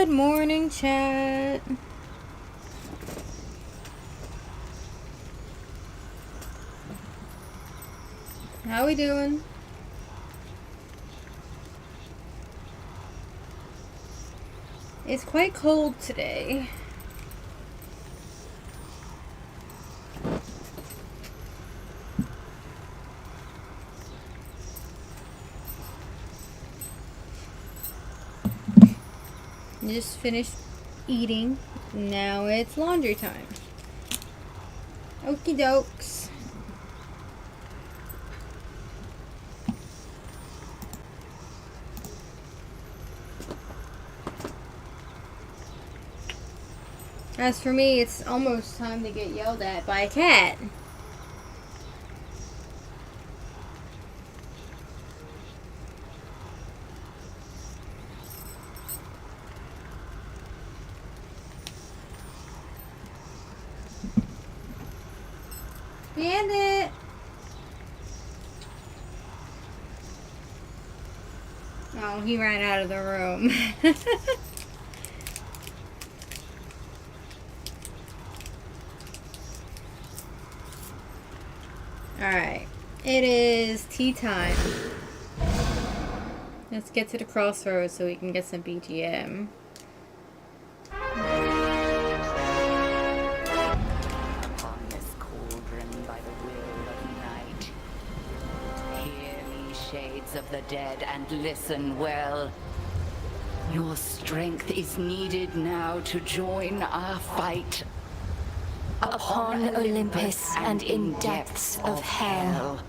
Good morning, chat. How we doing? It's quite cold today. Just finished eating. Now it's laundry time. Okie dokes. As for me, it's almost time to get yelled at by a cat. Bandit! Oh, he ran out of the room. Alright, it is tea time. Let's get to the crossroads so we can get some BGM. Upon this cauldron by the will of night, hear me, shades of the dead, and listen well. Your strength is needed now to join our fight. Upon Olympus and in depths of hell.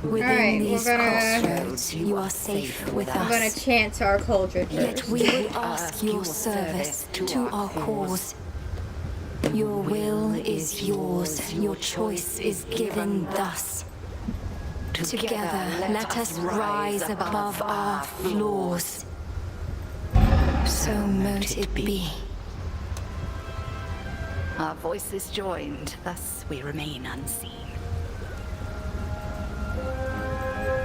Within Alright, these crossroads, you are safe with us. I'm gonna chant to our culture Yet first. we will ask your service to our cause. Your will is yours, your choice is given thus. Together, let us rise above our flaws. So mote it be. Our voices joined, thus we remain unseen.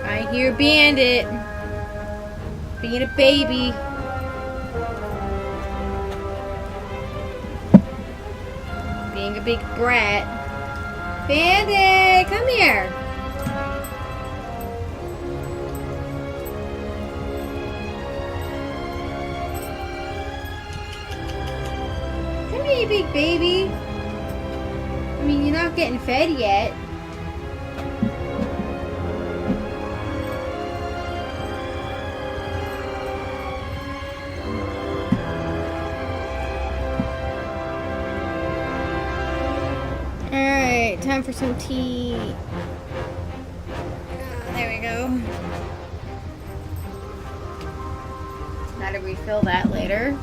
I hear Bandit being a baby. Being a big brat. Bandit, come here. Come here, you big baby. I mean, you're not getting fed yet. Alright, time for some tea. There we go. How to refill that later.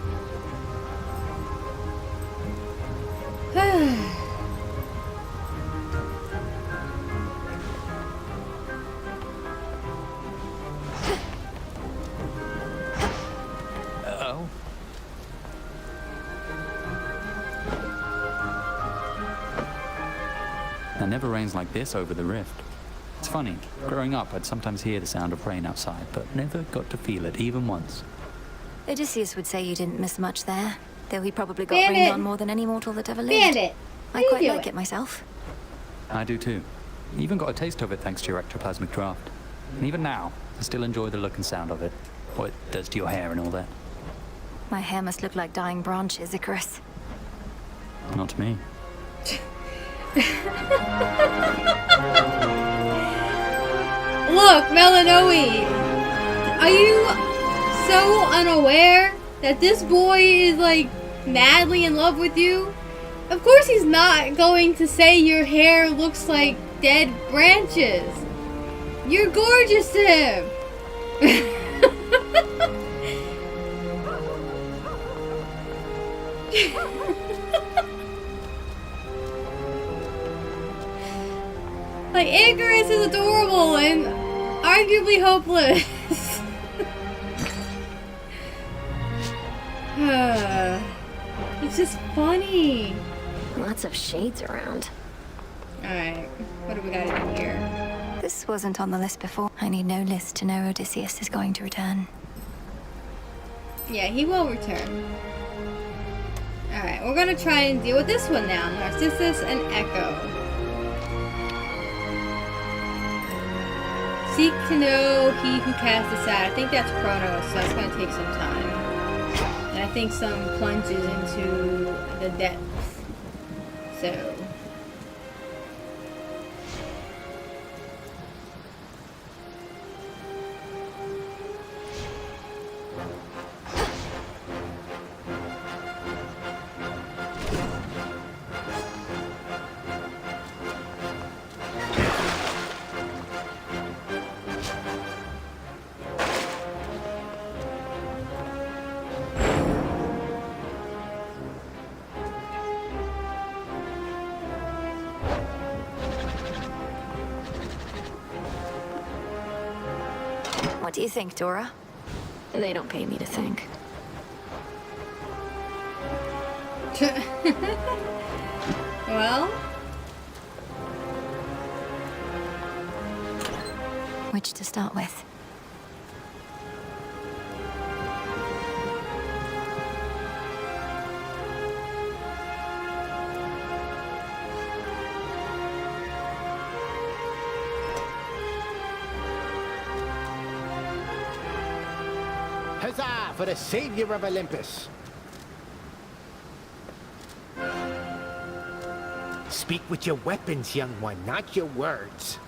Oh. It never rains like this over the rift. It's funny, growing up I'd sometimes hear the sound of rain outside, but never got to feel it even once. Odysseus would say you didn't miss much there, though he probably got Bandit. rained on more than any mortal that ever lived. Bandit! I How quite you like doing? it myself. I do too. Even got a taste of it thanks to your ectoplasmic draft. And even now, I still enjoy the look and sound of it. What it does to your hair and all that. My hair must look like dying branches, Icarus. Not to me. Look, Melanoe! Are you so unaware that this boy is like madly in love with you? Of course he's not going to say your hair looks like dead branches. You're gorgeous to him. Like, Icarus is adorable and arguably hopeless. It's just funny. Lots of shades around. Alright, what do we got in here? This wasn't on the list before. I need no list to know Odysseus is going to return. Yeah, he will return. Alright, we're gonna try and deal with this one now. Narcissus and Echo. Seek to know he who cast the sad. I think that's Chronos, so that's gonna take some time. And I think some plunges into the depths. So... What do you think, Dora? They don't pay me to think. Well... Which to start with? Huzzah for the savior of Olympus! Speak with your weapons, young one, not your words.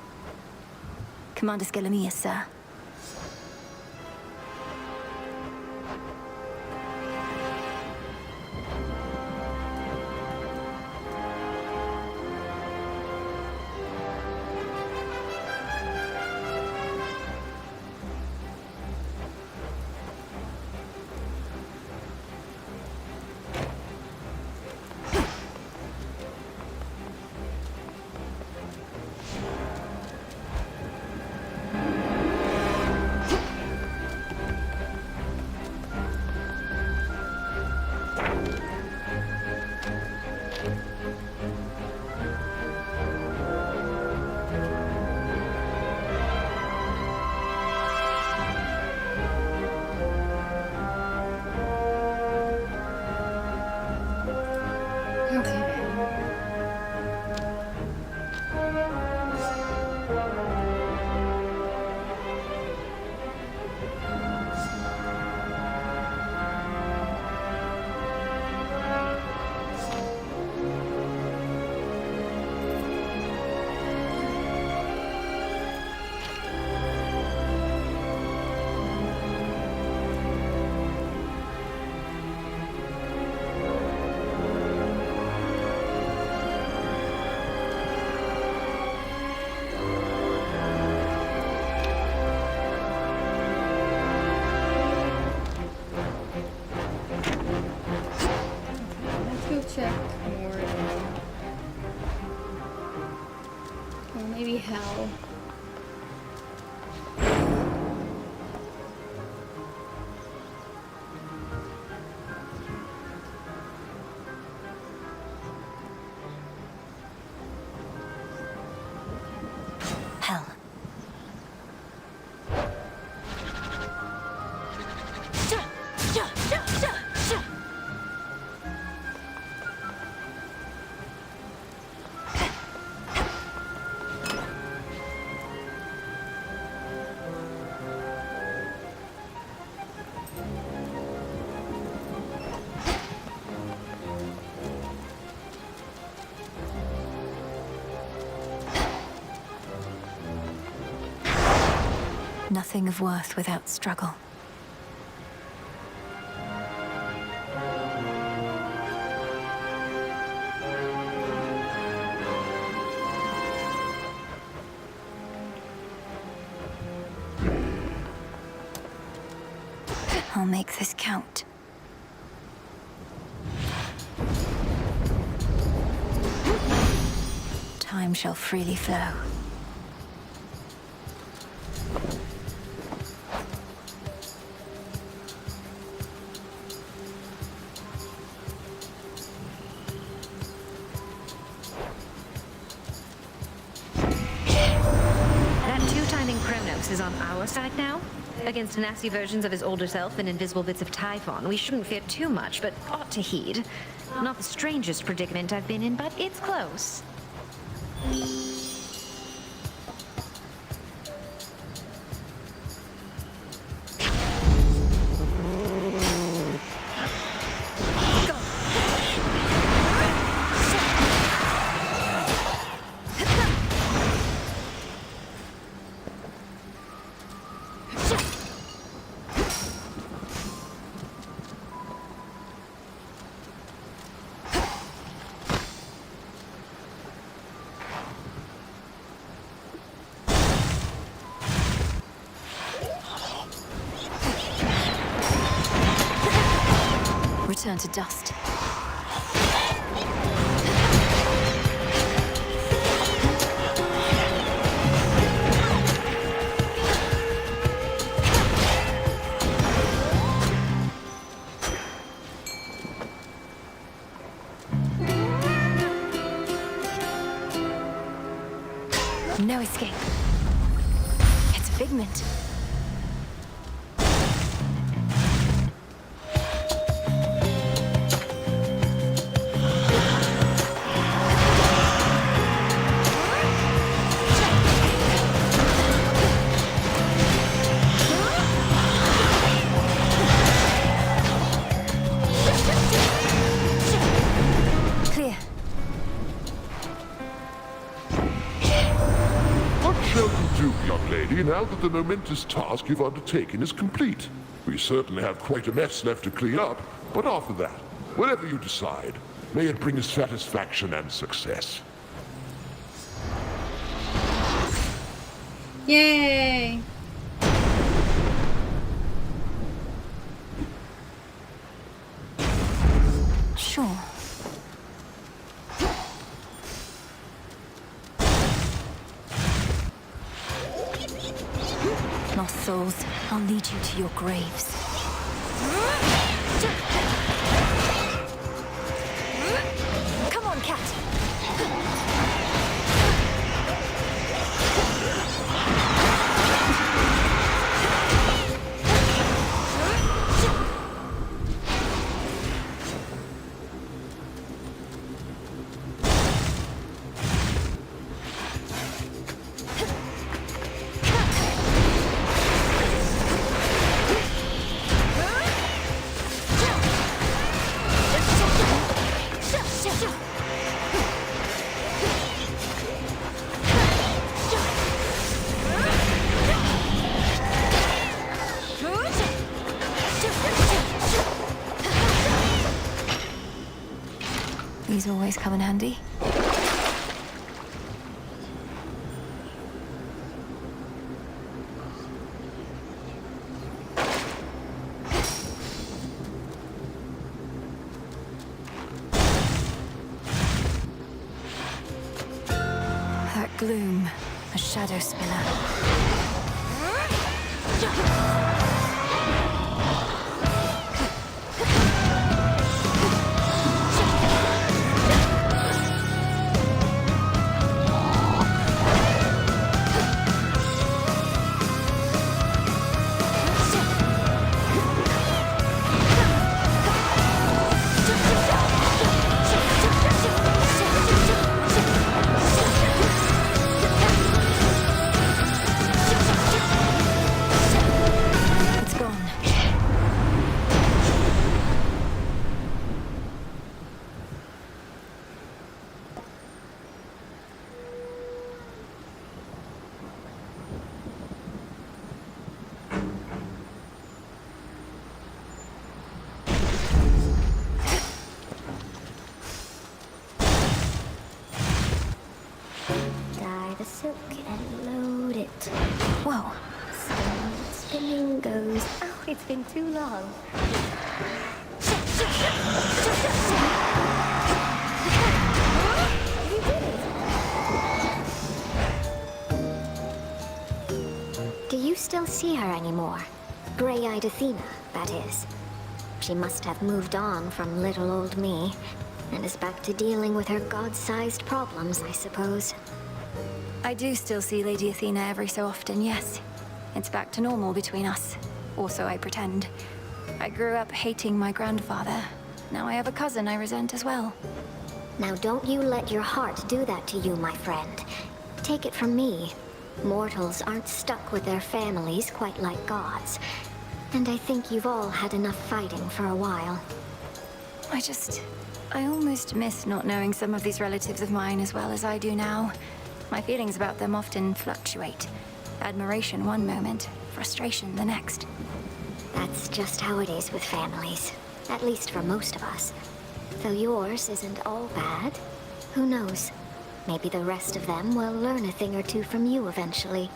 Commander Scalamia, sir. check more. Or maybe hell. Hell. Nothing of worth without struggle. I'll make this count. Time shall freely flow. That two-timing Kronos is on our side now? Against nasty versions of his older self and invisible bits of Typhon, we shouldn't fear too much, but ought to heed. Not the strangest predicament I've been in, but it's close. Return to dust. No escape. It's a figment. Clear. What shall you do, young lady, now that the momentous task you've undertaken is complete? We certainly have quite a mess left to clean up, but after that, whatever you decide, may it bring us satisfaction and success. Yay! Sure. Lost souls, I'll lead you to your graves. Come on, cat. These always come in handy. That gloom, a shadow spinner. It's gone. Dye the silk and load it. Whoa. Spinning goes. Oh, it's been too long. You did it. Do you still see her anymore? Grey-eyed Athena, that is. She must have moved on from little old me, and is back to dealing with her god-sized problems, I suppose. I do still see Lady Athena every so often, yes. It's back to normal between us. Or so I pretend. I grew up hating my grandfather. Now I have a cousin I resent as well. Now don't you let your heart do that to you, my friend. Take it from me. Mortals aren't stuck with their families quite like gods. And I think you've all had enough fighting for a while. I almost miss not knowing some of these relatives of mine as well as I do now. My feelings about them often fluctuate. Admiration one moment, frustration the next. That's just how it is with families. At least for most of us. Though yours isn't all bad. Who knows? Maybe the rest of them will learn a thing or two from you eventually.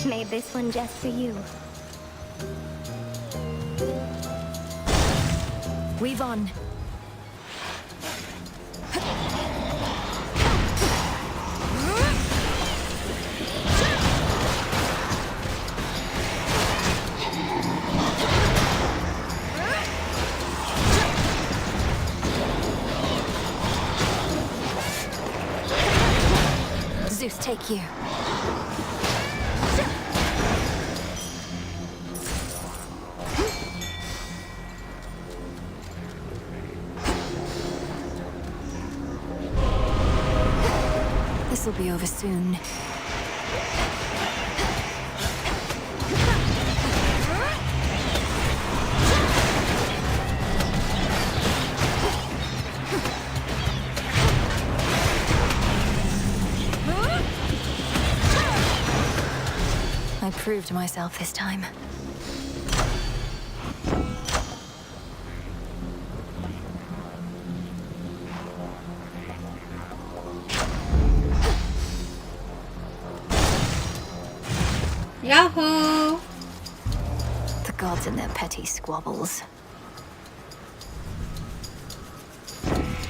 Made this one just for you. Weave on. Zeus, take you. This'll be over soon. I proved myself this time. Yahoo! The gods and their petty squabbles.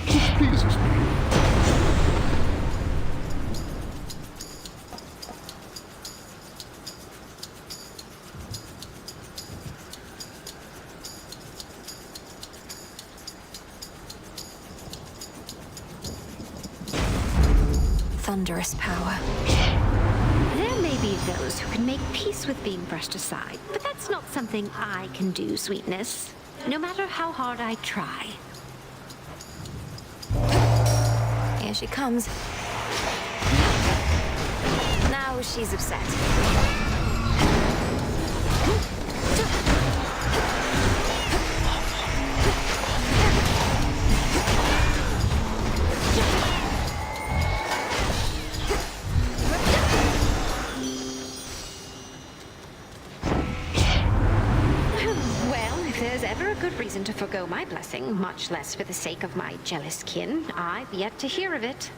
This pleases me. Thunderous power. There may be those who can make peace with being brushed aside, but that's not something I can do, sweetness. No matter how hard I try. Here she comes. Now she's upset. Good reason to forgo my blessing, much less for the sake of my jealous kin. I've yet to hear of it.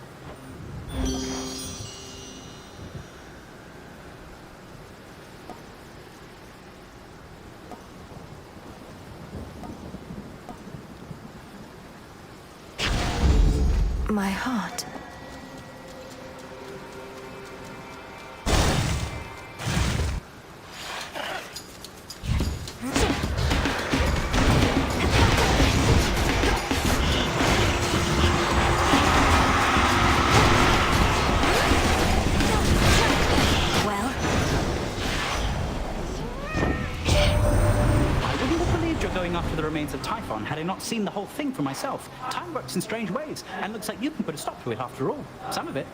My heart. After the remains of Typhon, had I not seen the whole thing for myself. Time works in strange ways, and looks like you can put a stop to it after all. Some of it.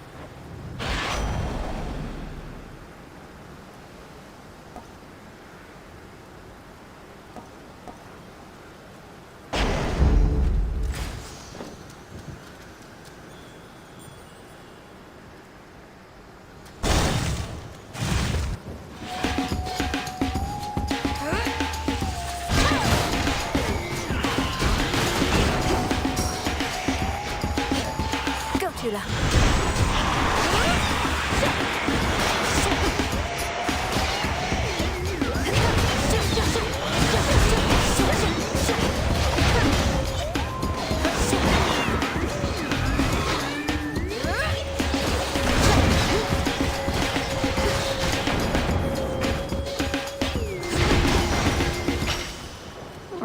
Tula.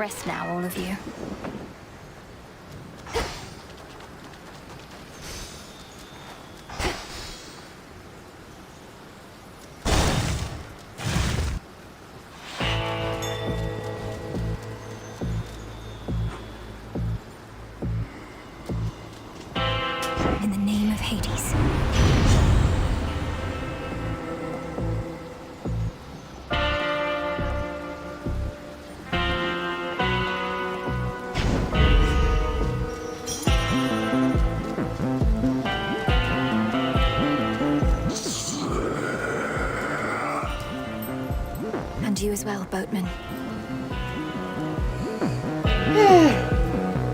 rest now, all of you. In the name of Hades. And you as well, boatman.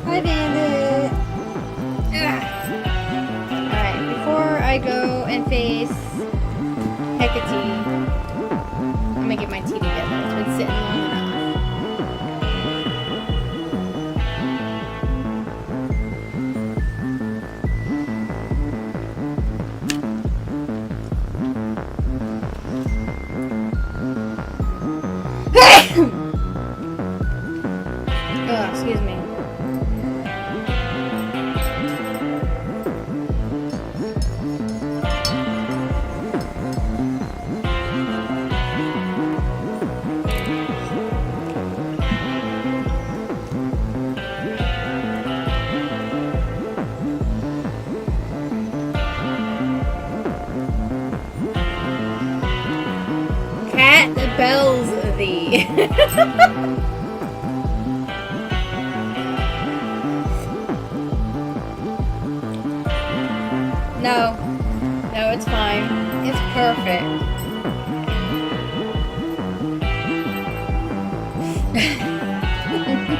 I did it. Alright, before I go and face Hecate, I'm gonna get my tea together. It's been sitting long enough. Oh, excuse me. Cat bells thee. No. No, it's fine. It's perfect.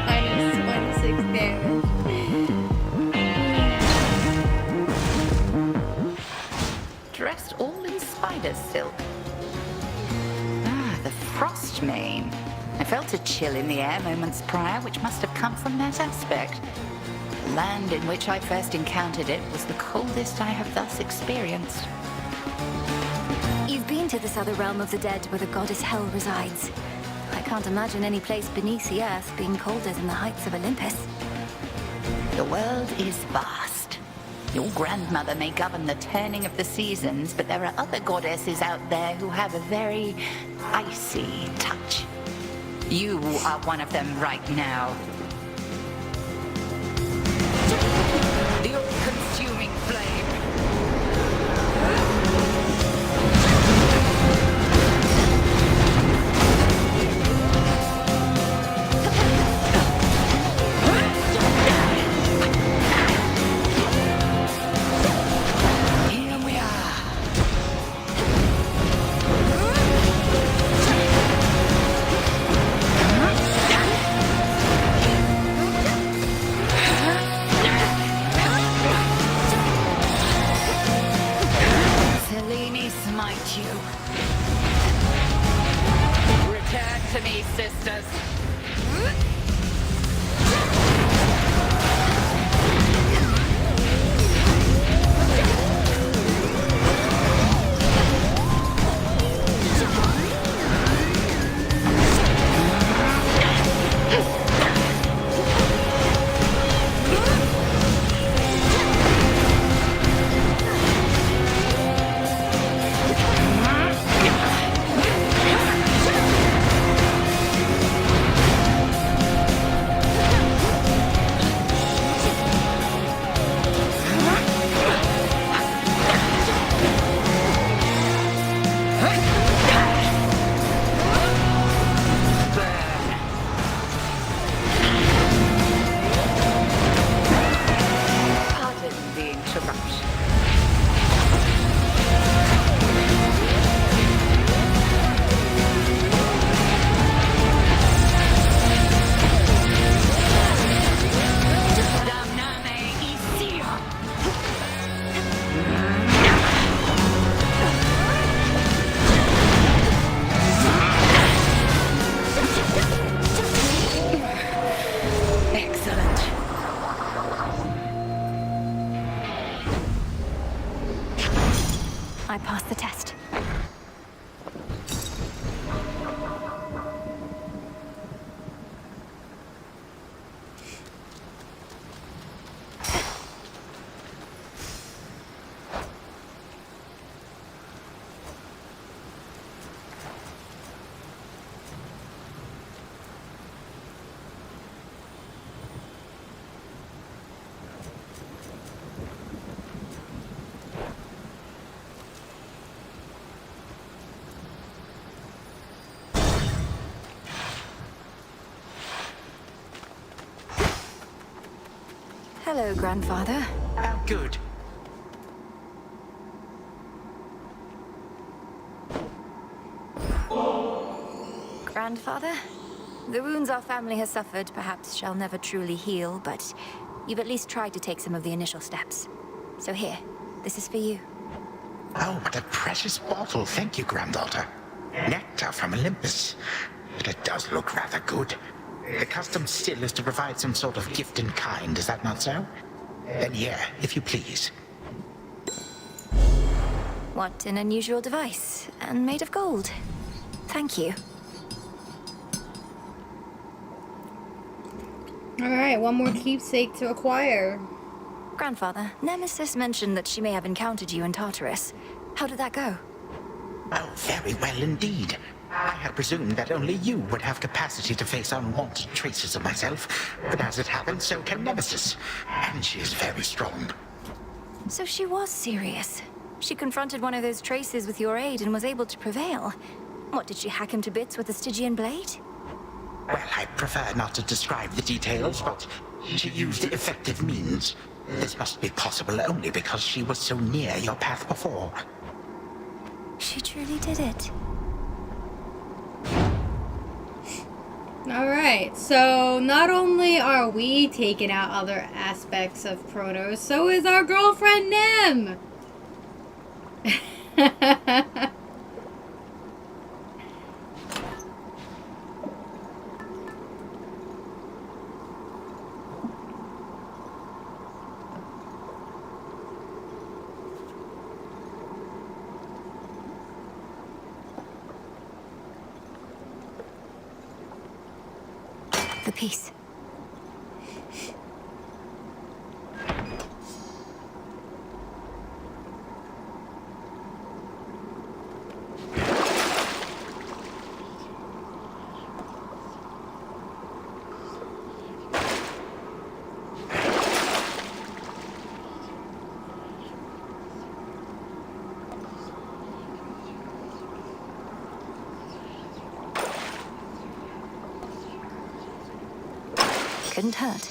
Minus 26 damage. Dressed all in spider silk. Ah, the frost mane. I felt a chill in the air moments prior, which must have come from that aspect. The land in which I first encountered it was the coldest I have thus experienced. You've been to this other realm of the dead where the goddess Hell resides. I can't imagine any place beneath the earth being colder than the heights of Olympus. The world is vast. Your grandmother may govern the turning of the seasons, but there are other goddesses out there who have a very icy touch. You are one of them right now. The all-consuming flame. Here we are. Selene, smite you. Return to me, sisters. Pardon the interruption. Damname ici. Excellent. I passed the test. Hello, Grandfather. Oh, good. Grandfather? The wounds our family has suffered perhaps shall never truly heal, but you've at least tried to take some of the initial steps. So here, this is for you. Oh, what a precious bottle. Thank you, granddaughter. Nectar from Olympus. But it does look rather good. The custom still is to provide some sort of gift in kind, is that not so? Then yeah, if you please. What an unusual device, and made of gold. Thank you. Alright, one more keepsake to acquire. Grandfather, Nemesis mentioned that she may have encountered you in Tartarus. How did that go? Oh, very well indeed. I had presumed that only you would have capacity to face unwanted traces of myself, but as it happens, so can Nemesis. And she is very strong. So she was serious. She confronted one of those traces with your aid and was able to prevail. What, did she hack him to bits with the Stygian blade? Well, I prefer not to describe the details, but she used effective means. This must be possible only because she was so near your path before. She truly did it. Alright, so not only are we taking out other aspects of Protos, so is our girlfriend Nem! The piece. Couldn't hurt.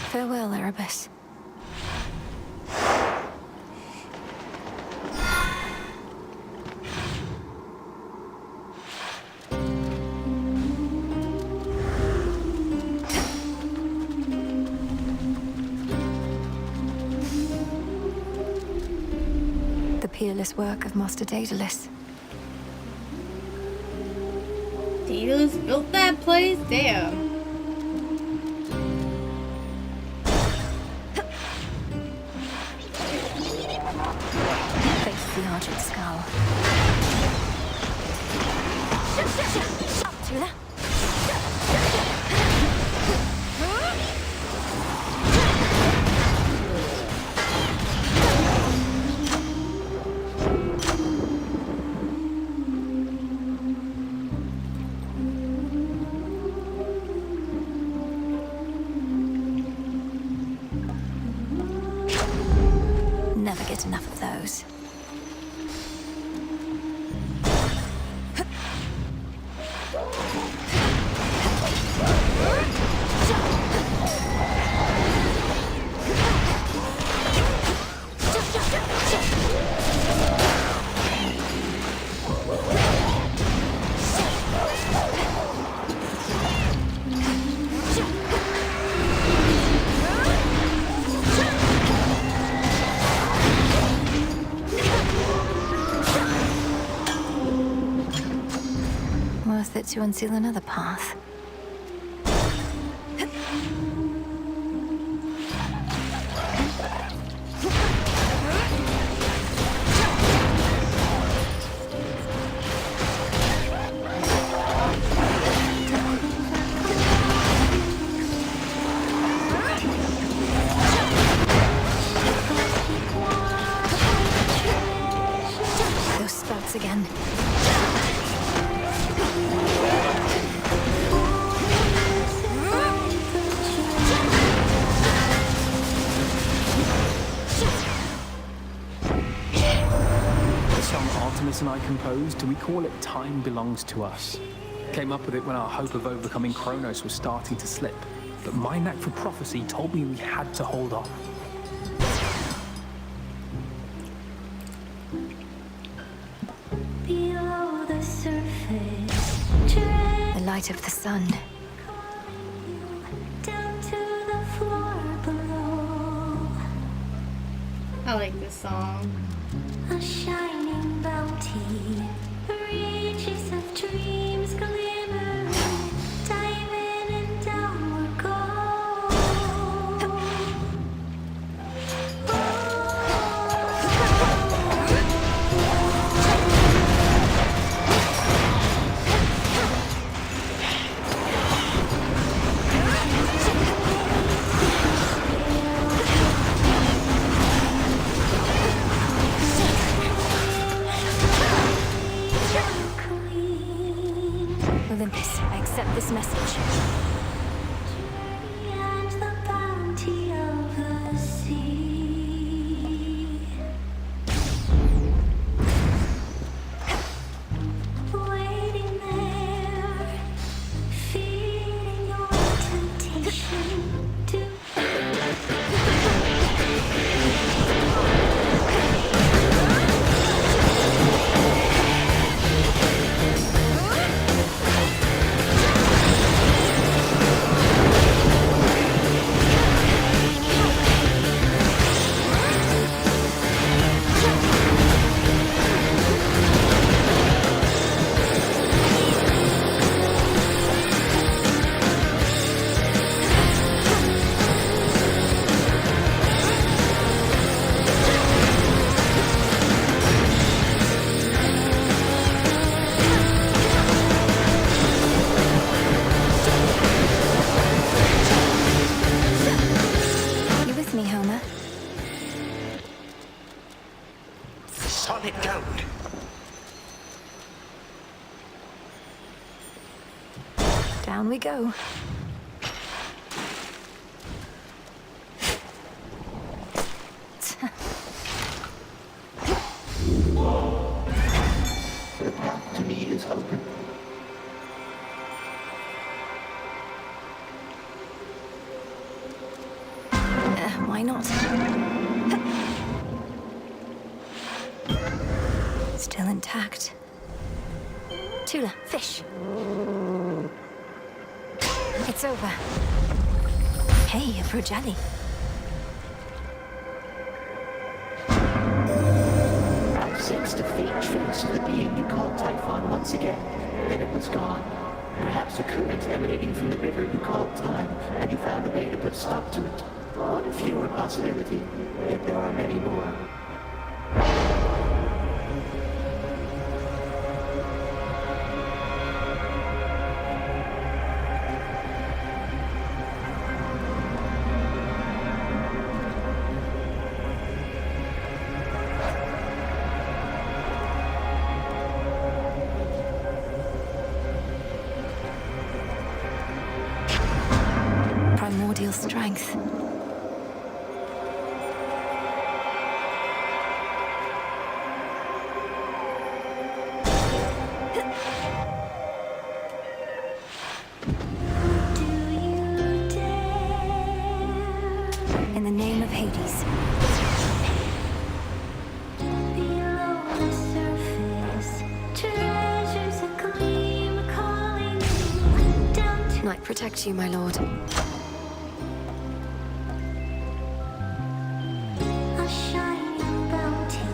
Farewell, Erebus. The peerless work of Master Daedalus. Daedalus built that place? Damn. Face the argent skull. Up, Tula. Never get enough of those. Worth it to unseal another path. Those spouts again. And I composed, we call it Time Belongs to Us. Came up with it when our hope of overcoming Kronos was starting to slip. But my knack for prophecy told me we had to hold off. Below the surface, The light of the sun. down to the floor below. I like this song. A shining bounty, reaches of dreams glimmering, diamond and downward go. Olympus, I accept this message. And the bounty of the sea, waiting there, feeding your temptation to. You with me, Homer? Solid gold. Down we go. The path to me is open. Why not? Still intact. Tula, fish. It's over. Hey, a Projelly. I sensed a faint trace of the being you called Typhon once again. Then it was gone. Perhaps a current emanating from the river you called Time, and you found a way to put a stop to it. One fewer possibility, yet there are many more. Primordial strength. In the name of Hades. Below the surface, treasures a gleam calling you down to. Might protect you, my lord. A shining bounty,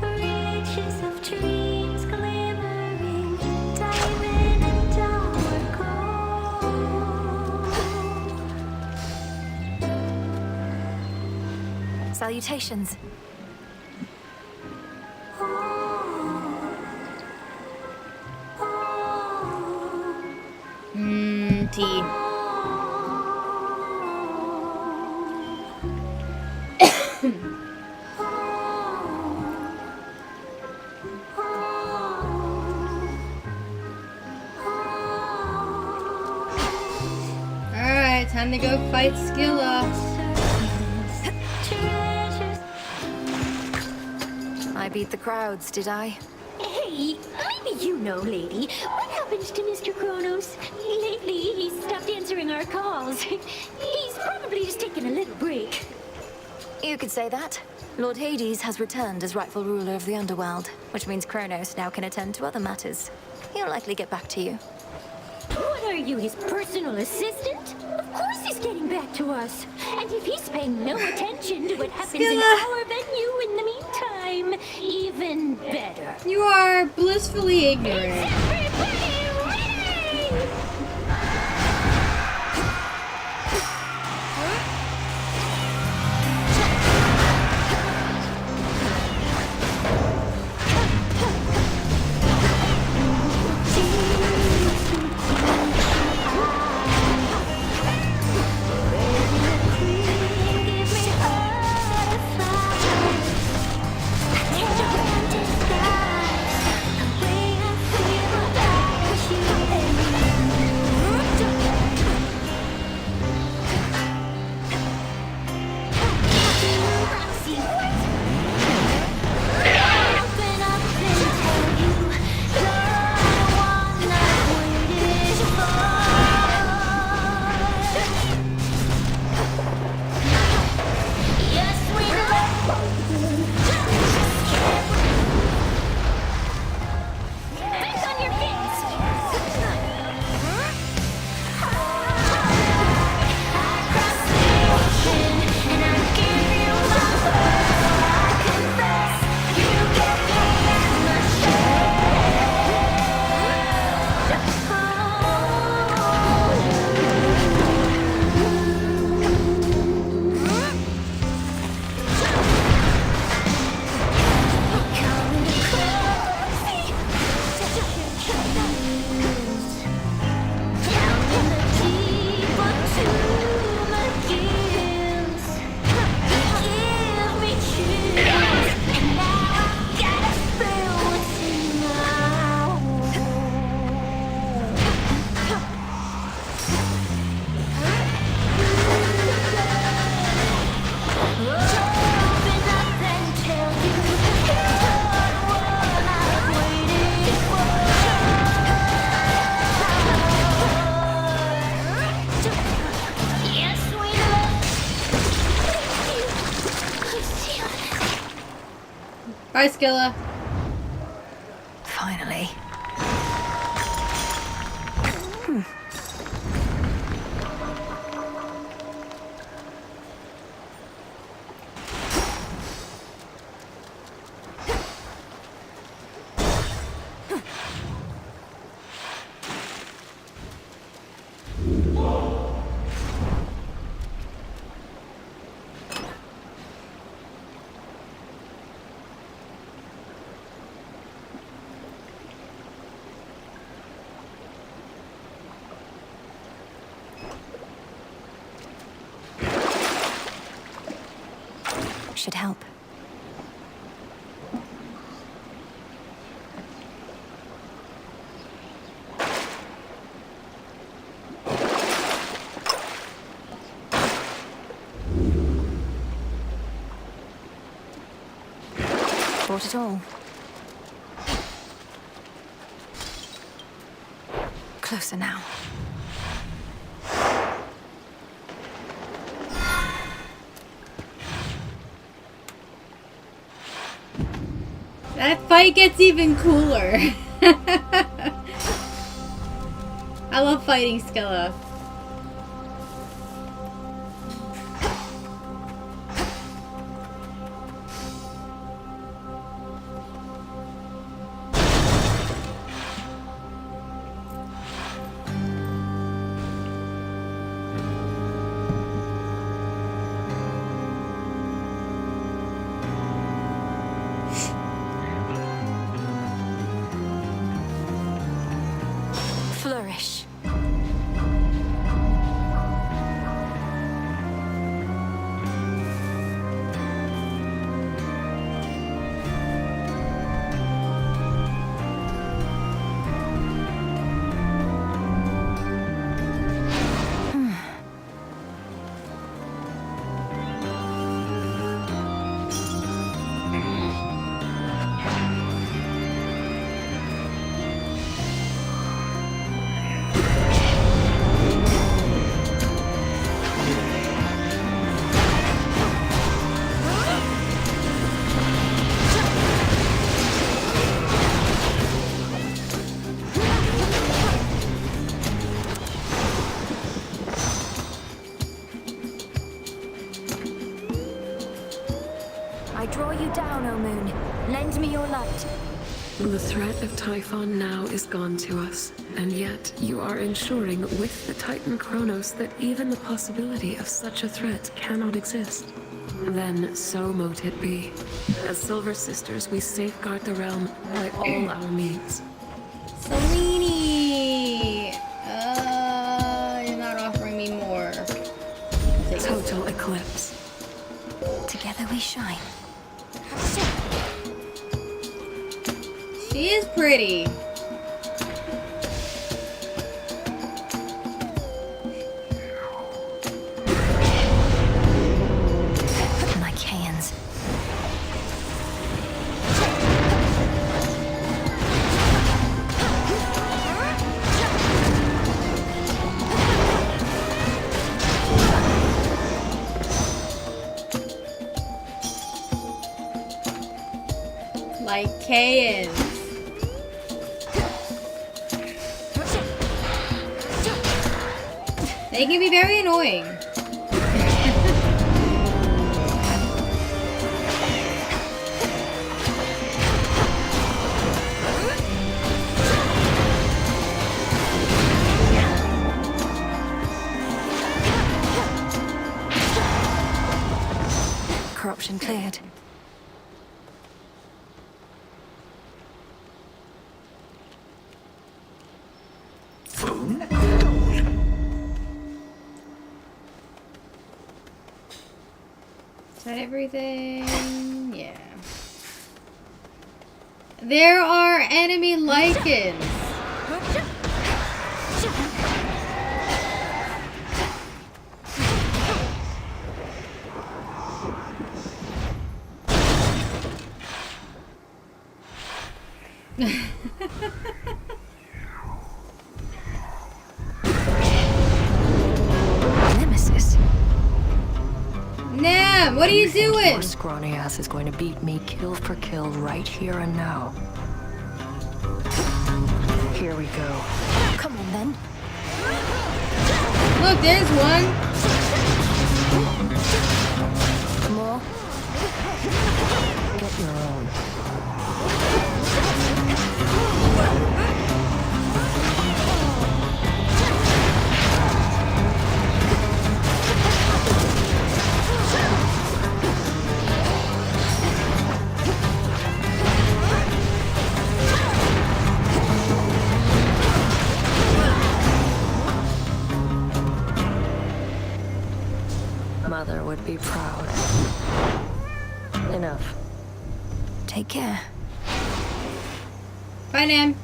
riches of dreams glimmering, diamond and downward go. Salutations. Tea. Alright, time to go fight Skilla. I beat the crowds, did I? Hey, maybe you know, lady. What happened to Mr. Kronos? Lately, he's stopped answering our calls. He's probably just taking a little break. You could say that. Lord Hades has returned as rightful ruler of the underworld, which means Kronos now can attend to other matters. He'll likely get back to you. What are you, his personal assistant? Of course he's getting back to us. And if he's paying no attention to what happens in our venue in the meantime, even better. You are blissfully ignorant. Everybody ready? Bye, Skilla. Finally. Should help. Bought it all. Closer now. That fight gets even cooler. I love fighting Skilla. Flourish. I draw you down, O moon. Lend me your light. The threat of Typhon now is gone to us, and yet you are ensuring with the Titan Kronos that even the possibility of such a threat cannot exist. Then so mote it be. As Silver Sisters, we safeguard the realm by all our means. Selene! You're not offering me more. Total eclipse. Together we shine. She is pretty. Like hands. Like Lycaeans. They can be very annoying. Corruption cleared. Is that everything? Yeah. There are enemy Lycans. Nemesis. Nam, what are you doing? Your scrawny ass is going to beat me kill for kill right here and now. Here we go. Come on then. Look, there's one. More. Get your own. Mother would be proud. Enough. Take care. Bye, Nam.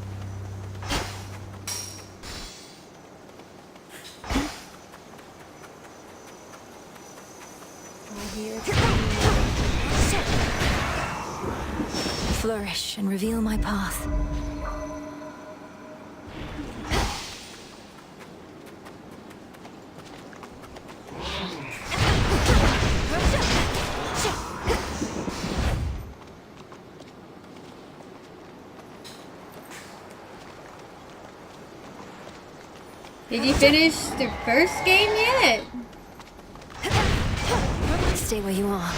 Flourish and reveal my path. Did you finish the first game yet? Stay where you are.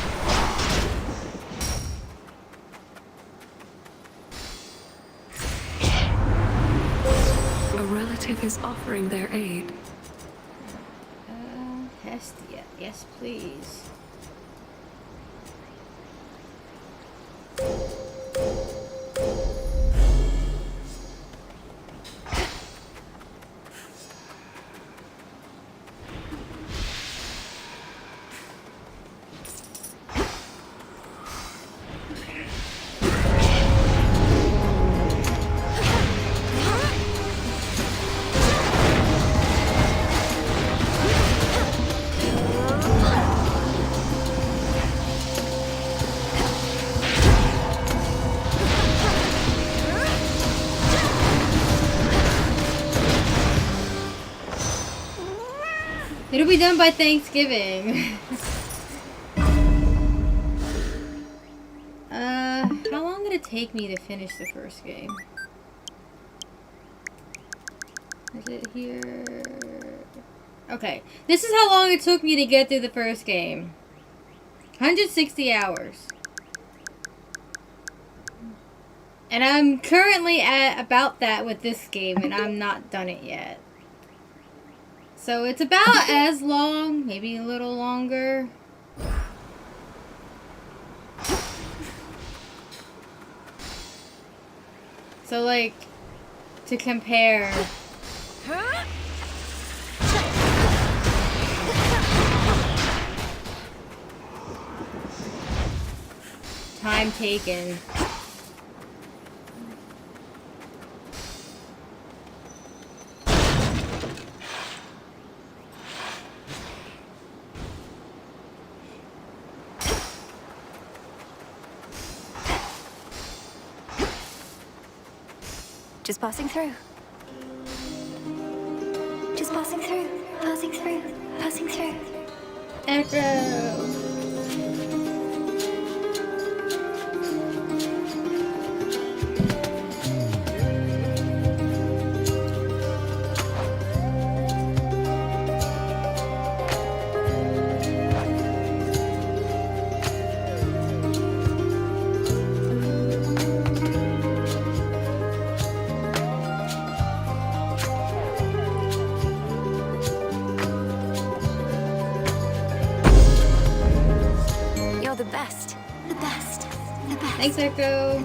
A relative is offering their aid. Hestia. Yes, please. It'll be done by Thanksgiving. How long did it take me to finish the first game? Is it here? Okay. This is how long it took me to get through the first game. 160 hours. And I'm currently at about that with this game, and I'm not done it yet. So it's about as long, maybe a little longer. So like, to compare. Time taken. Just passing through. Just passing through. Passing through. Passing through. Echo. You're the best. The best. The best. Thanks, Echo.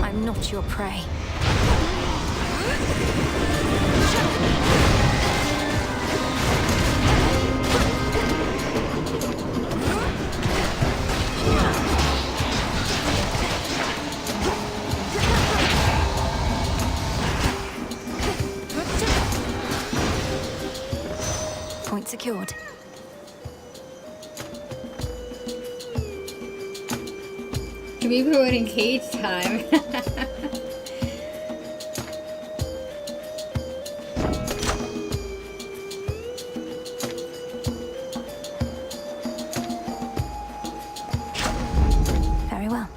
I'm not your prey. Point secured. Can we put it in cage time? Very well.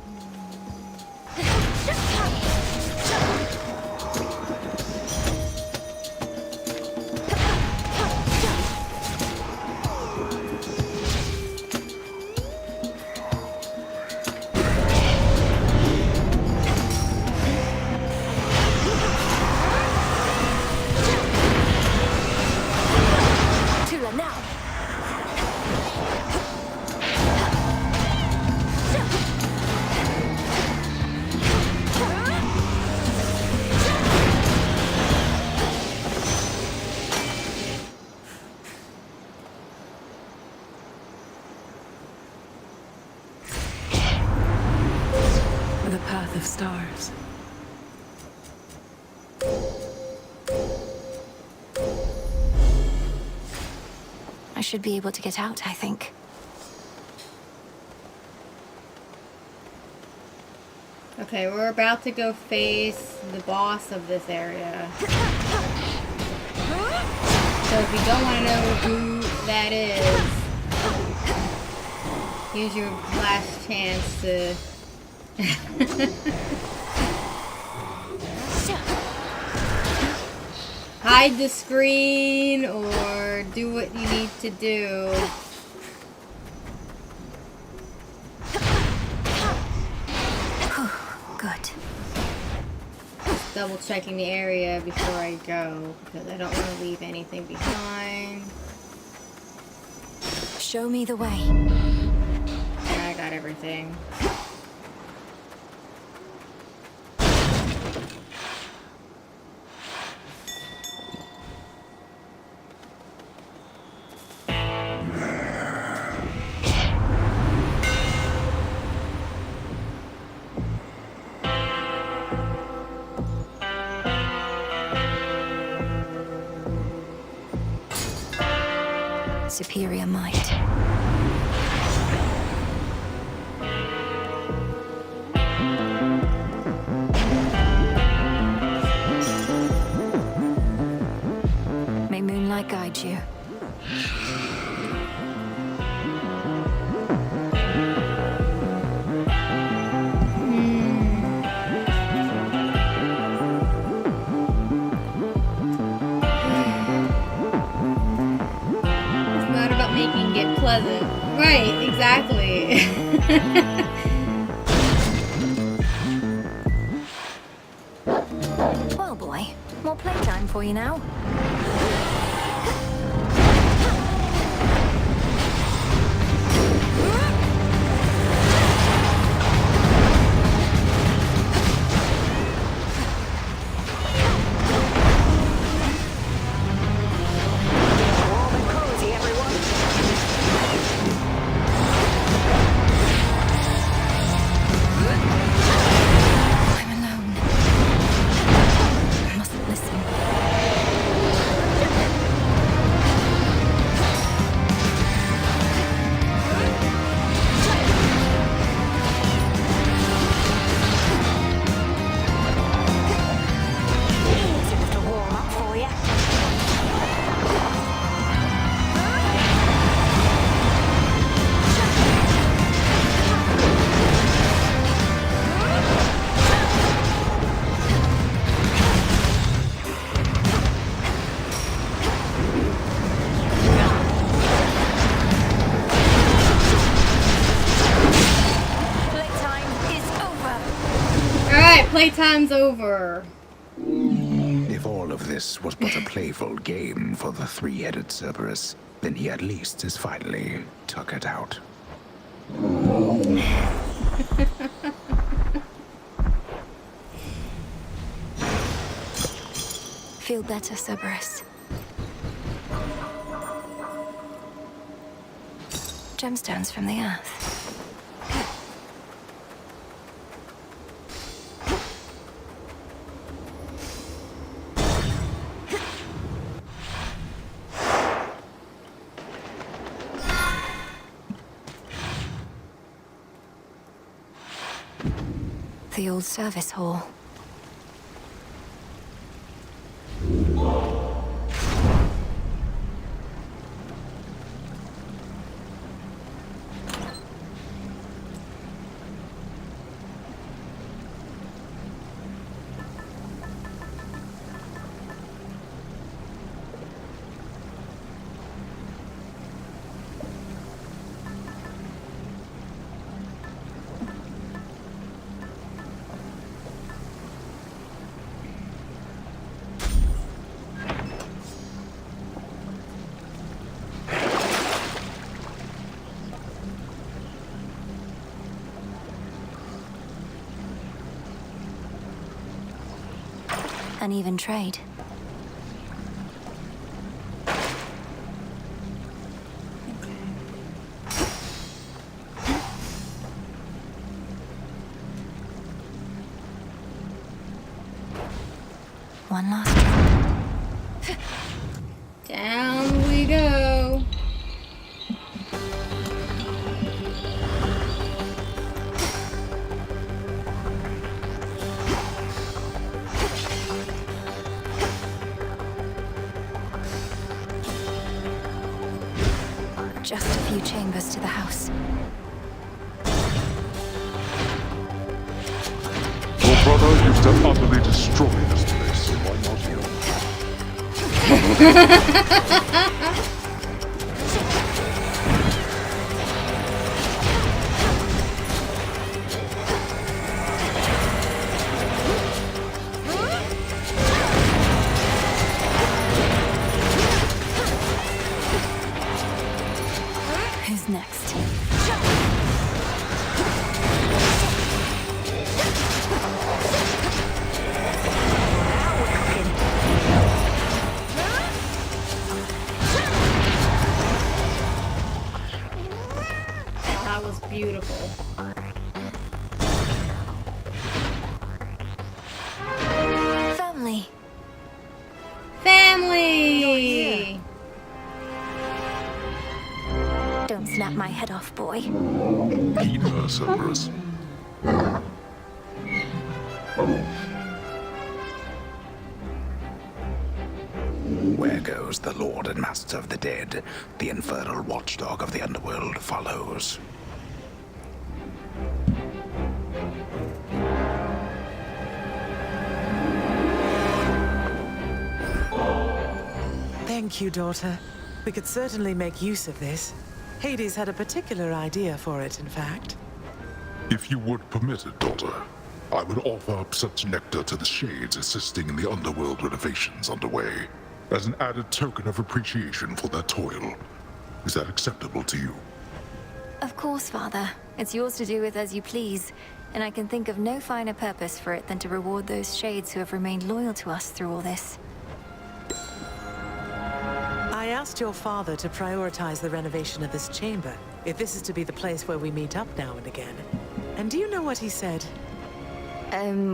Tula now. The path of stars. I should be able to get out, I think. Okay, we're about to go face the boss of this area. So if you don't want to know who that is, here's your last chance to... hide the screen or do what you need to do. Good. Just double checking the area before I go because I don't want to leave anything behind. Show me the way. Yeah, I got everything. Superior might. May moonlight guide you. pleasant. Right, exactly. Well, boy, more playtime for you now. Playtime's over. If all of this was but a playful game for the three-headed Cerberus, then he at least is finally tuckered out. Feel better, Cerberus. Gemstones from the earth. The old service hall. An even trade. One last drop. Down we go. Just a few chambers to the house. Your brother used to utterly destroy this place, so why not you? Who's next? That was beautiful. Family. Family! Don't snap my head off, boy. Heed her, Cerberus. Where goes the Lord and Master of the Dead? The infernal watchdog of the underworld follows. Thank you, daughter. We could certainly make use of this. Hades had a particular idea for it, in fact. If you would permit it, daughter, I would offer up such nectar to the Shades assisting in the underworld renovations underway, as an added token of appreciation for their toil. Is that acceptable to you? Of course, Father. It's yours to do with as you please, and I can think of no finer purpose for it than to reward those Shades who have remained loyal to us through all this. I asked your father to prioritize the renovation of this chamber, if this is to be the place where we meet up now and again. And do you know what he said?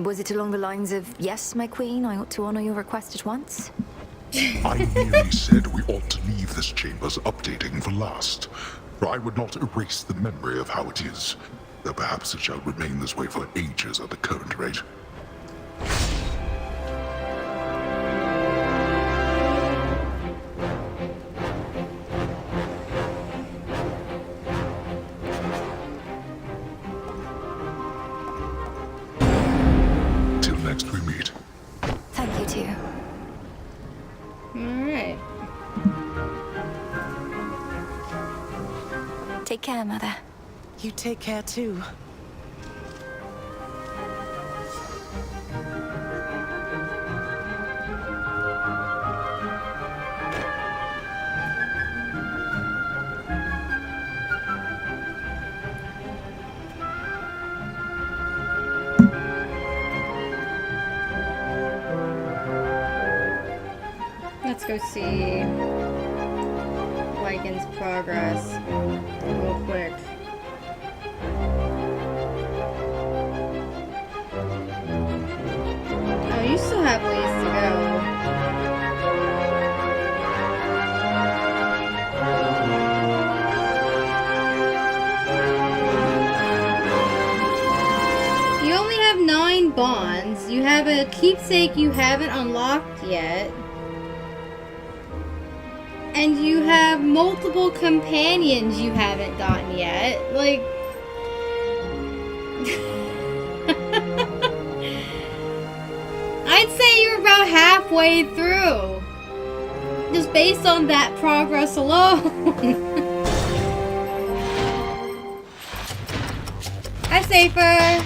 Was it along the lines of, yes, my queen, I ought to honor your request at once? I merely said we ought to leave this chamber's updating for last, for I would not erase the memory of how it is, though perhaps it shall remain this way for ages at the current rate. Till next we meet. Thank you, too. Alright. Take care, Mother. You take care, too. Let's go see Lycan's progress real quick. Oh, you still have ways to go. You only have 9 bonds. You have a keepsake you haven't unlocked yet. And you have multiple companions you haven't gotten yet. Like... I'd say you're about halfway through. Just based on that progress alone. Hi, Safer.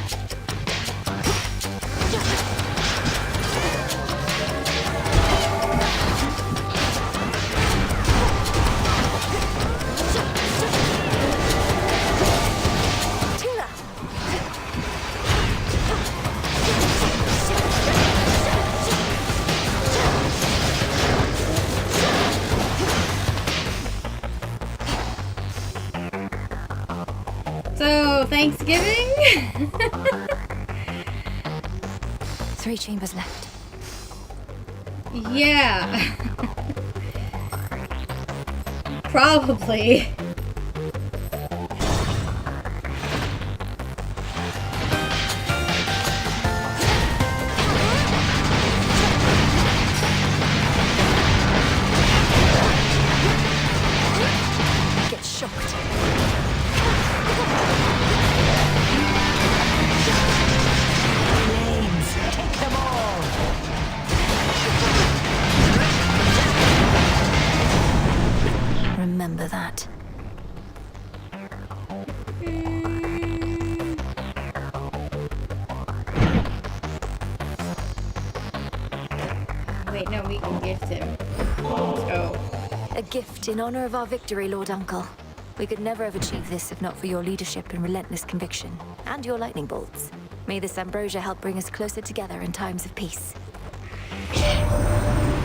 So, Thanksgiving? 3 chambers left. Yeah. Probably. Get shocked. Flames, take them all! Remember that. Wait, no, we can gift him. Let's go. A gift in honor of our victory, Lord Uncle. We could never have achieved this if not for your leadership and relentless conviction, and your lightning bolts. May this ambrosia help bring us closer together in times of peace.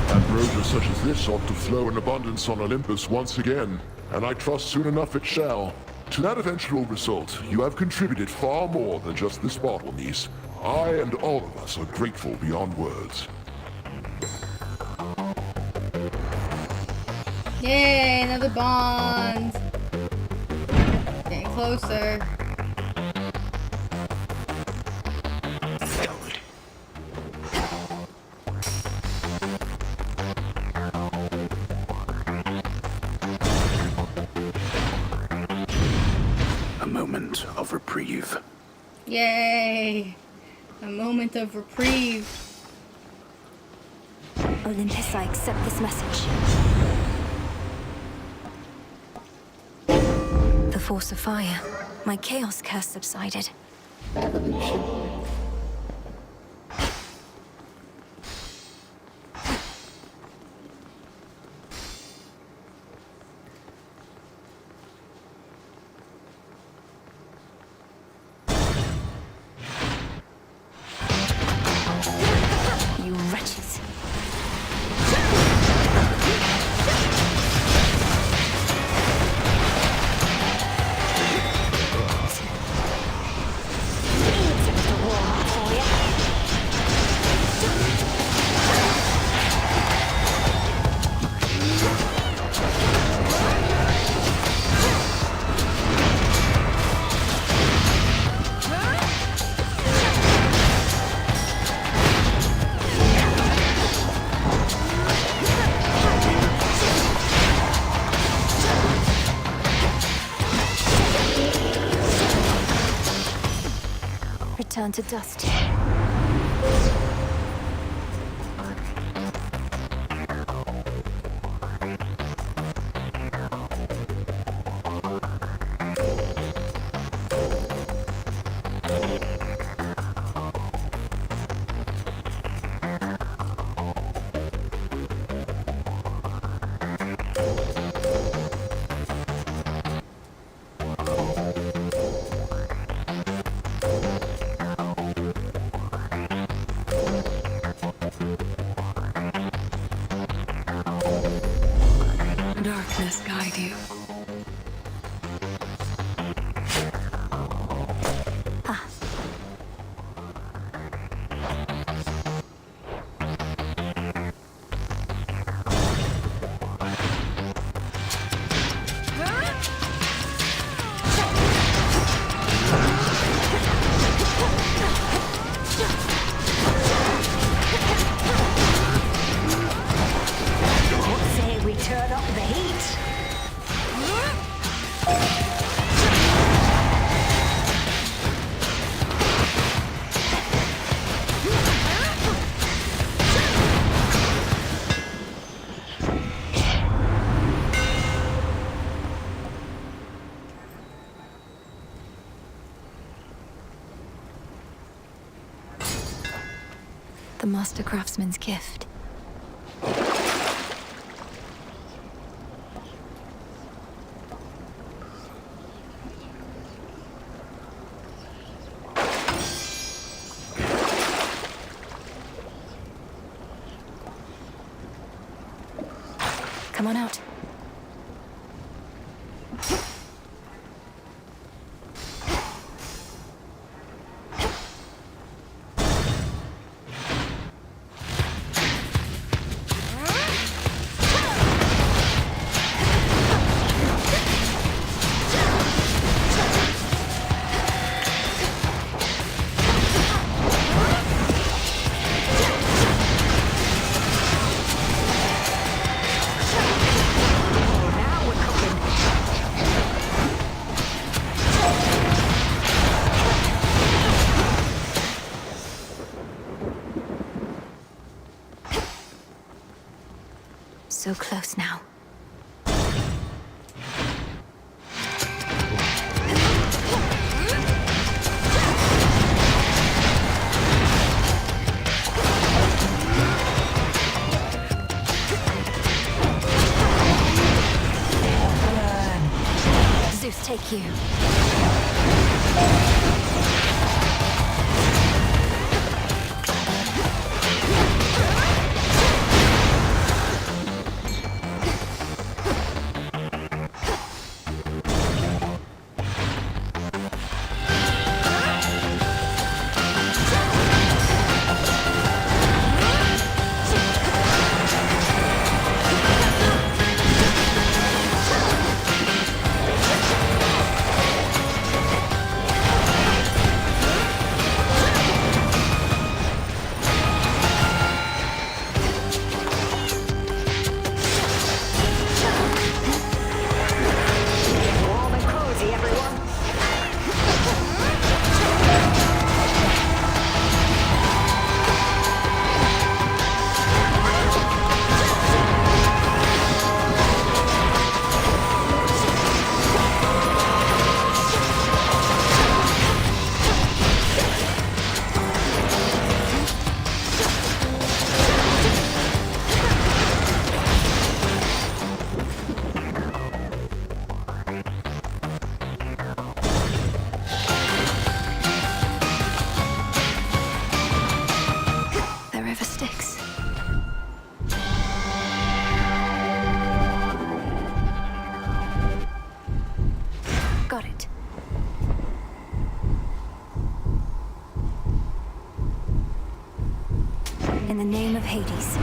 Ambrosia such as this ought to flow in abundance on Olympus once again, and I trust soon enough it shall. To that eventual result, you have contributed far more than just this bottle, niece. I and all of us are grateful beyond words. Yay, another bond. Getting closer. A moment of reprieve. Yay! A moment of reprieve. Olympus, I accept this message. force of fire, my chaos curse subsided. Evolution. You wretches. Return to dust. Darkness guide you. Say we turn up the heat. The Master Craftsman's gift. Come on out. So close now. Zeus, take you. Got it. In the name of Hades.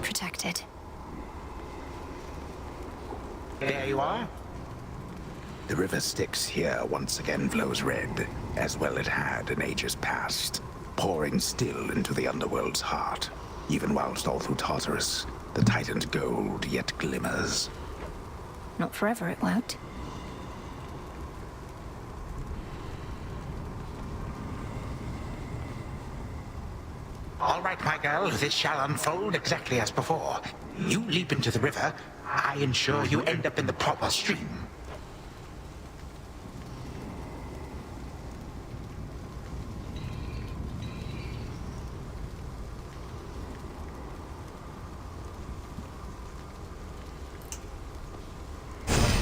Protected. There you are. The river Styx here once again flows red, as well it had in ages past, pouring still into the underworld's heart. Even whilst all through Tartarus, the Titan's gold yet glimmers. Not forever, it won't. All right, my girl, this shall unfold exactly as before. You leap into the river, I ensure you end up in the proper stream.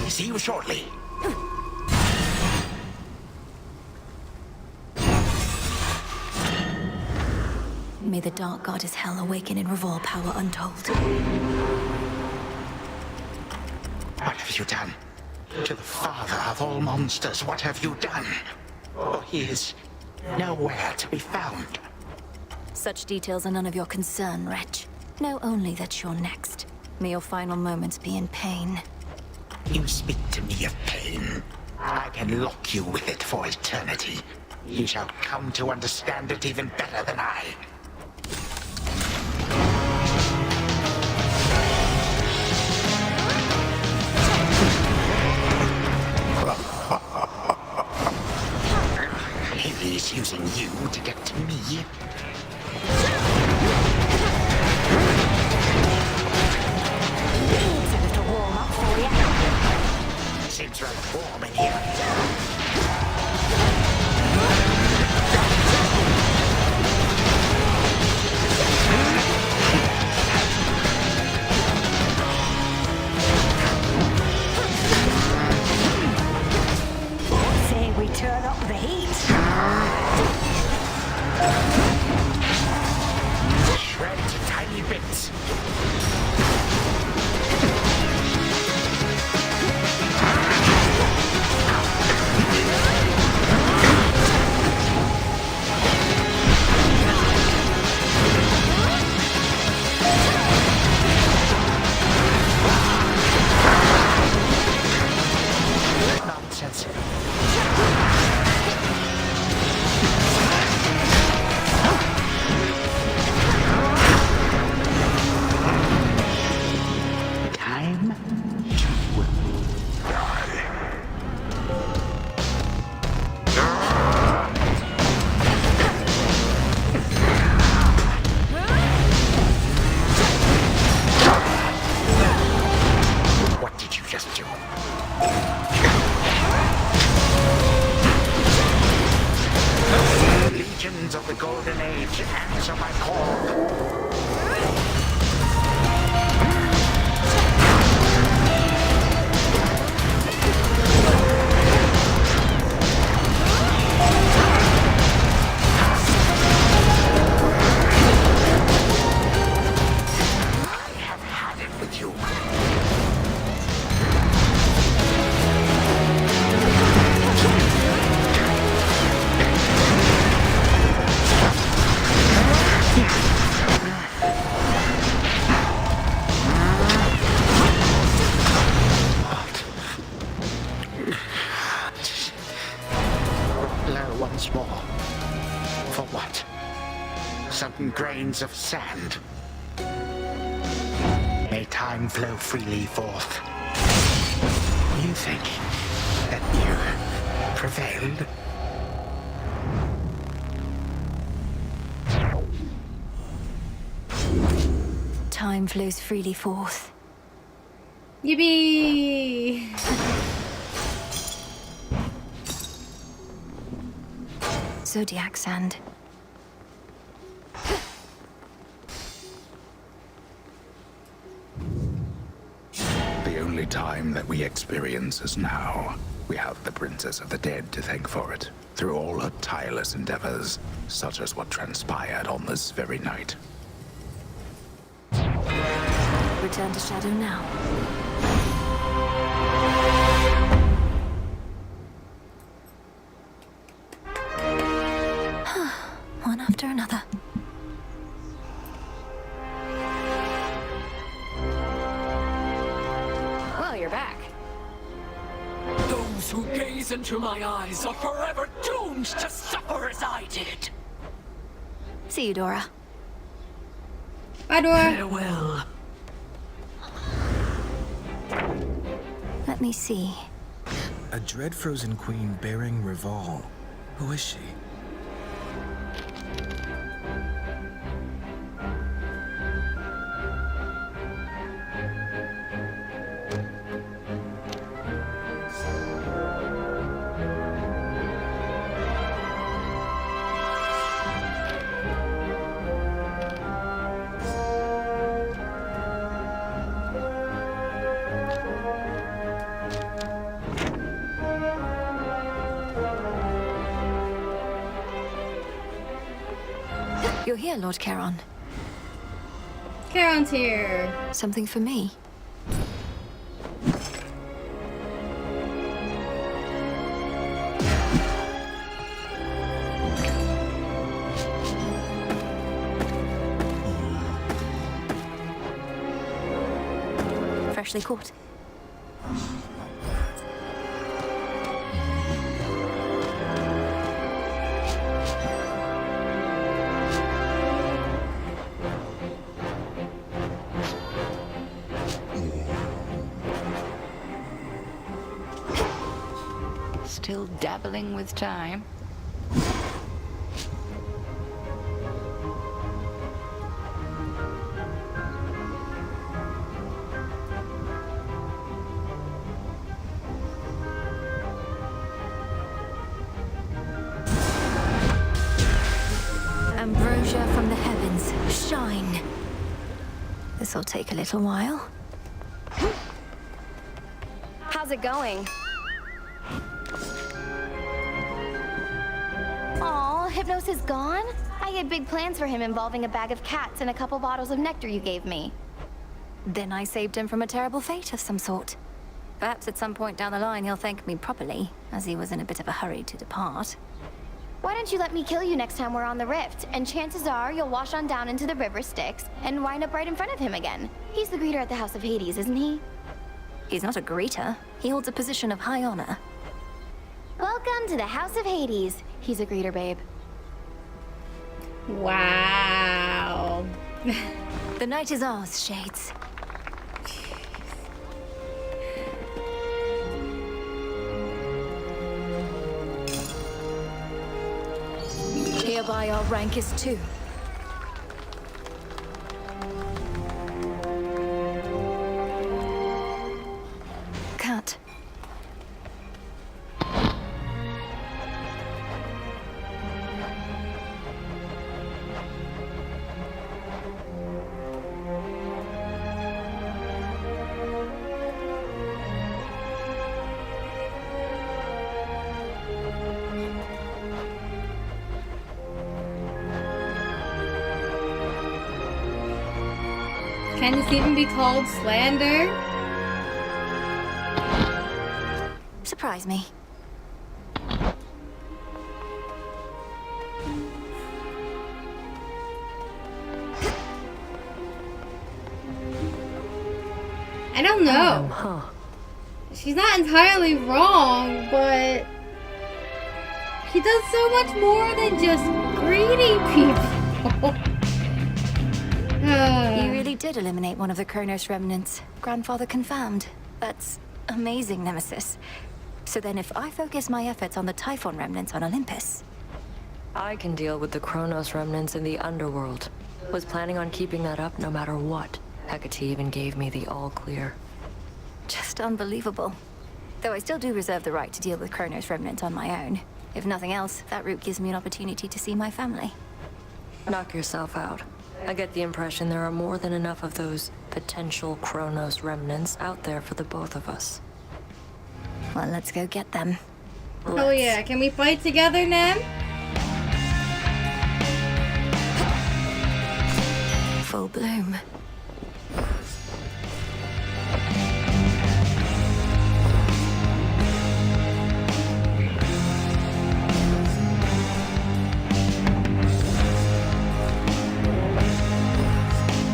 See you shortly. May the dark goddess Hell awaken in Revol power untold. What have you done? To the father of all monsters, what have you done? Oh, he is nowhere to be found. Such details are none of your concern, wretch. Know only that you're next. May your final moments be in pain. You speak to me of pain. I can lock you with it for eternity. You shall come to understand it even better than I. He's using you to get to me. Needs a little warm up for you. Seems rather warm in here. Say we turn up the heat. Shred to tiny bits. Nonsense. Time to die. What did you just do? Legions of the Golden Age, answer my call. I have had it with you. Low once more. For what? Some grains of sand. May time flow freely forth. You think that you prevailed? Time flows freely forth. Yippee! Zodiac sand. The only time that we experience is now. We have the Princess of the Dead to thank for it. Through all her tireless endeavors, such as what transpired on this very night. Return to Shadow now. One after another. Well, you're back. Those who gaze into my eyes are forever doomed to suffer as I did. See you, Dora. Bye, Dora. Farewell. Let me see. A dread frozen queen bearing Reval. Who is she? You're here, Lord Charon. Charon's here. Something for me? Freshly caught. Still dabbling with time. Ambrosia from the heavens, shine. This'll take a little while. How's it going? Aw, Hypnos is gone? I had big plans for him involving a bag of cats and a couple bottles of nectar you gave me. Then I saved him from a terrible fate of some sort. Perhaps at some point down the line he'll thank me properly, as he was in a bit of a hurry to depart. Why don't you let me kill you next time we're on the rift, and chances are you'll wash on down into the river Styx and wind up right in front of him again. He's the greeter at the House of Hades, isn't he? He's not a greeter. He holds a position of high honor. Welcome to the House of Hades. He's a greeter, babe. Wow. The night is ours, Shades. Hereby our rank is 2. Cut. Can this even be called slander? Surprise me. I don't know. She's not entirely wrong, but he does so much more than just greeting people. You really did eliminate one of the Kronos remnants. Grandfather confirmed. That's amazing, Nemesis. So then if I focus my efforts on the Typhon remnants on Olympus... I can deal with the Kronos remnants in the underworld. Was planning on keeping that up no matter what. Hecate even gave me the all clear. Just unbelievable. Though I still do reserve the right to deal with Kronos remnants on my own. If nothing else, that route gives me an opportunity to see my family. Knock yourself out. I get the impression there are more than enough of those potential Kronos remnants out there for the both of us. Well, let's go get them. Oh yeah, can we fight together, Nem? Full bloom.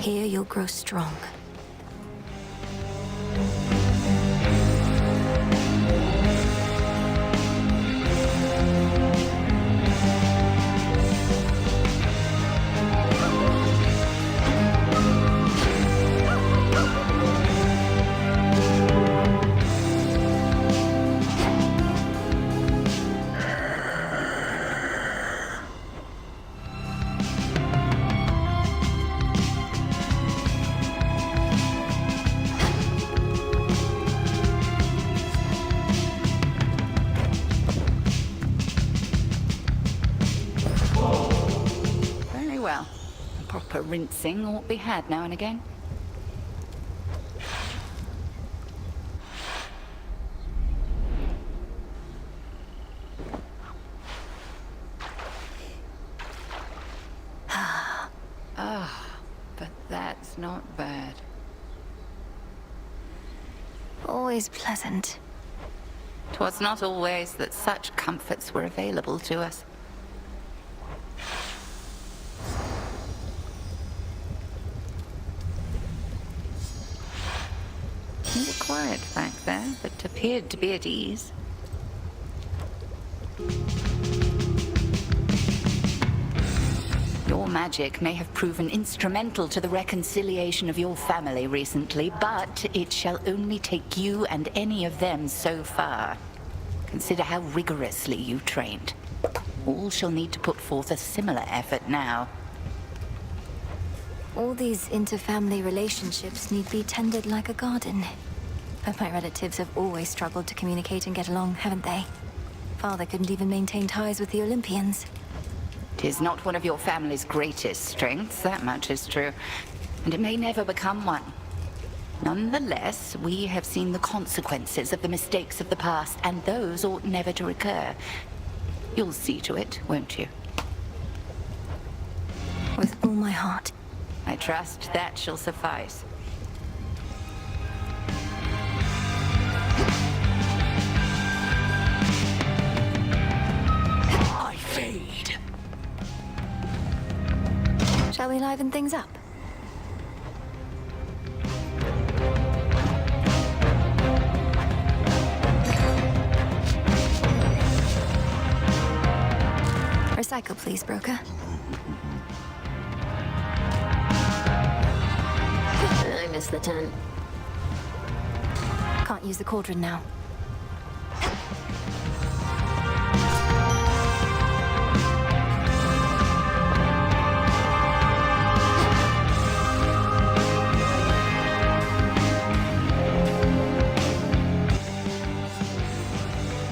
Here you'll grow strong. Proper rinsing ought to be had now and again. But that's not bad. Always pleasant. 'Twas not always that such comforts were available to us. You were quiet back there, but appeared to be at ease. Your magic may have proven instrumental to the reconciliation of your family recently, but it shall only take you and any of them so far. Consider how rigorously you trained. All shall need to put forth a similar effort now. All these inter-family relationships need be tended like a garden. But my relatives have always struggled to communicate and get along, haven't they? Father couldn't even maintain ties with the Olympians. 'Tis not one of your family's greatest strengths, that much is true. And it may never become one. Nonetheless, we have seen the consequences of the mistakes of the past, and those ought never to recur. You'll see to it, won't you? With all my heart. I trust that shall suffice. I fade. Shall we liven things up? Recycle, please, broker. I missed the tent. Can't use the cauldron now.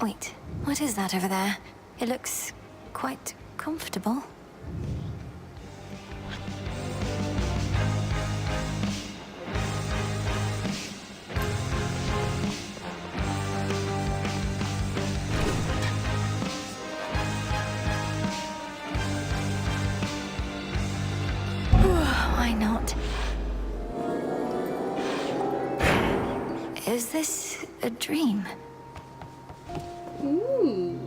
Wait, what is that over there? It looks quite comfortable. Why not? Is this a dream? Ooh.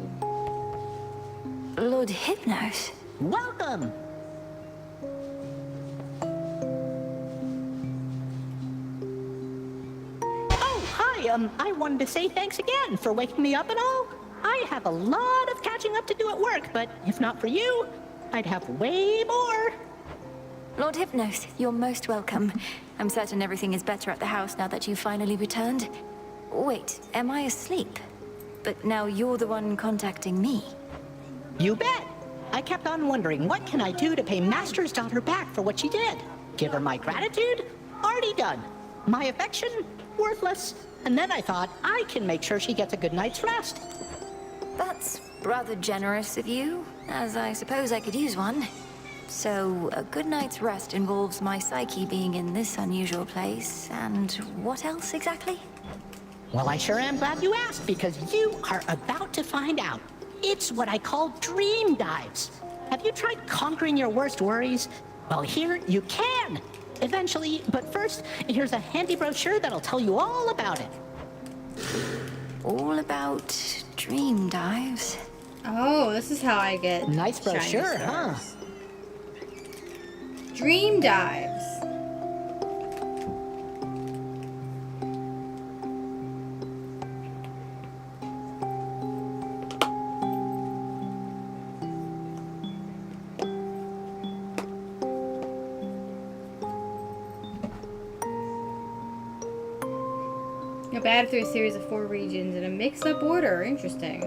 Lord Hypnos. Welcome! Oh, hi, I wanted to say thanks again for waking me up and all. I have a lot of catching up to do at work, but if not for you, I'd have way more. Lord Hypnos, you're most welcome. I'm certain everything is better at the house now that you've finally returned. Wait, am I asleep? But now you're the one contacting me. You bet. I kept on wondering, what can I do to pay Master's daughter back for what she did? Give her my gratitude? Already done. My affection? Worthless. And then I thought, I can make sure she gets a good night's rest. That's rather generous of you, as I suppose I could use one. So, a good night's rest involves my psyche being in this unusual place, and what else exactly? Well, I sure am glad you asked, because you are about to find out. It's what I call dream dives. Have you tried conquering your worst worries? Well, here you can. Eventually, but first, here's a handy brochure that'll tell you all about it. All about dream dives. Oh, this is how I get nice brochure, shiny huh? stars. Dream dives. You're batted through a series of 4 regions in a mixed-up order. Interesting.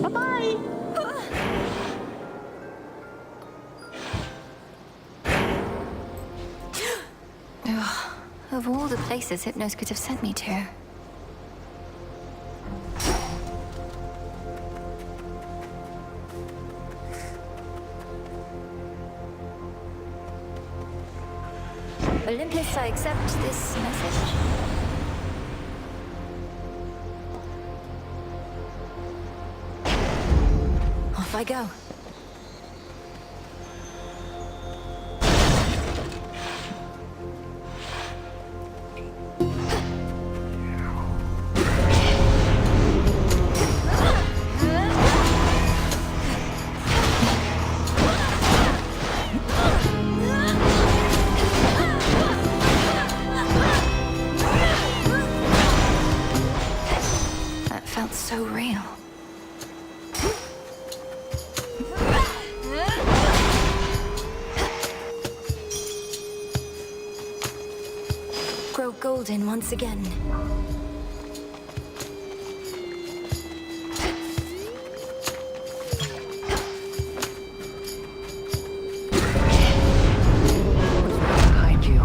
Bye-bye. Ugh, of all the places Hypnos could have sent me to. Olympus, I accept this message. Off I go. That felt so real. Grow golden once again. Behind you.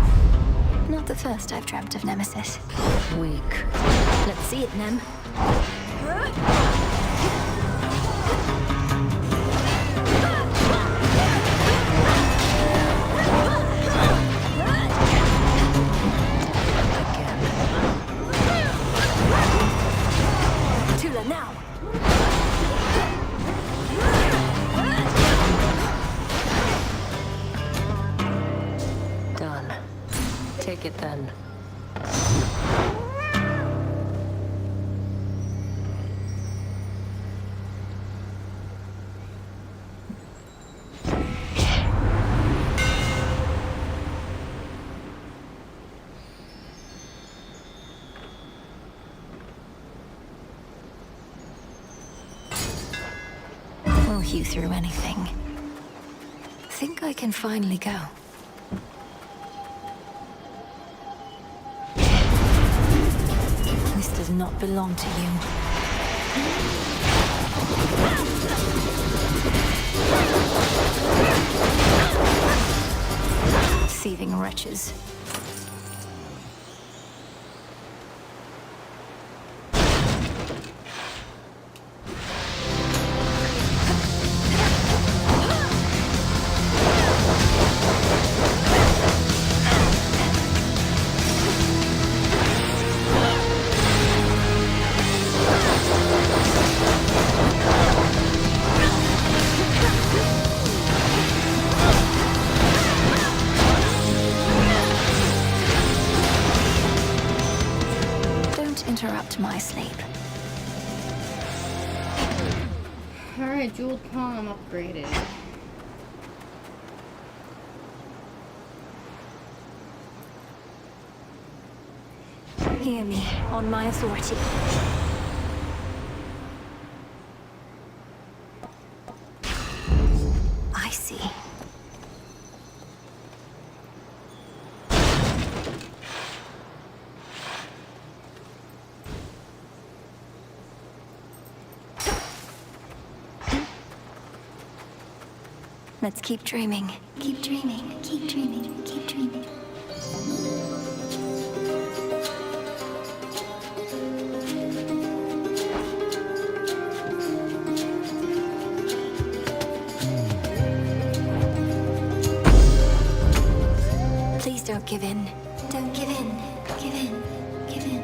Not the first I've dreamt of Nemesis. Weak. Let's see it, Nem. Tula now. Done. Take it then. We'll hew through anything. Think I can finally go. This does not belong to you. Thieving wretches. Interrupt my sleep. Alright, jeweled palm upgraded. Hear me, on my authority. see. Let's keep dreaming. Keep dreaming, keep dreaming, keep dreaming. Please don't give in. Don't give in, give in, give in.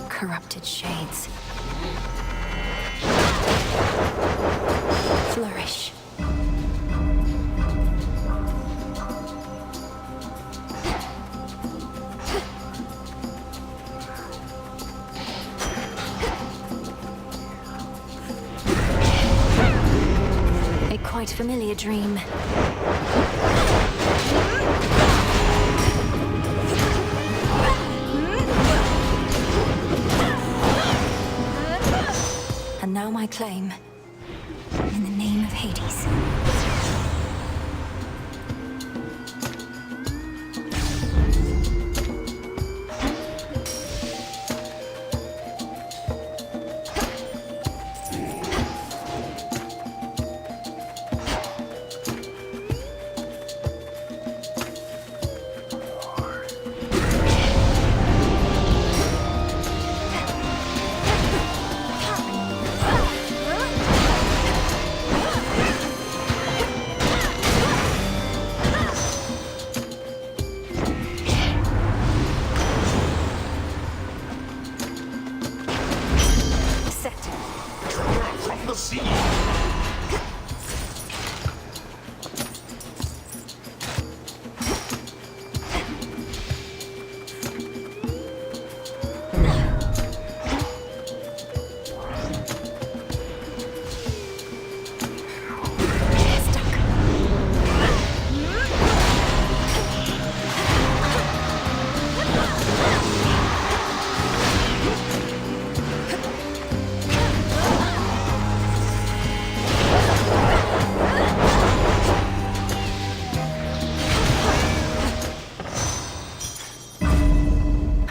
Corrupted shades. Flourish. A quite familiar dream. And now my claim. In the name of Hades.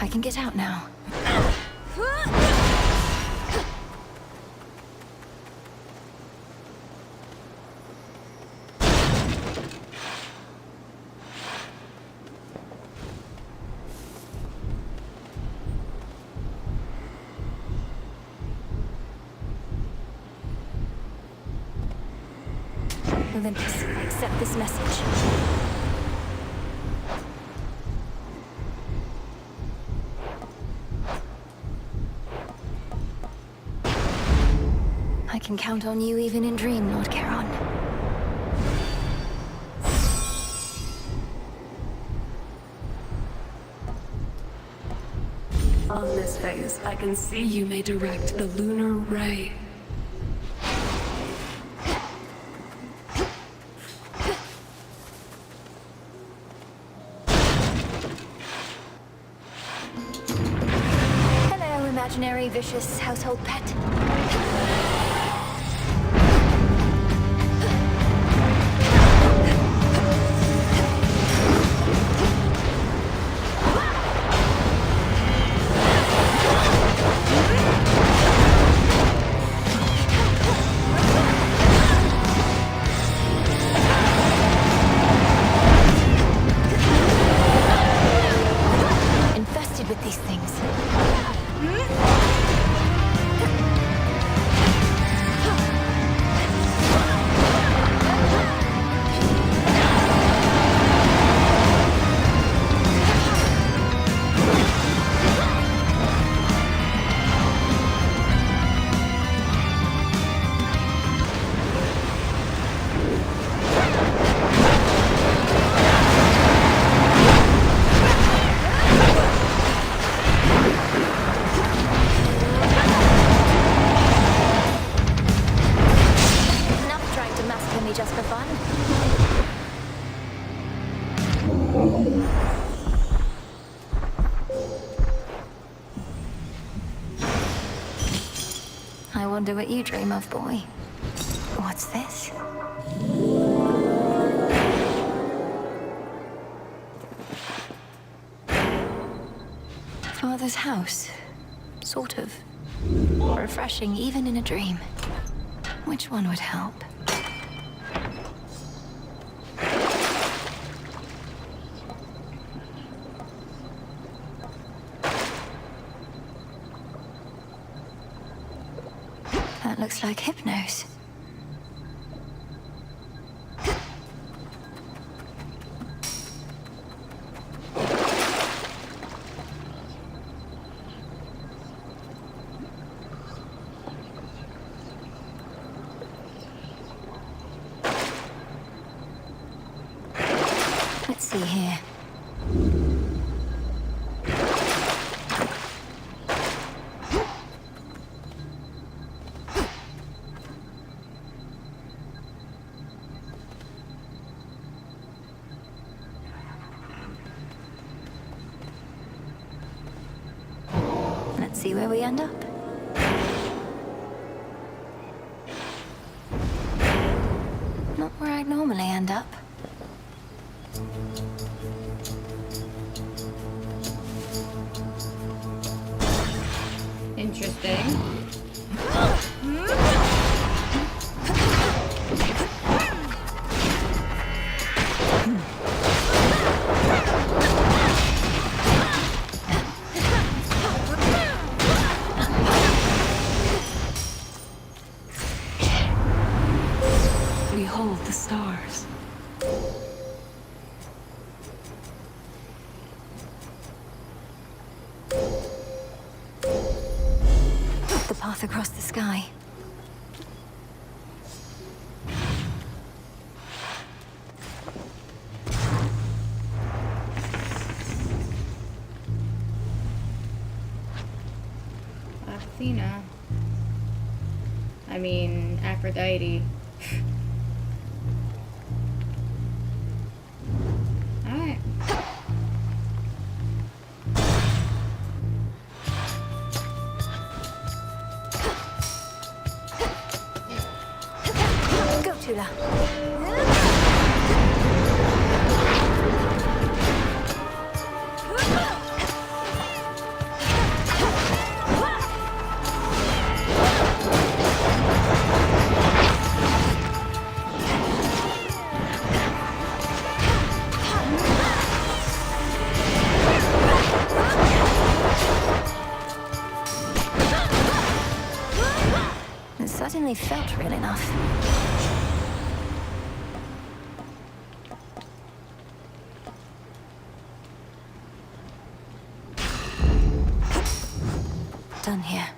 I can get out now. Olympus, accept this message. I can count on you even in dream, Lord Charon. On this phase, I can see you may direct the lunar ray. Hello, imaginary vicious household pet. Infested with these things. wonder what you dream of, boy. What's this? Father's house. Sort of. Refreshing even in a dream. Which one would help? That looks like Hypnos. Let's see here. Let's see where we end up. Not where I'd normally end up. Interesting. Behold the stars. The path across the sky. Athena. I mean, Aphrodite. Alright. Go, Tula. It suddenly felt real enough. Done here.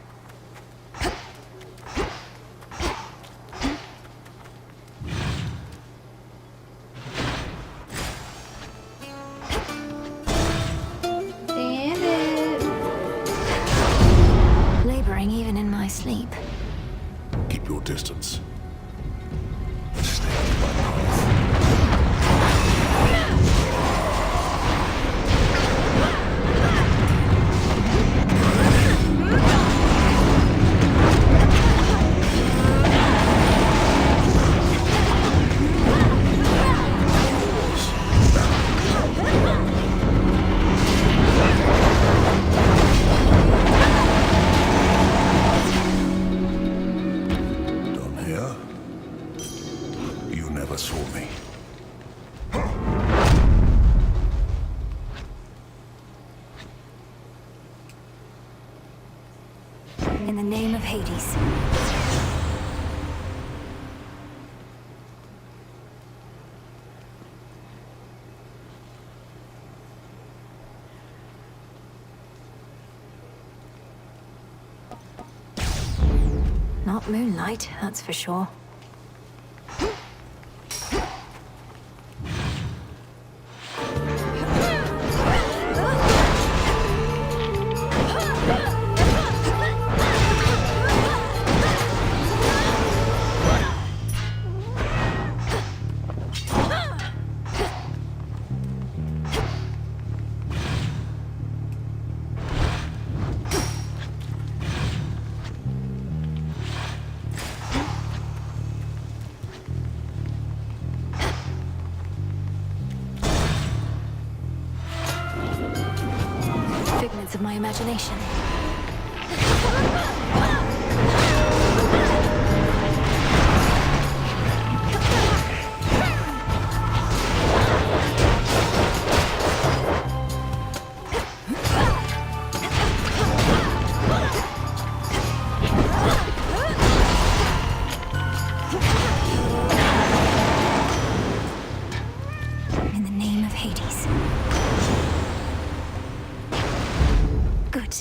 Damn it. Laboring even in my sleep. Keep your distance. In the name of Hades. Not moonlight, that's for sure. imagination. In the name of Hades. Good.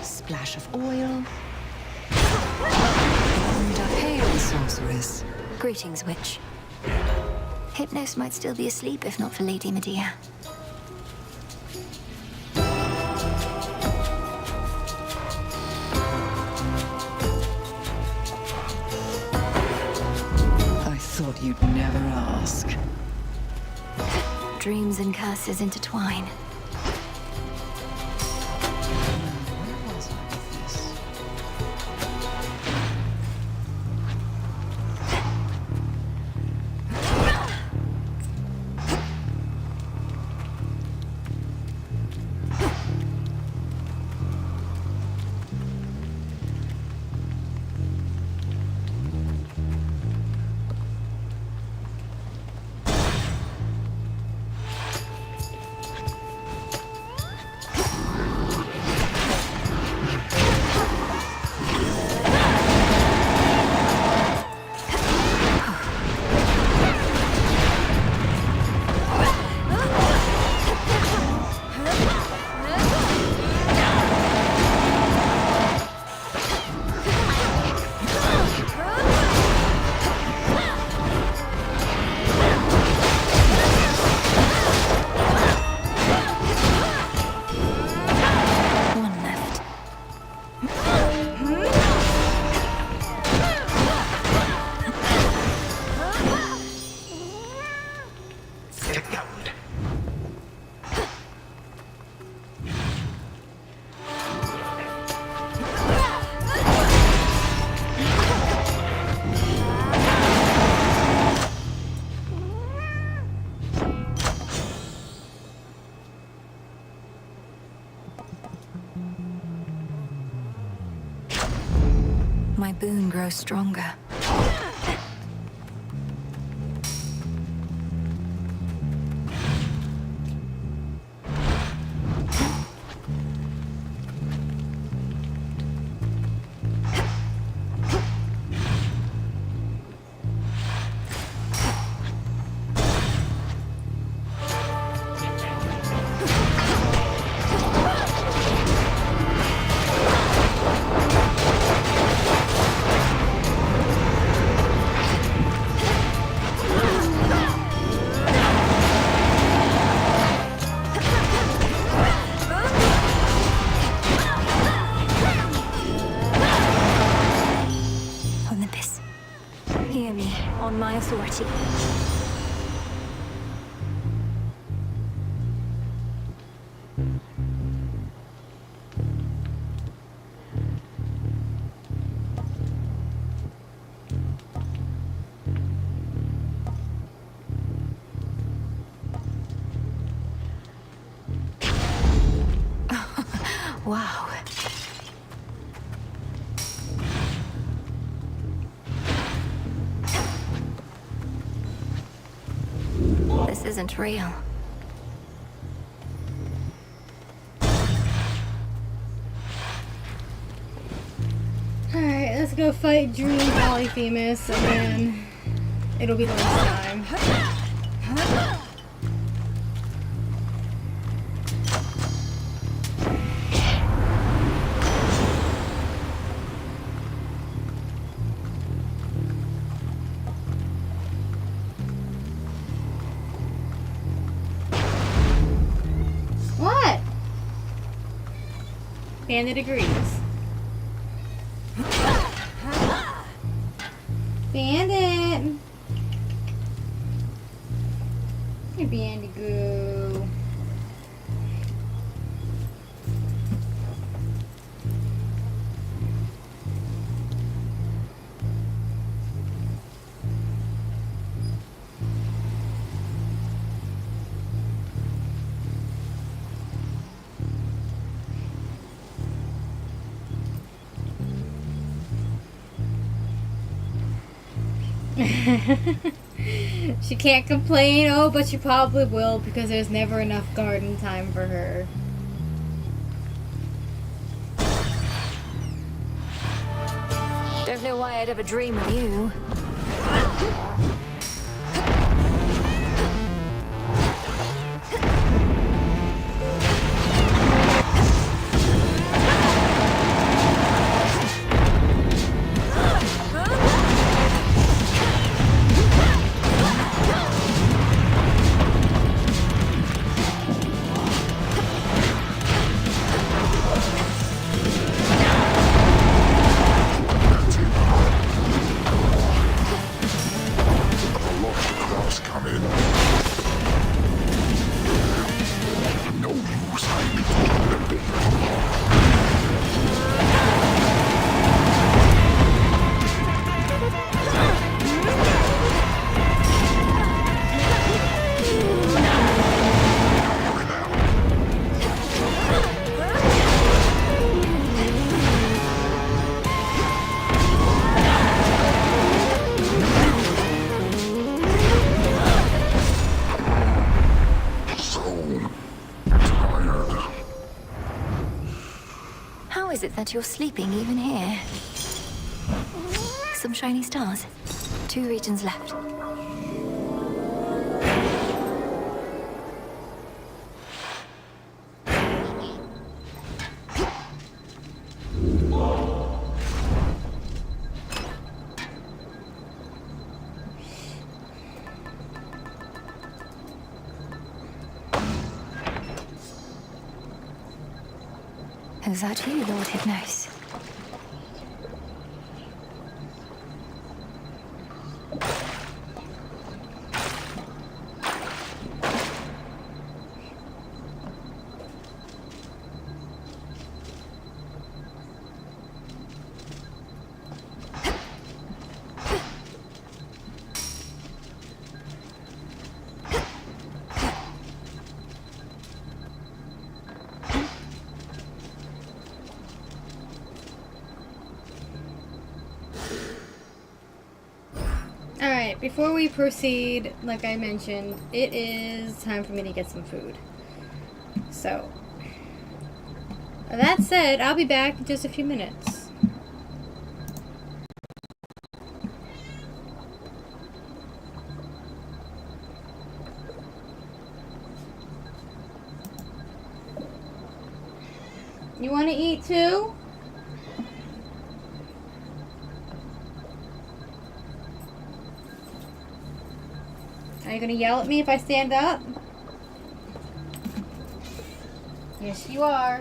Splash of oil. And a pale sorceress. Greetings, witch. Hypnos might still be asleep if not for Lady Medea. I thought you'd never ask. Dreams and curses intertwine. My boon grows stronger. Hear me, on my authority. Wow. This isn't real. Alright, let's go fight Dream Polyphemus and then it'll be lunchtime. What? Bandit agrees. Bandit! She can't complain, oh, but she probably will because there's never enough garden time for her. Don't know why I'd ever dream of you. How is it that you're sleeping even here? Some shiny stars. 2 regions left. Is that you, Lord Hypnos? Alright, before we proceed, like I mentioned, it is time for me to get some food. So, that said, I'll be back in just a few minutes. You want to eat too? Are you gonna yell at me if I stand up? Yes, you are.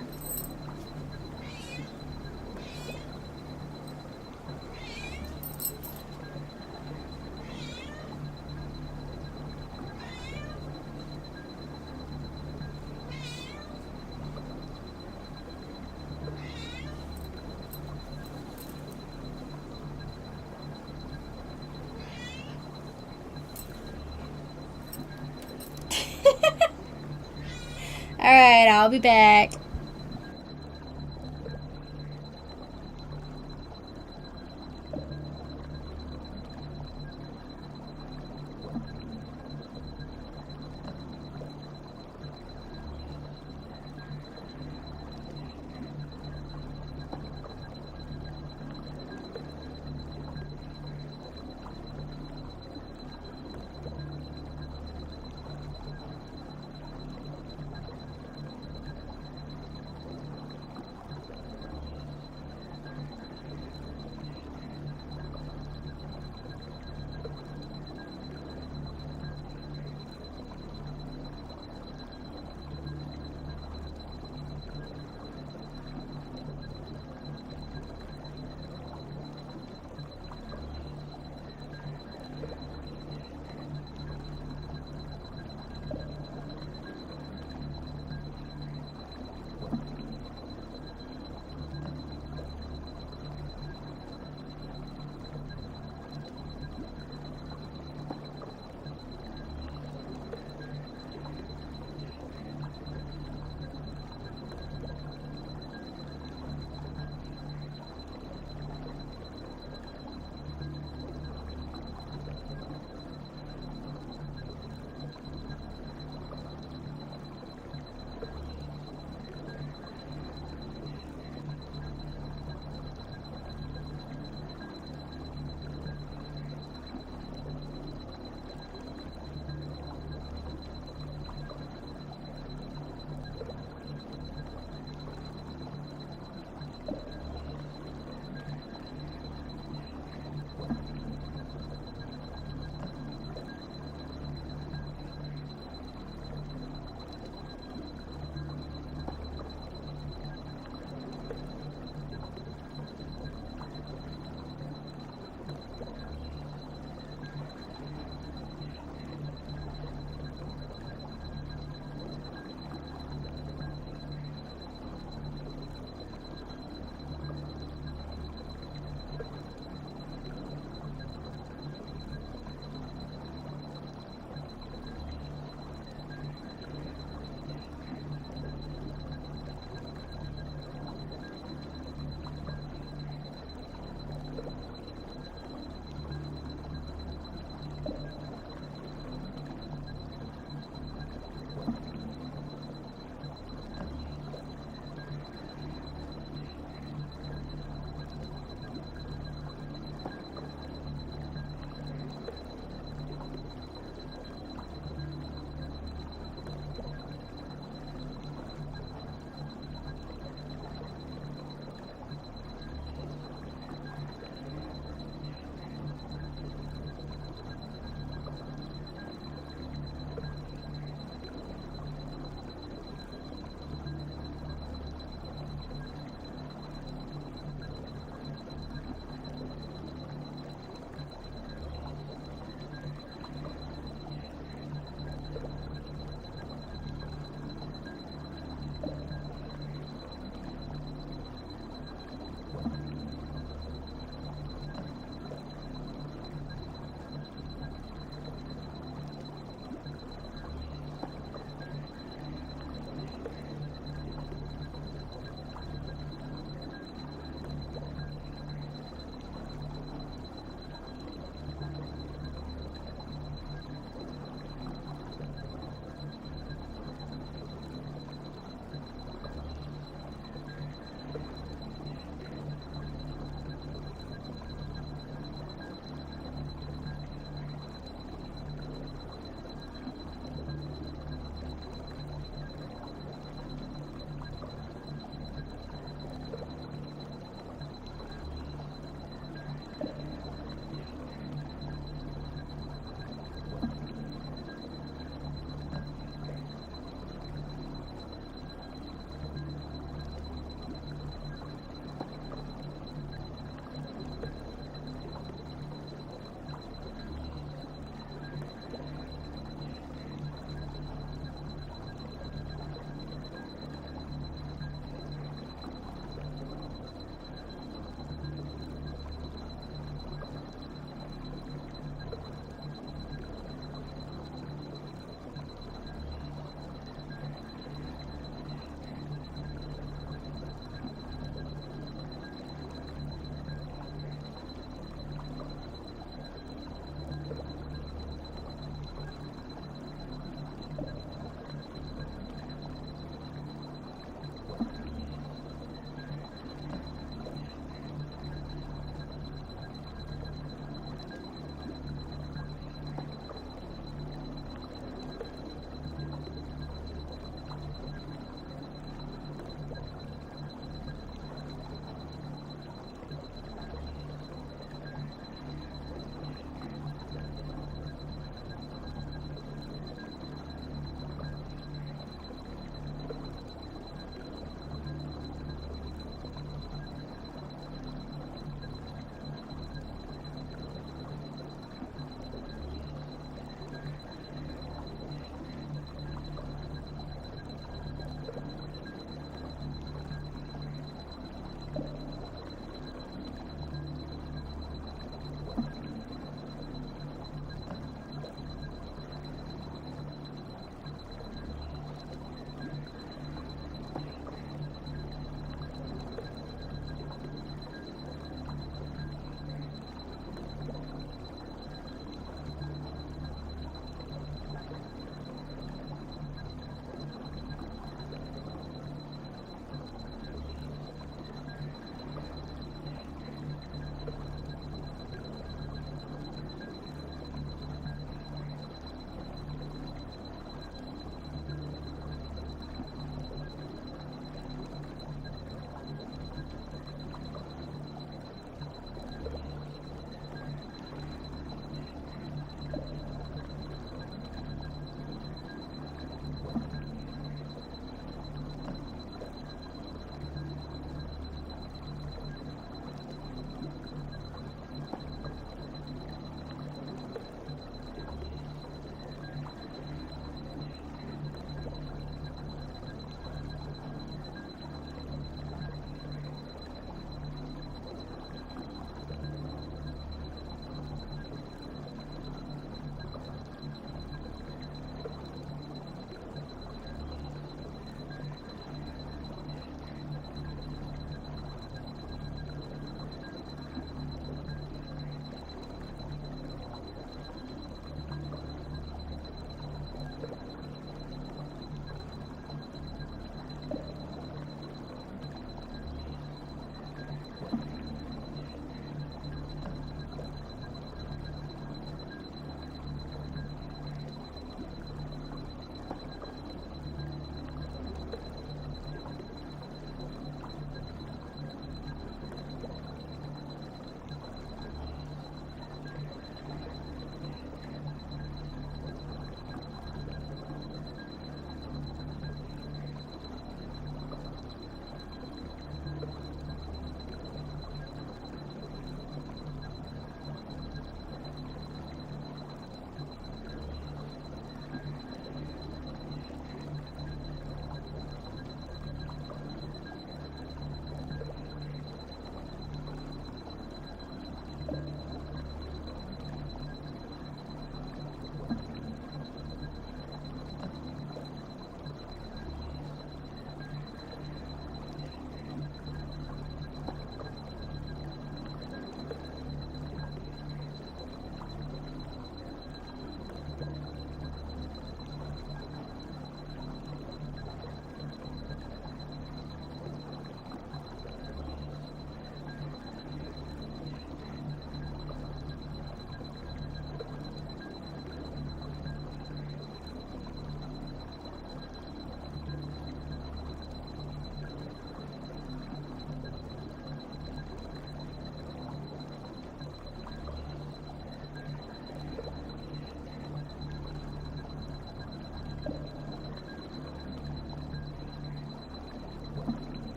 Alright, I'll be back.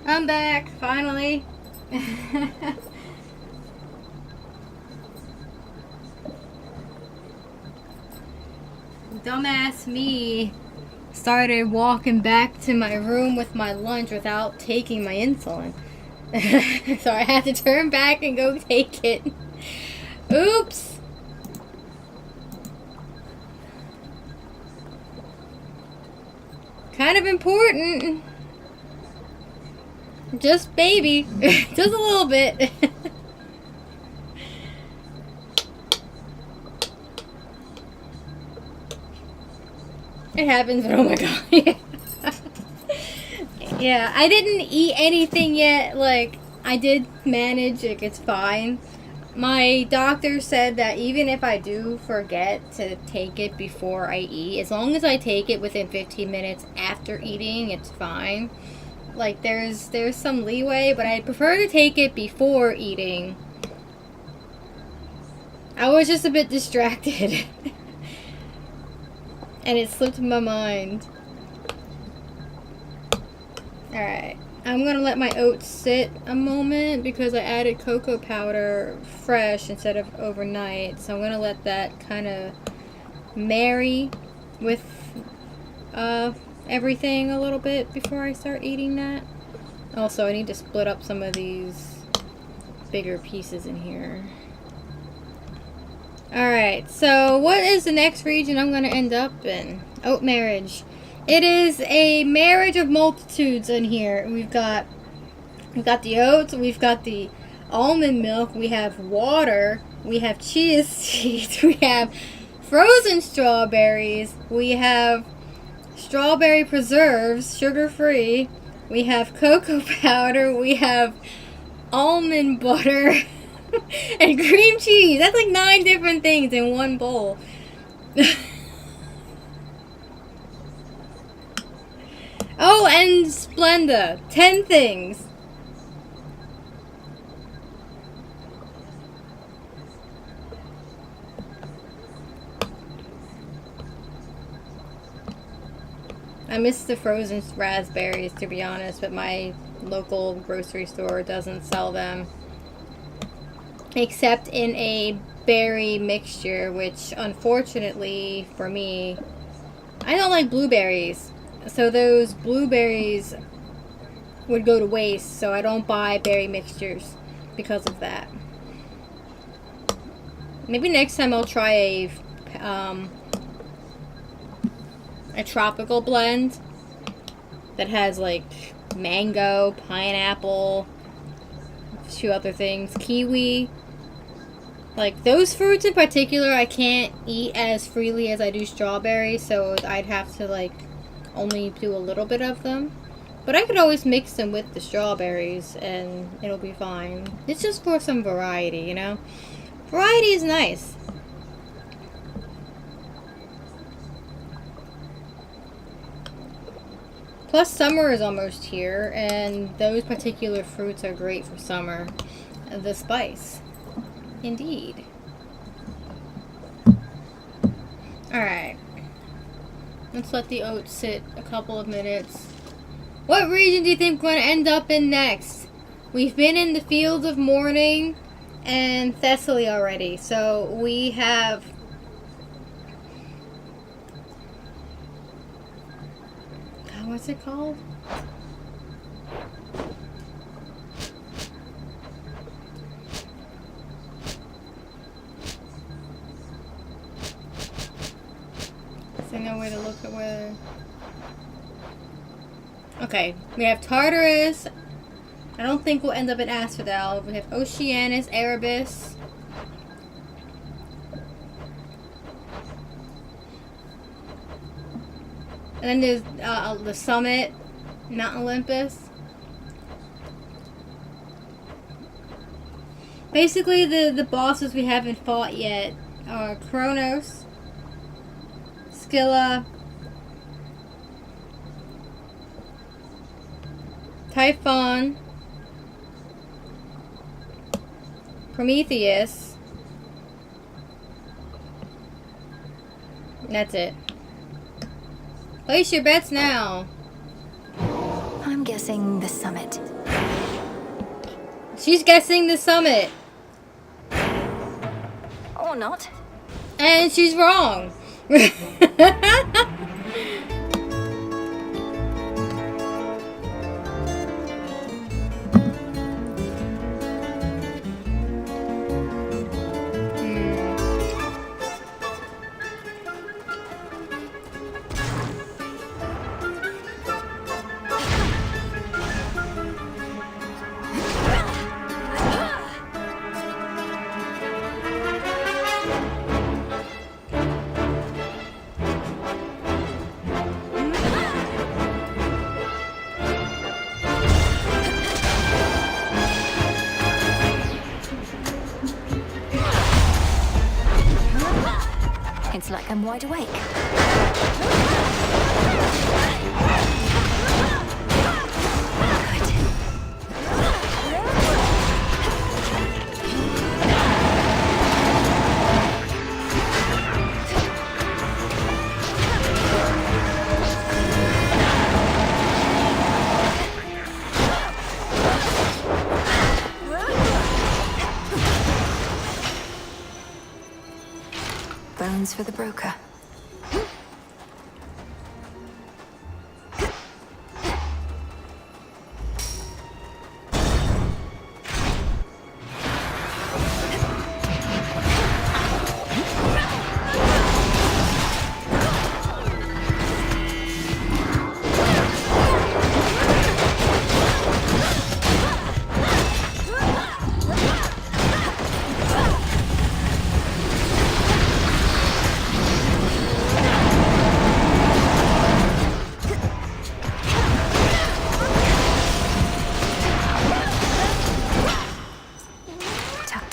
I'm back, finally. Dumbass me started walking back to my room with my lunch without taking my insulin. So I had to turn back and go take it. Oops! Kind of important. Just baby. Just a little bit. It happens, but oh my god. Yeah, I didn't eat anything yet. Like, I did manage, like, it's fine. My doctor said that even if I do forget to take it before I eat, as long as I take it within 15 minutes after eating, it's fine. Like, there's some leeway, but I prefer to take it before eating. I was just a bit distracted. And it slipped my mind. Alright. I'm gonna let my oats sit a moment because I added cocoa powder fresh instead of overnight. So I'm gonna let that kind of marry with everything a little bit before I start eating that. Also, I need to split up some of these bigger pieces in here. Alright, so what is the next region I'm gonna end up in? Oat marriage. It is a marriage of multitudes in here. We've got the oats, we've got the almond milk, we have water, we have chia seeds, we have frozen strawberries, we have strawberry preserves, sugar-free, we have cocoa powder, we have almond butter, and cream cheese. That's like 9 different things in one bowl. Oh, and Splenda. 10 things. I miss the frozen raspberries, to be honest, but my local grocery store doesn't sell them. Except in a berry mixture, which unfortunately for me, I don't like blueberries. So those blueberries would go to waste, so I don't buy berry mixtures because of that. Maybe next time I'll try a tropical blend that has like mango, pineapple, a few other things, kiwi. Like those fruits in particular I can't eat as freely as I do strawberries, so I'd have to like only do a little bit of them. But I could always mix them with the strawberries and it'll be fine. It's just for some variety, you know? Variety is nice. Plus summer is almost here and those particular fruits are great for summer. The spice. Indeed. Alright. Let's let the oats sit a couple of minutes. What region do you think we're going to end up in next? We've been in the Fields of Mourning and Thessaly already. So we have... what's it called? Is there no way to look at where... Okay, we have Tartarus. I don't think we'll end up in Asphodel. We have Oceanus, Erebus. And then there's the Summit, Mount Olympus. Basically, the bosses we haven't fought yet are Kronos, Scylla, Typhon, Prometheus. That's it. Place your bets now. I'm guessing the summit. She's guessing the summit. Or not. And she's wrong. It's like I'm wide awake. Bones for the broker.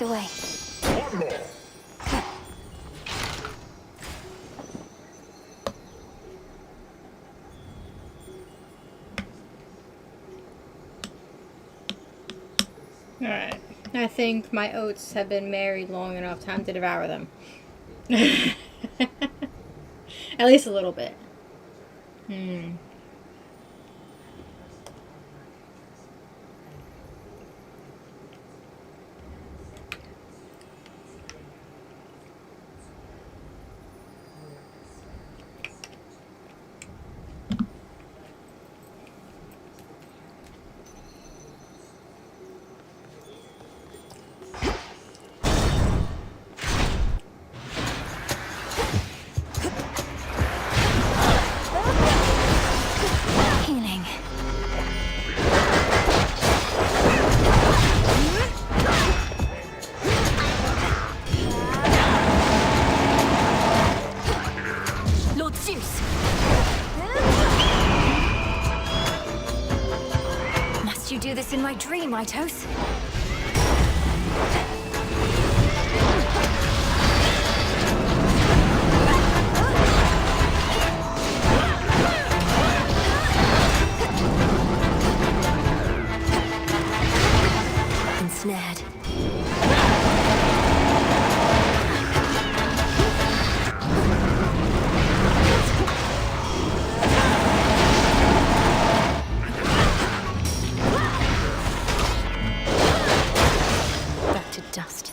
Away. One more. Alright. I think my oats have been married long enough. Time to devour them. At least a little bit. Do this in my dream, Itos. Ensnared. Dust.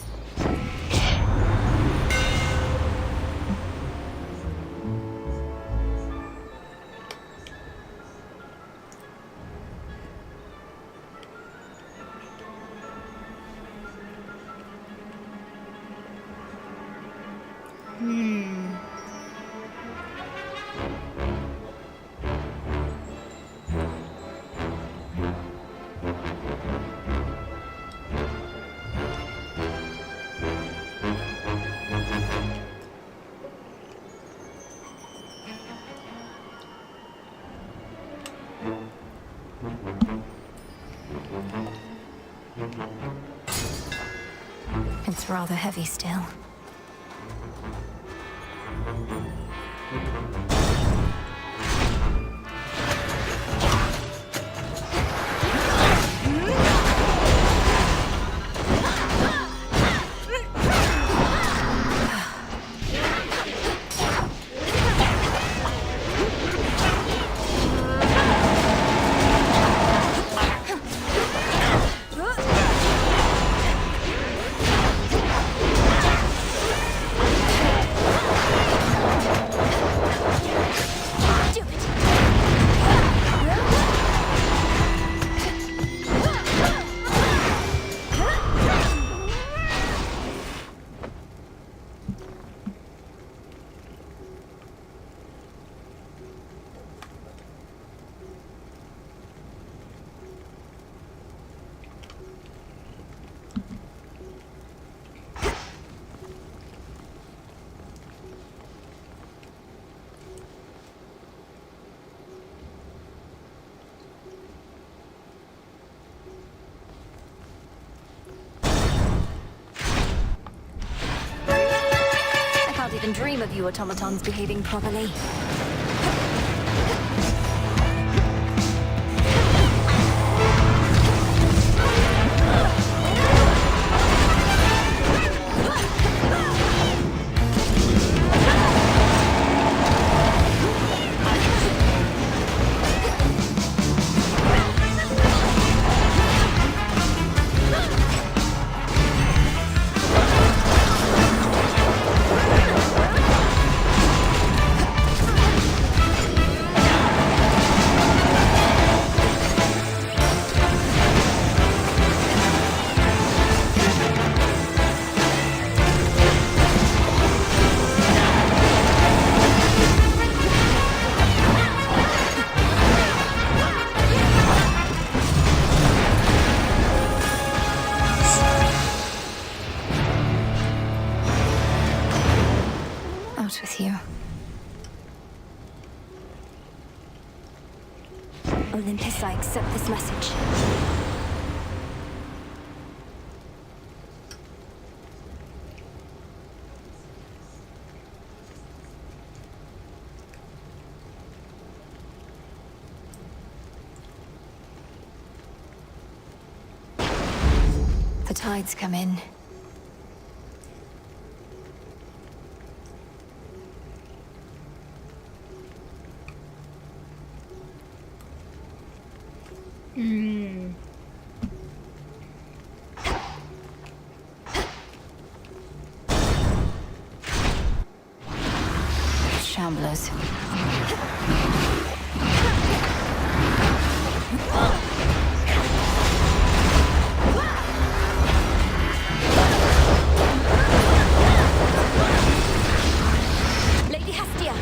It's rather heavy still. even dream of you automatons behaving properly. With you. Olympus, I accept this message. The tides come in. Shamblers. Lady Hastia.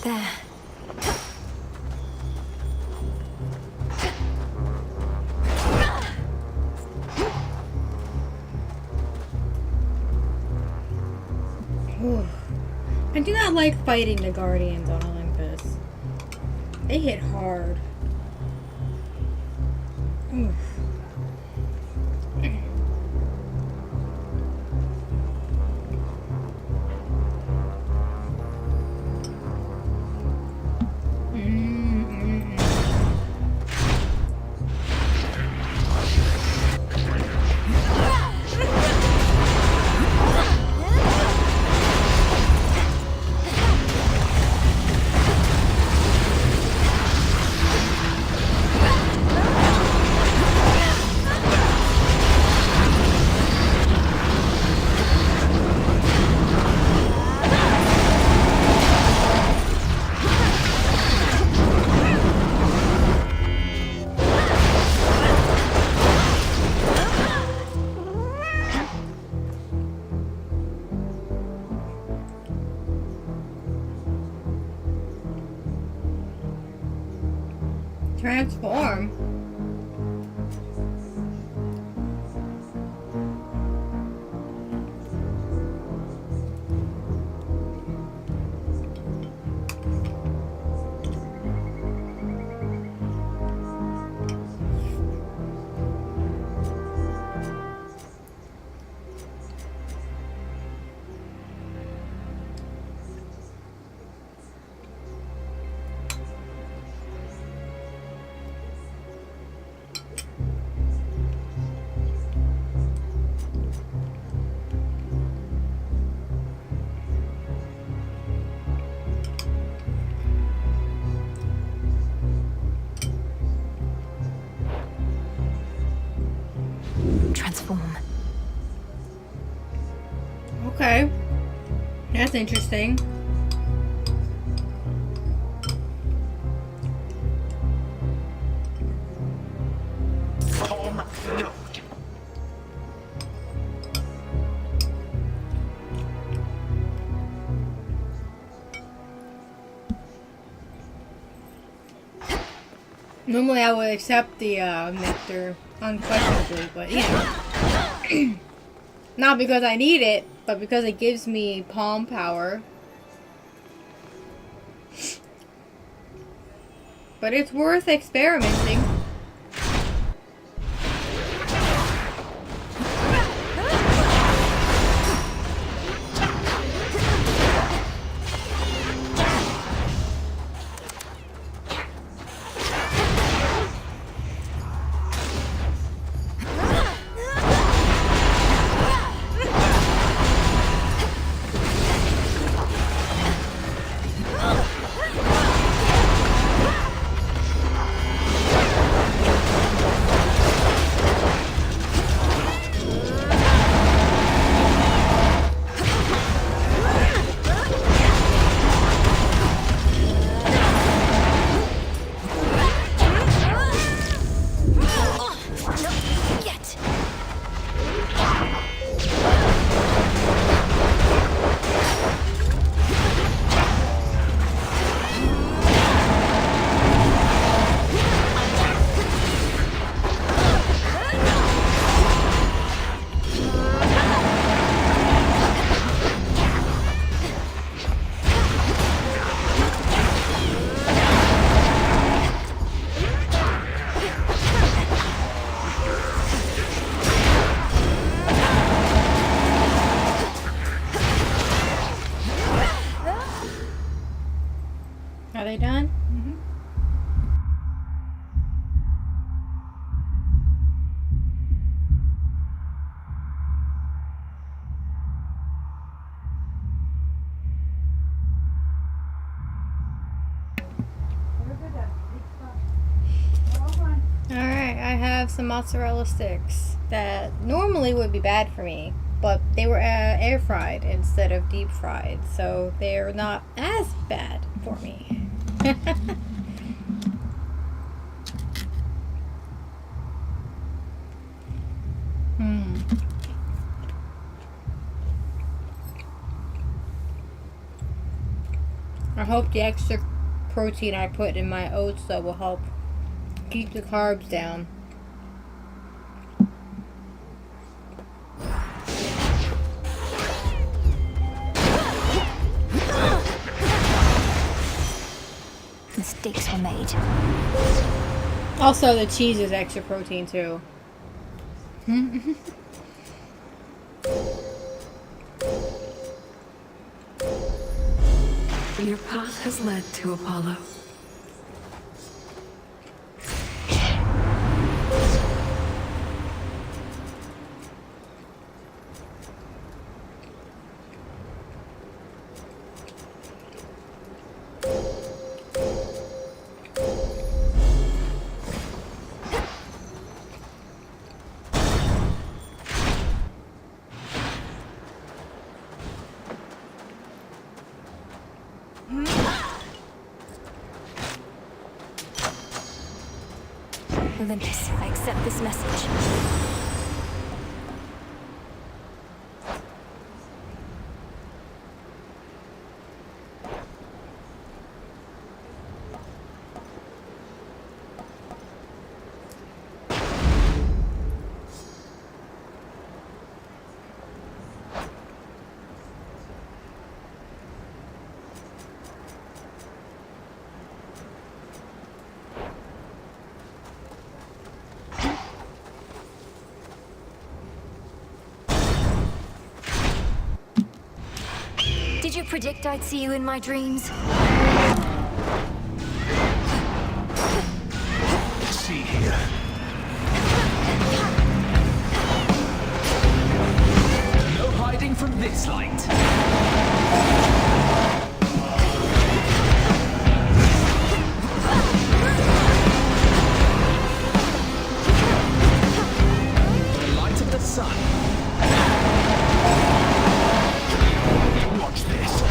There. Ooh. I do not like fighting the Guardians on Olympus. They hit hard. Oof. Transform? Transform. Okay. That's interesting. Form node. Normally I would accept the nectar unquestionably, but you know. Not because I need it, but because it gives me palm power. But it's worth experimenting. Are they done? Mm-hmm. Alright, I have some mozzarella sticks that normally would be bad for me, but they were air fried instead of deep fried, so they're not as bad for me. I hope the extra protein I put in my oats though will help keep the carbs down. Mistakes were made. Also, the cheese is extra protein too. Your path has led to Apollo. Olympus, I accept this message. Did you predict I'd see you in my dreams? See here. No hiding from this light. The light of the sun. Watch this.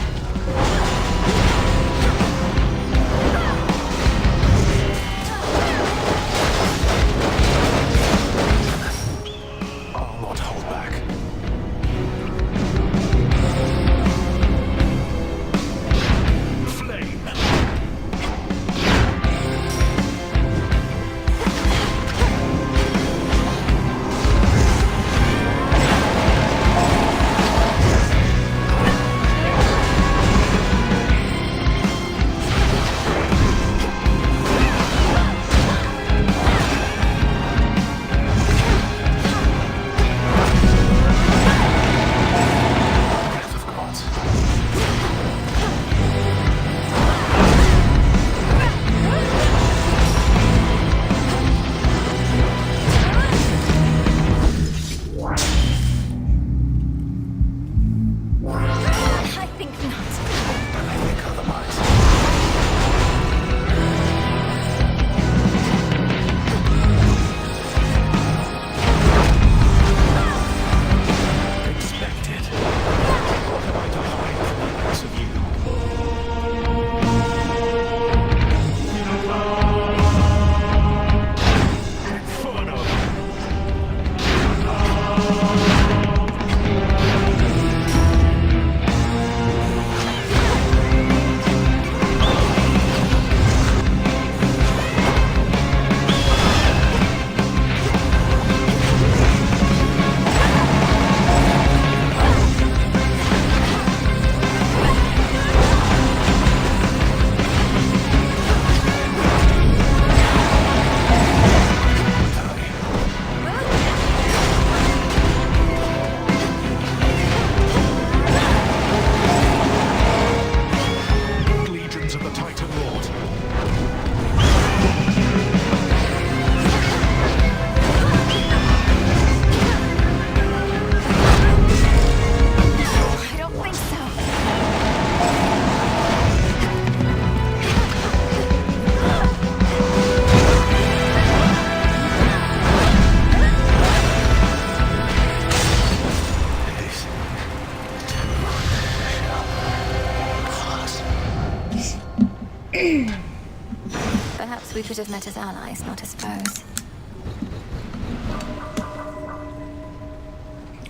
met as allies, not as foes.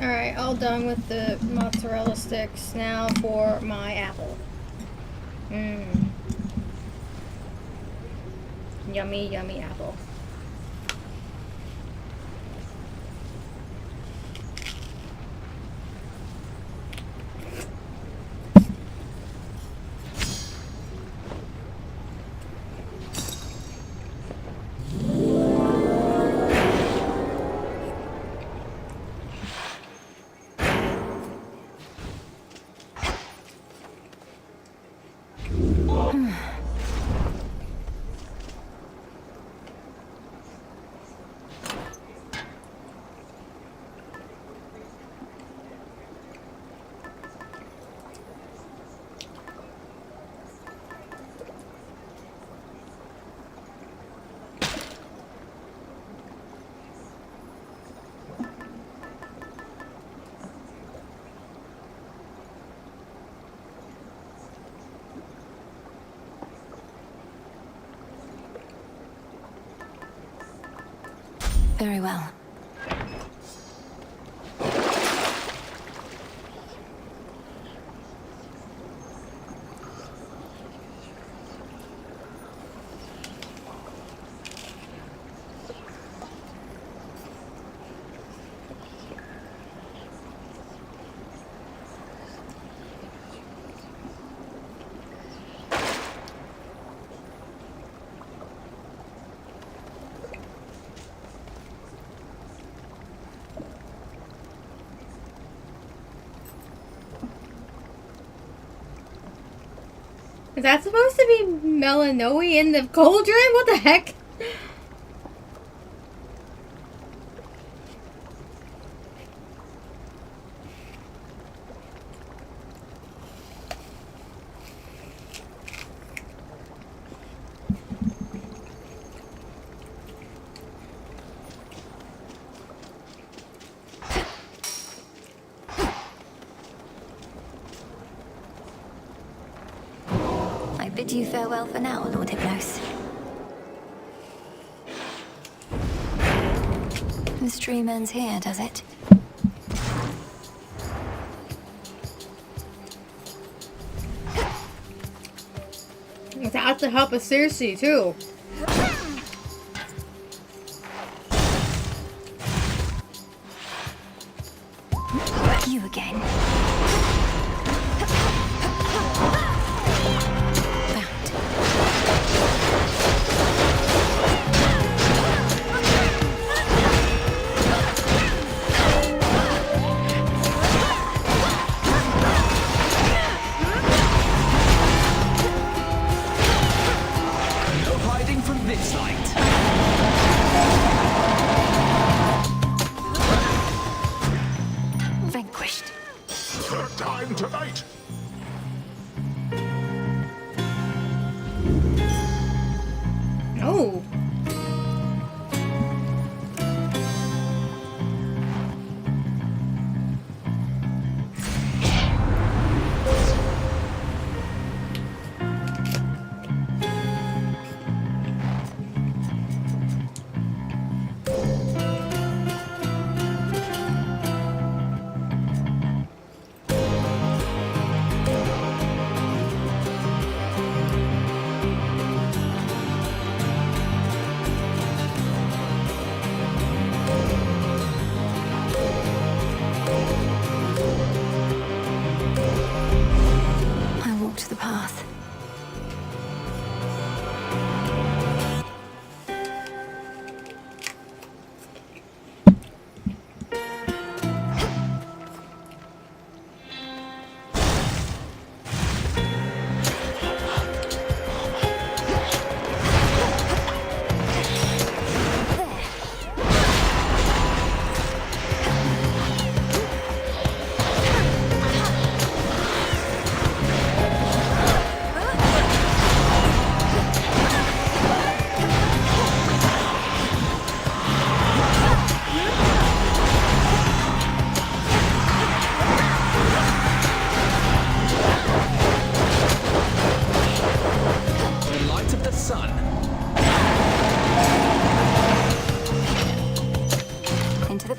Alright, all done with the mozzarella sticks. Now for my apple. Mmm. Yummy, yummy apple. Very well. Is that supposed to be Melanoe in the cauldron? What the heck? I bid you farewell for now, Lord Hypnos. The stream ends here, does it? Without the help of Circe, too. You again.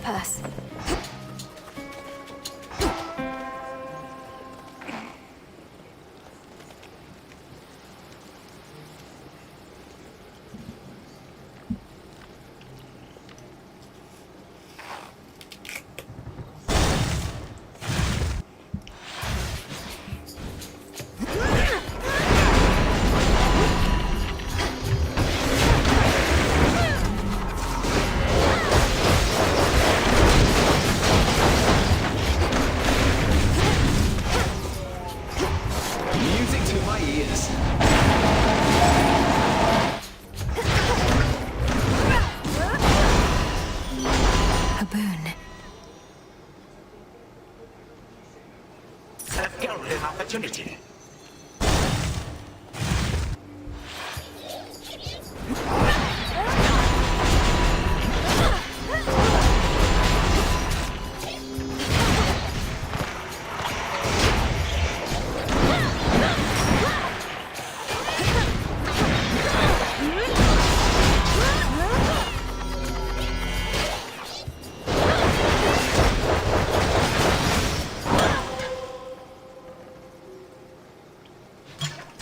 purse. Opportunity.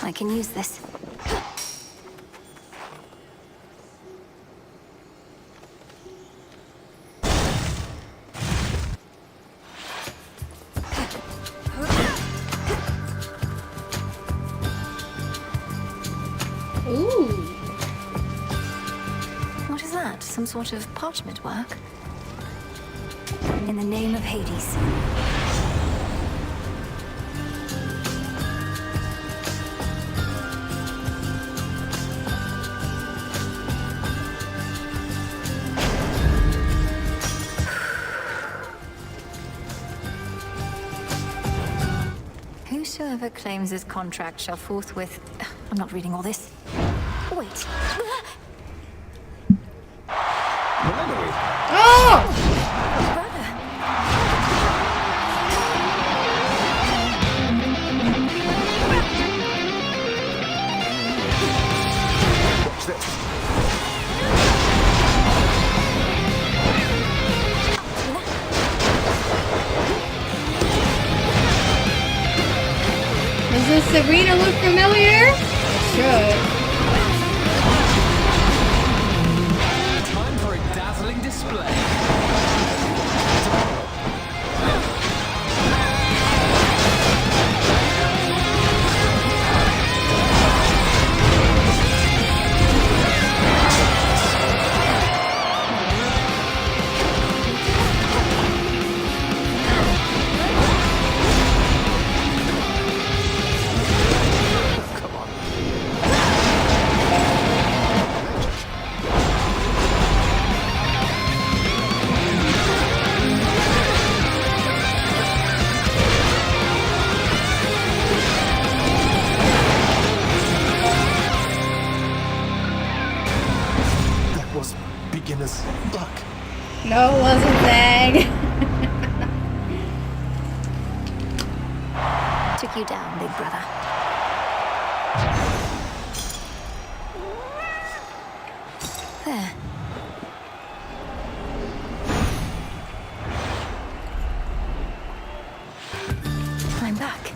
I can use this. Ooh. What is that? Some sort of parchment work? In the name of Hades. Whosoever claims his contract shall forthwith... I'm not reading all this. Wait. Oh! Watch this. Does this arena look familiar? Should. Time for a dazzling display. Beginner's luck. No, it wasn't Zag. Took you down, big brother. There. I'm back.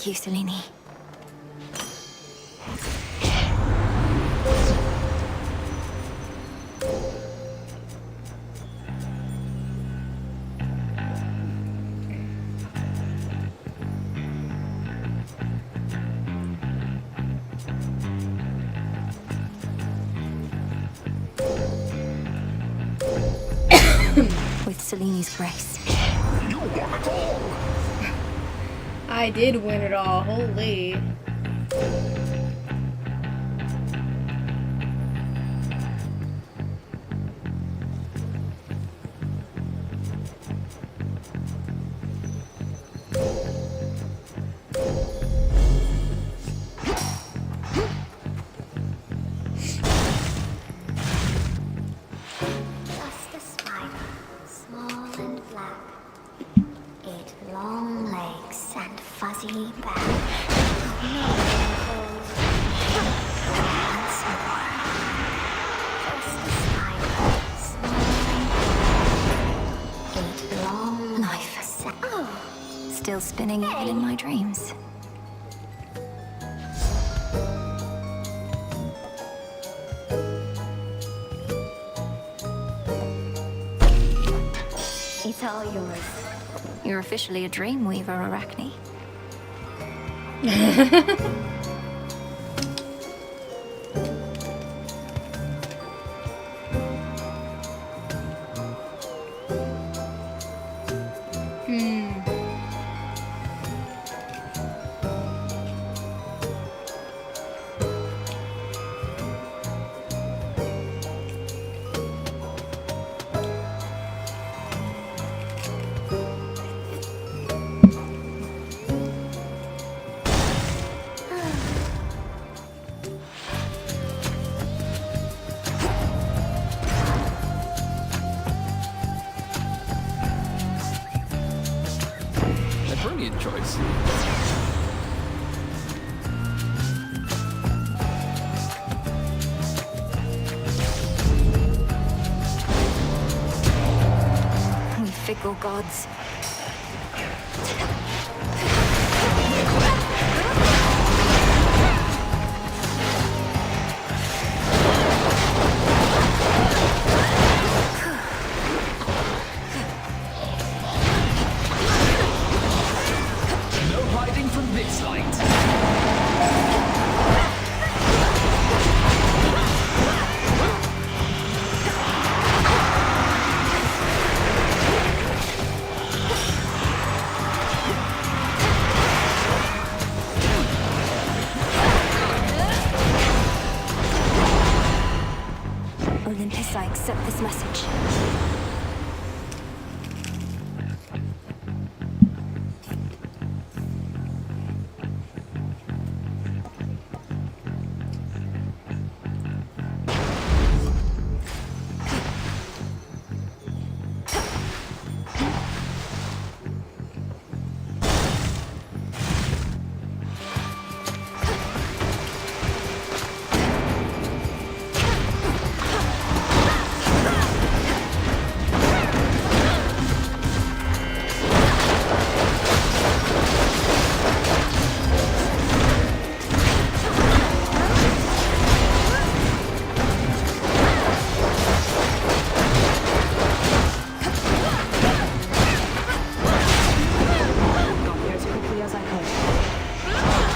Thank you, Selene. With Selene's grace. You won it all! I did win it all, holy. Just a spider, small and black. It long legs and fuzzy back. Once more. Just a spider, small and black. It long Life. Oh, Still spinning even in my dreams. it's all yours. You're officially a dream weaver, Arachne. A brilliant choice. We fickle gods. No hiding from this light. Olympus, I accept this message.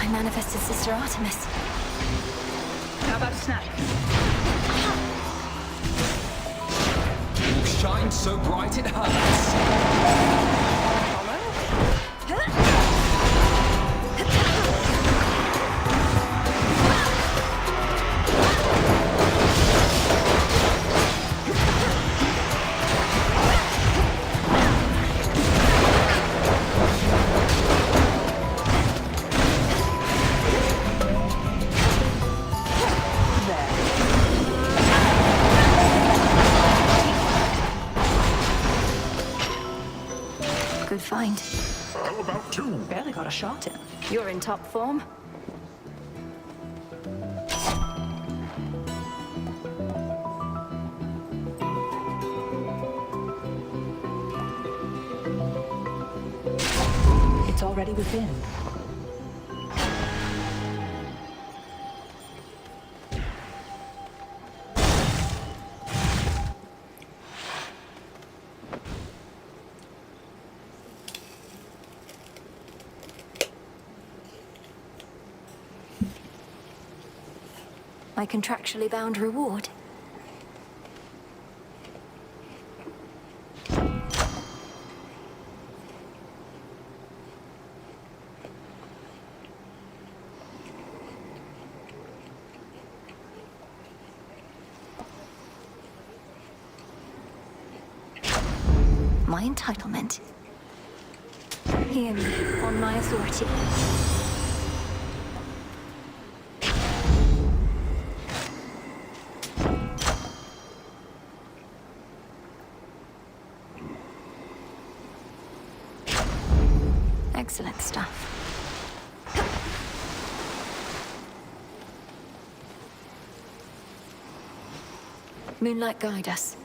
I manifested Sister Artemis. How about a snack? You'll shine so bright it hurts. Good find. How about two? Barely got a shot in. You're in top form. It's already within. My contractually bound reward. My entitlement. Hear me, on my authority. Excellent stuff. Moonlight, guide us.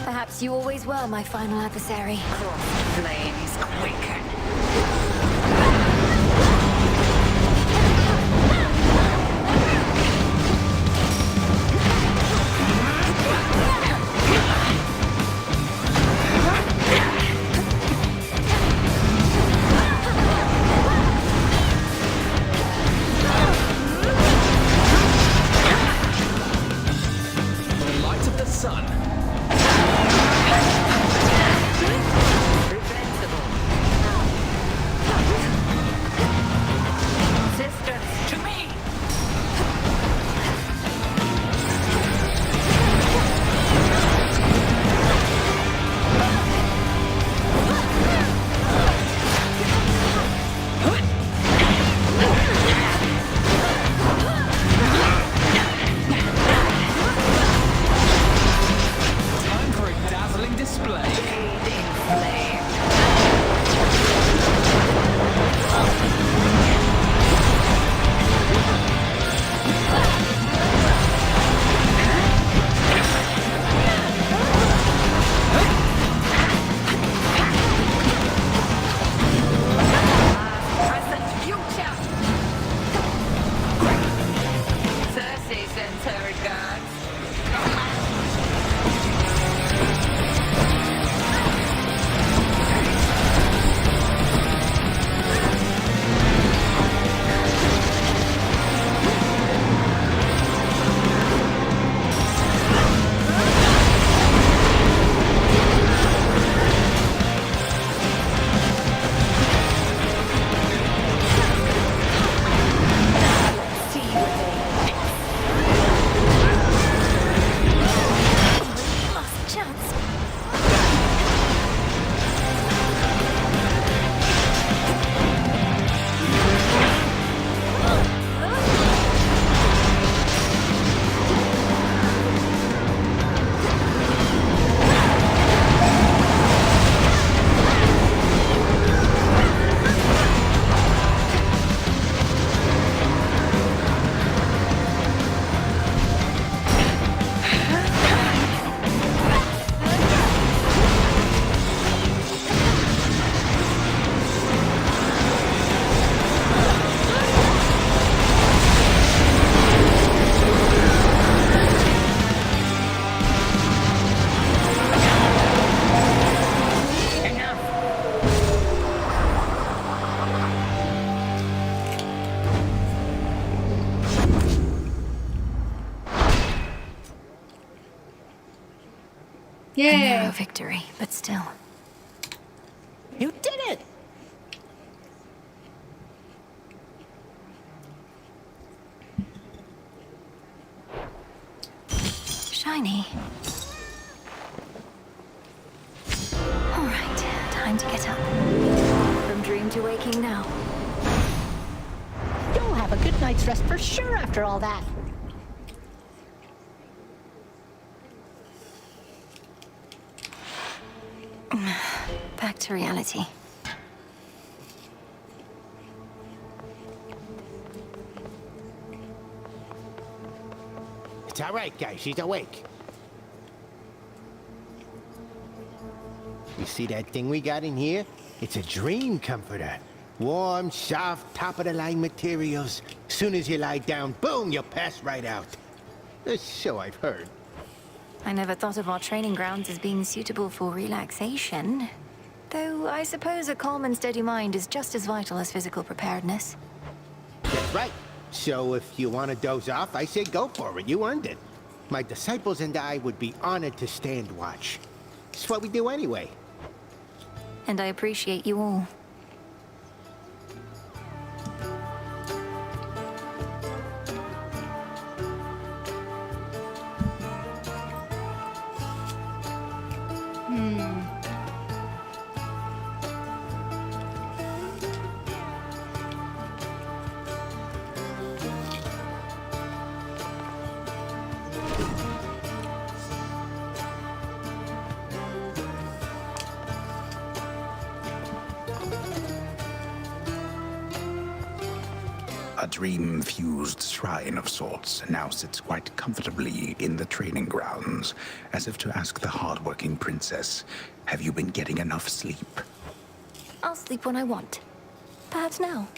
Perhaps you always were my final adversary. Flames quicken. The light of the sun. Sisters, to me! Time for a dazzling display. Present future! Cersei sends her regards. Last chance. Yay! A narrow victory, but still. You did it! Shiny. All right, time to get up. From dream to waking now. You'll have a good night's rest for sure after all that. Back to reality. It's all right, guys. She's awake. You see that thing we got in here? It's a dream comforter. Warm, soft, top-of-the-line materials. Soon as you lie down, boom, you'll pass right out. So I've heard. I never thought of our training grounds as being suitable for relaxation. Though I suppose a calm and steady mind is just as vital as physical preparedness. That's right. So if you want to doze off, I say go for it. You earned it. My disciples and I would be honored to stand watch. It's what we do anyway. And I appreciate you all. A dream-fused shrine of sorts now sits quite comfortably in the training grounds, as if to ask the hard-working princess, have you been getting enough sleep? I'll sleep when I want. Perhaps now.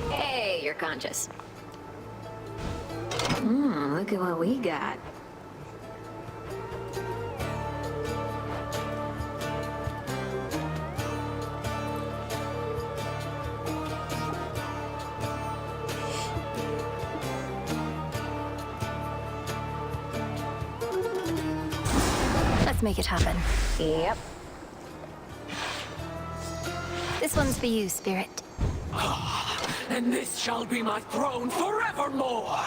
Hey, you're conscious. Look at what we got. Let's make it happen. Yep. This one's for you, Spirit. And this shall be my throne forevermore!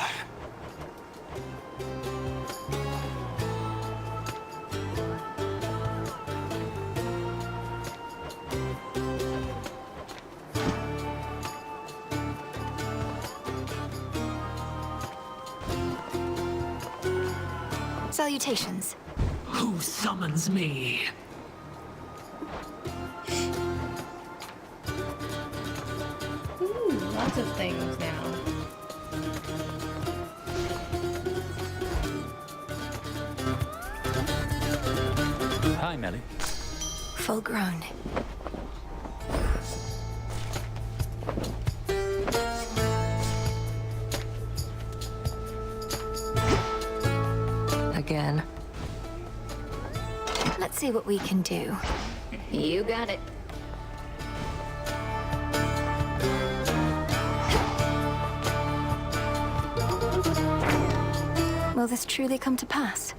Salutations. Who summons me? Ooh, lots of things now. Hi, Melly. Full grown. Again. Let's see what we can do. You got it. Will this truly come to pass?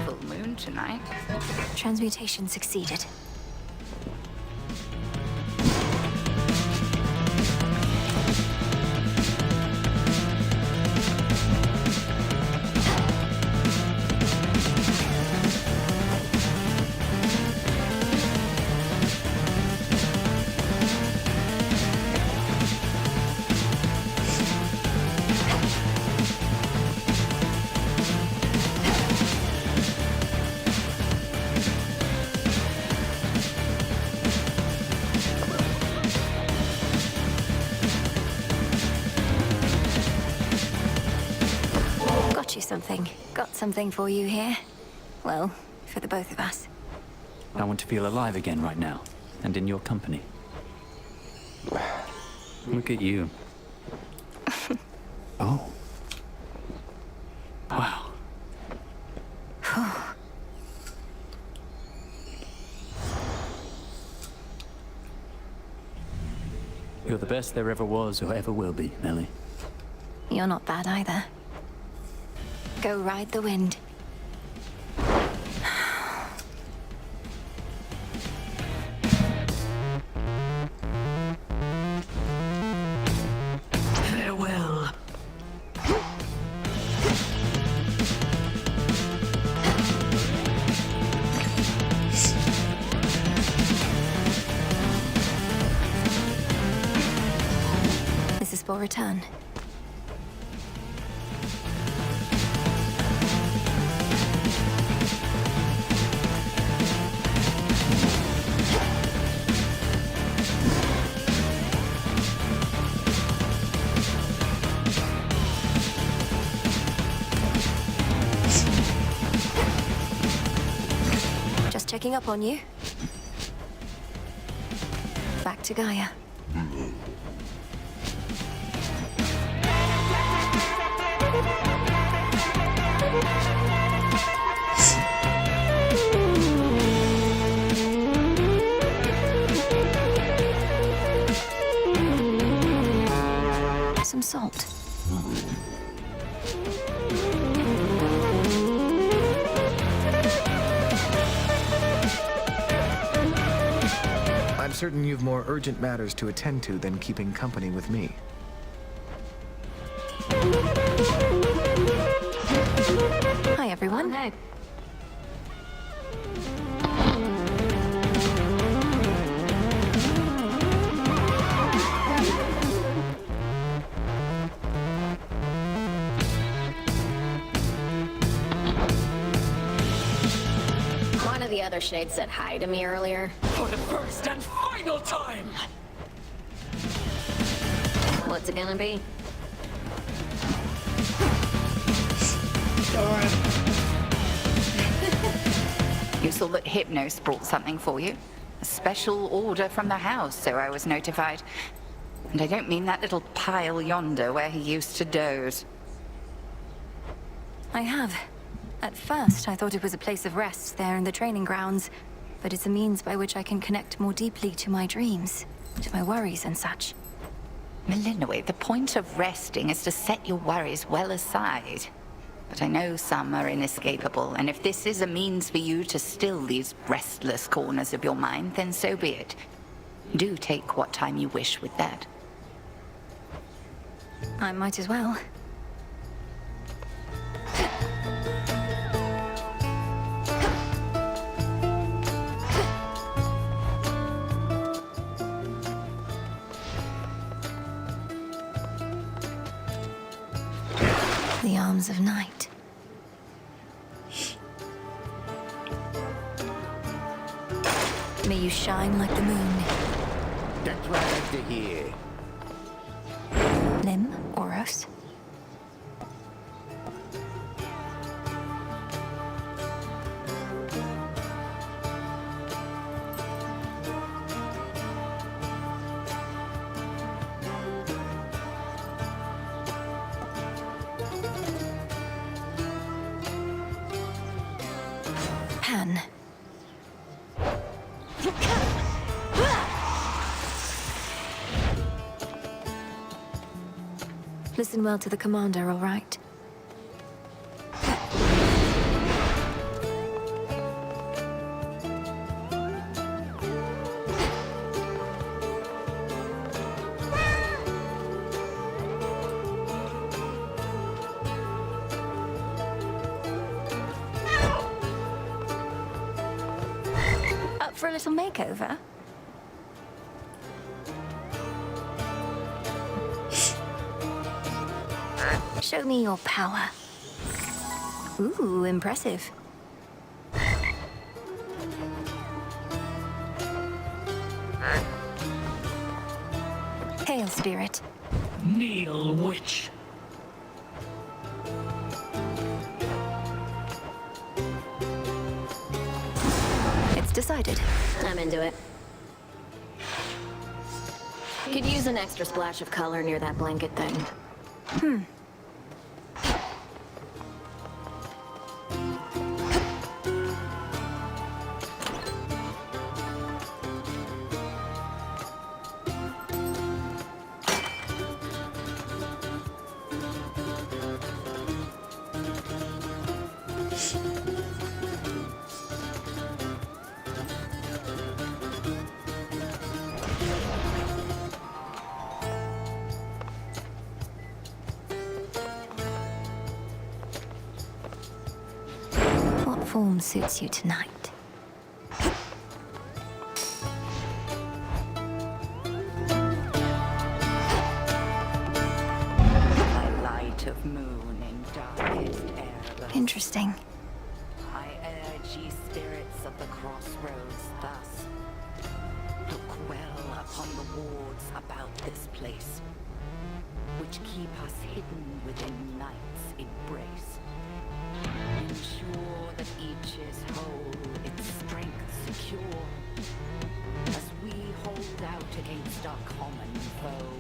Full moon tonight. Transmutation succeeded. Got something for you here. Well, for the both of us. I want to feel alive again right now, and in your company. Look at you. Oh. Wow. You're the best there ever was or ever will be, Melly. You're not bad either. Go ride the wind. Farewell. This is for return. checking up on you. Back to Gaia. Some salt. I'm certain you've more urgent matters to attend to than keeping company with me. Hi, everyone. Hi. One of the other shades said hi to me earlier. For the first and final time! What's it gonna be? You saw that Hypnos brought something for you. A special order from the house, so I was notified. And I don't mean that little pile yonder where he used to doze. I have. At first, I thought it was a place of rest there in the training grounds, but it's a means by which I can connect more deeply to my dreams, to my worries and such. Melinoway, the point of resting is to set your worries well aside. But I know some are inescapable, and if this is a means for you to still these restless corners of your mind, then so be it. Do take what time you wish with that. I might as well. The arms of night. May you shine like the moon. That's what I like to hear. Lim, Oros. Pan. Listen well to the commander, all right? Up for a little makeover? Show me your power. Ooh, impressive. Hail, spirit. Kneel, witch. It's decided. I'm into it. Could use an extra splash of color near that blanket thing. What form suits you tonight? By light of moon in darkest air. Interesting. I urge ye spirits of the crossroads thus. Look well upon the wards about this place, which keep us hidden within night's embrace. Ensure that each is whole, its strengths against our common foe.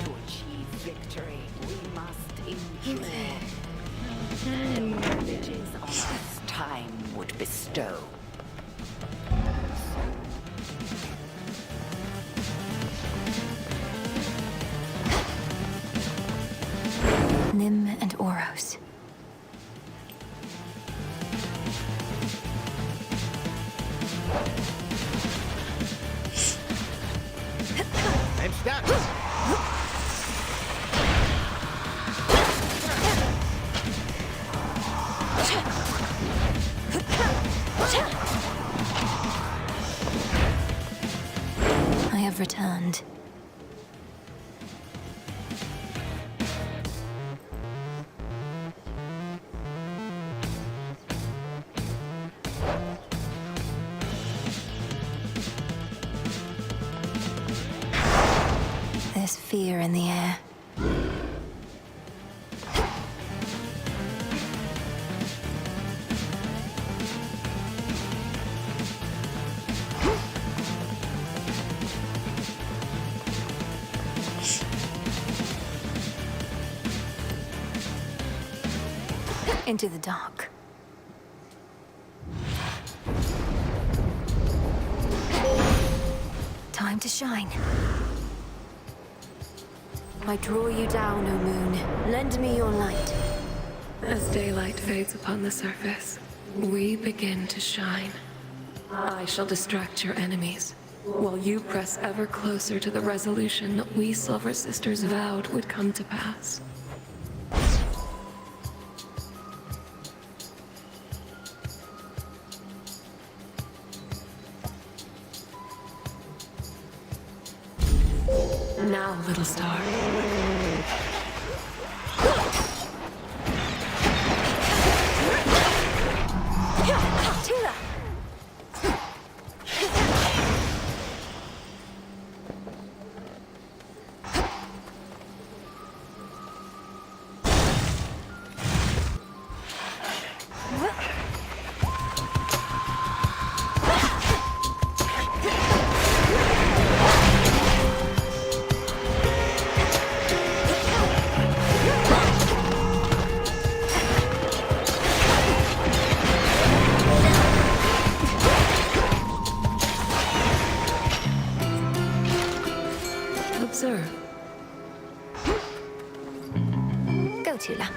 To achieve victory, we must endure the privileges on us time would bestow. Nim and Oros. I'm stuck. I have returned. There's fear in the air. Into the dark. Time to shine. I draw you down, O moon. Lend me your light. As daylight fades upon the surface, we begin to shine. I shall distract your enemies, while you press ever closer to the resolution that we Silver Sisters vowed would come to pass. Now, little star. Tila! Observe. Go, Tila.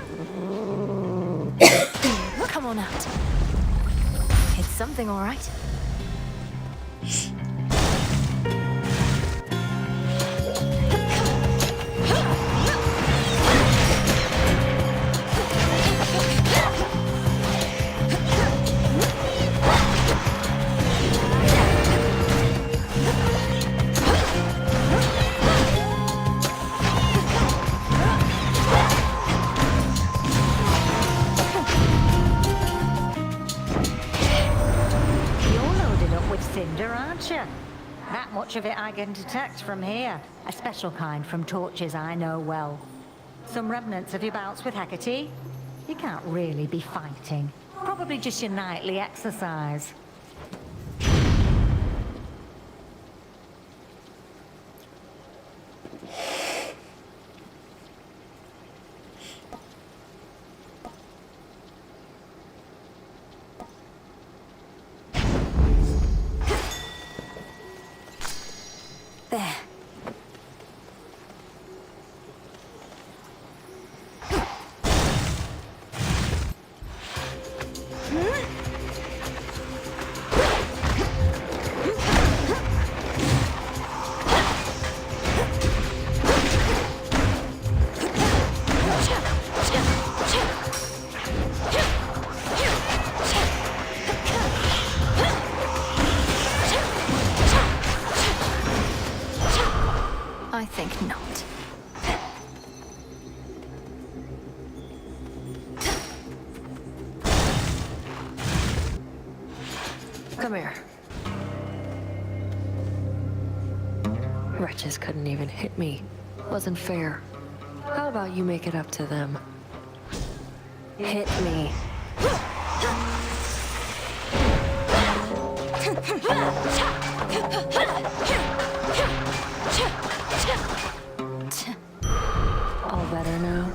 Come on out. It's something, all right? That much of it I can detect from here. A special kind from torches I know well. Some remnants of your bouts with Hecate? You can't really be fighting. Probably just your nightly exercise. There. I think not. Come here. Wretches couldn't even hit me. Wasn't fair. How about you make it up to them? Hit me. All better now?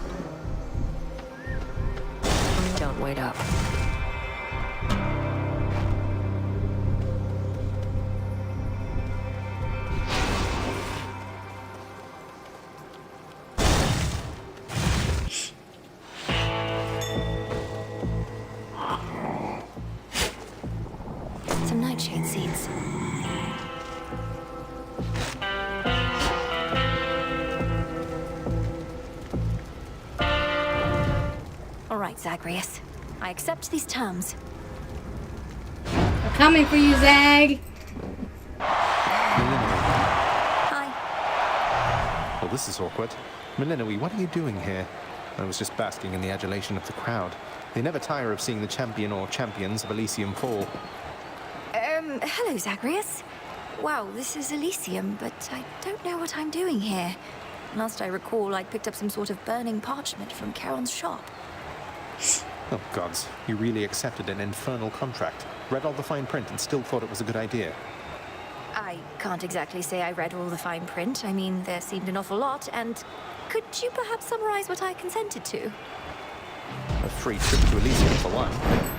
Don't wait up. Some nightshade seeds. All right, Zagreus. I accept these terms. I'm coming for you, Zag. Hi. Well, this is awkward. Melinoe, what are you doing here? I was just basking in the adulation of the crowd. They never tire of seeing the champion or champions of Elysium fall. Hello, Zagreus. Wow, this is Elysium, but I don't know what I'm doing here. Last I recall, I'd picked up some sort of burning parchment from Charon's shop. Oh, gods. You really accepted an infernal contract. Read all the fine print and still thought it was a good idea. I can't exactly say I read all the fine print. I mean, there seemed an awful lot, and could you perhaps summarize what I consented to? A free trip to Elysium for one,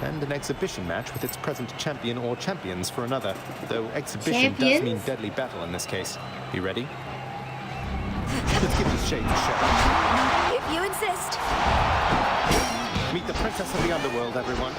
and an exhibition match with its present champion or champions for another. Though exhibition does mean deadly battle in this case. You ready? Let's give these shades a shot. If you insist. Meet the princess of the underworld, everyone.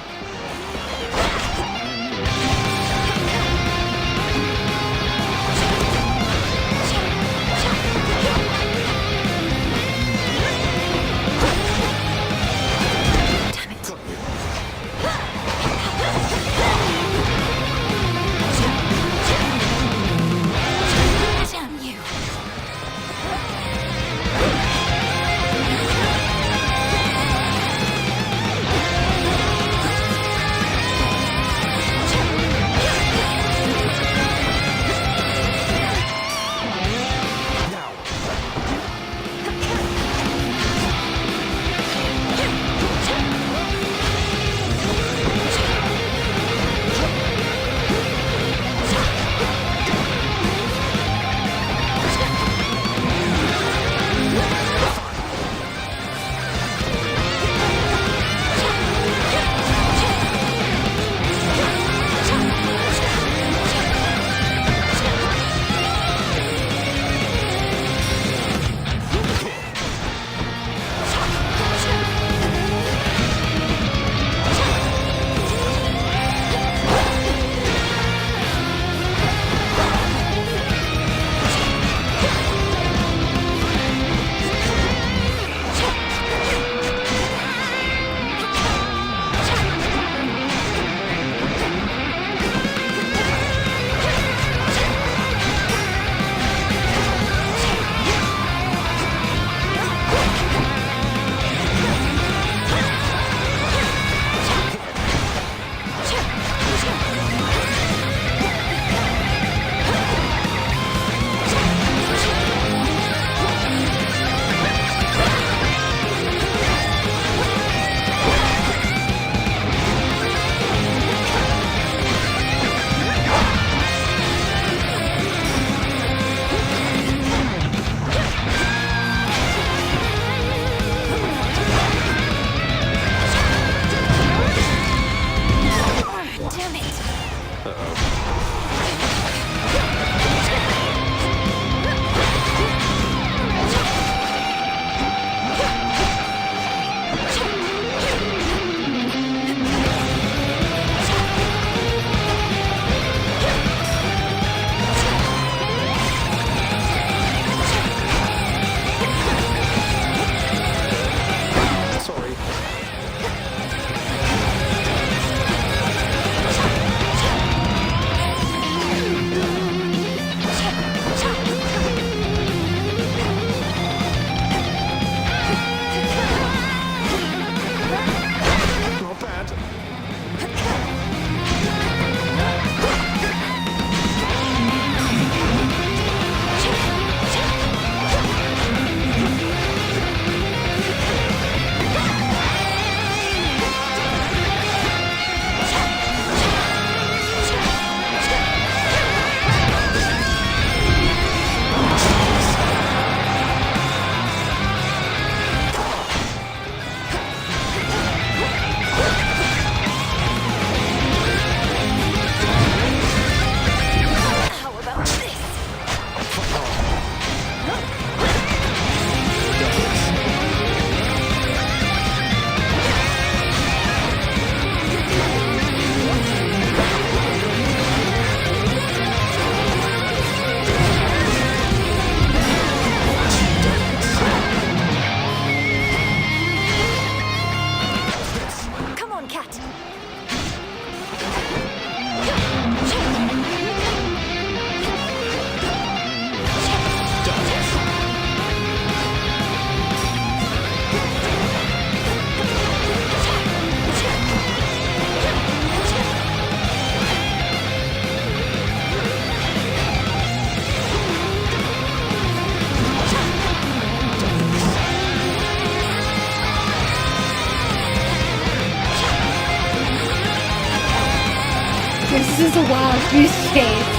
a wild goose chase.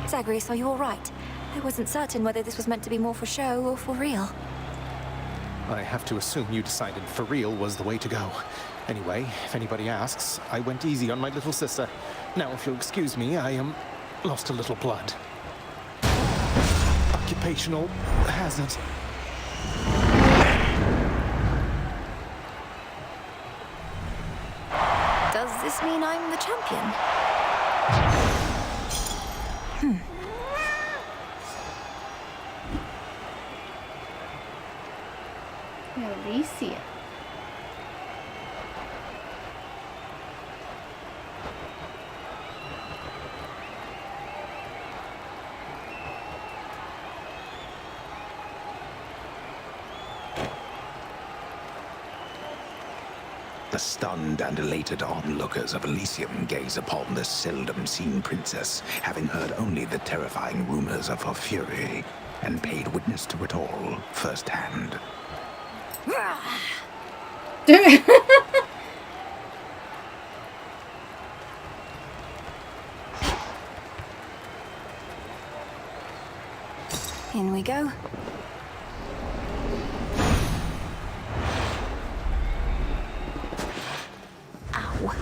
Zagreus, are you all right? I wasn't certain whether this was meant to be more for show or for real. I have to assume you decided for real was the way to go. Anyway, if anybody asks, I went easy on my little sister. Now, if you'll excuse me, I lost a little blood. Occupational hazard. Does this mean I'm the champion? Alicia. The stunned and elated onlookers of Elysium gaze upon the seldom-seen princess, having heard only the terrifying rumors of her fury, and paid witness to it all firsthand. In we go. Ow.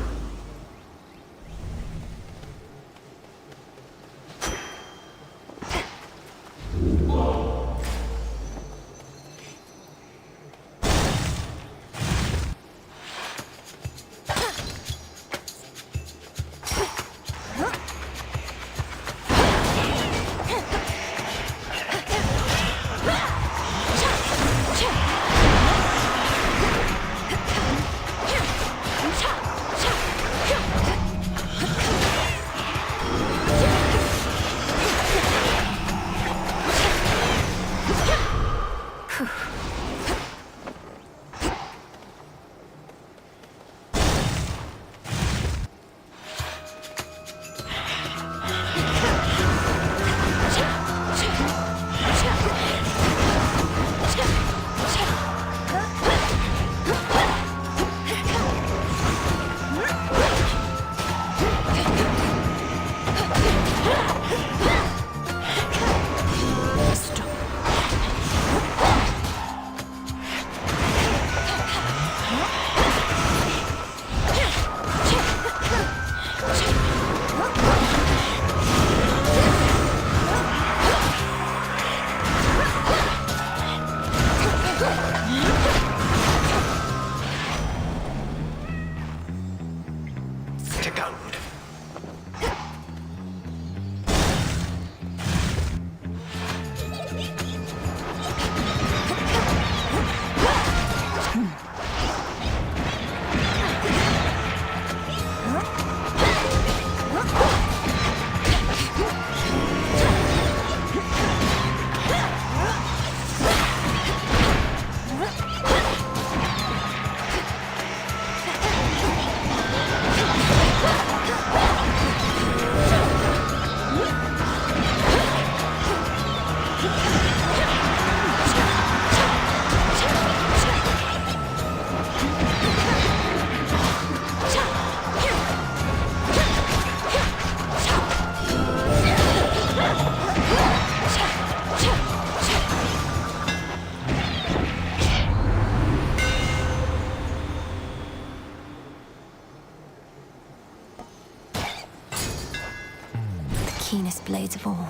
keenest blades of all.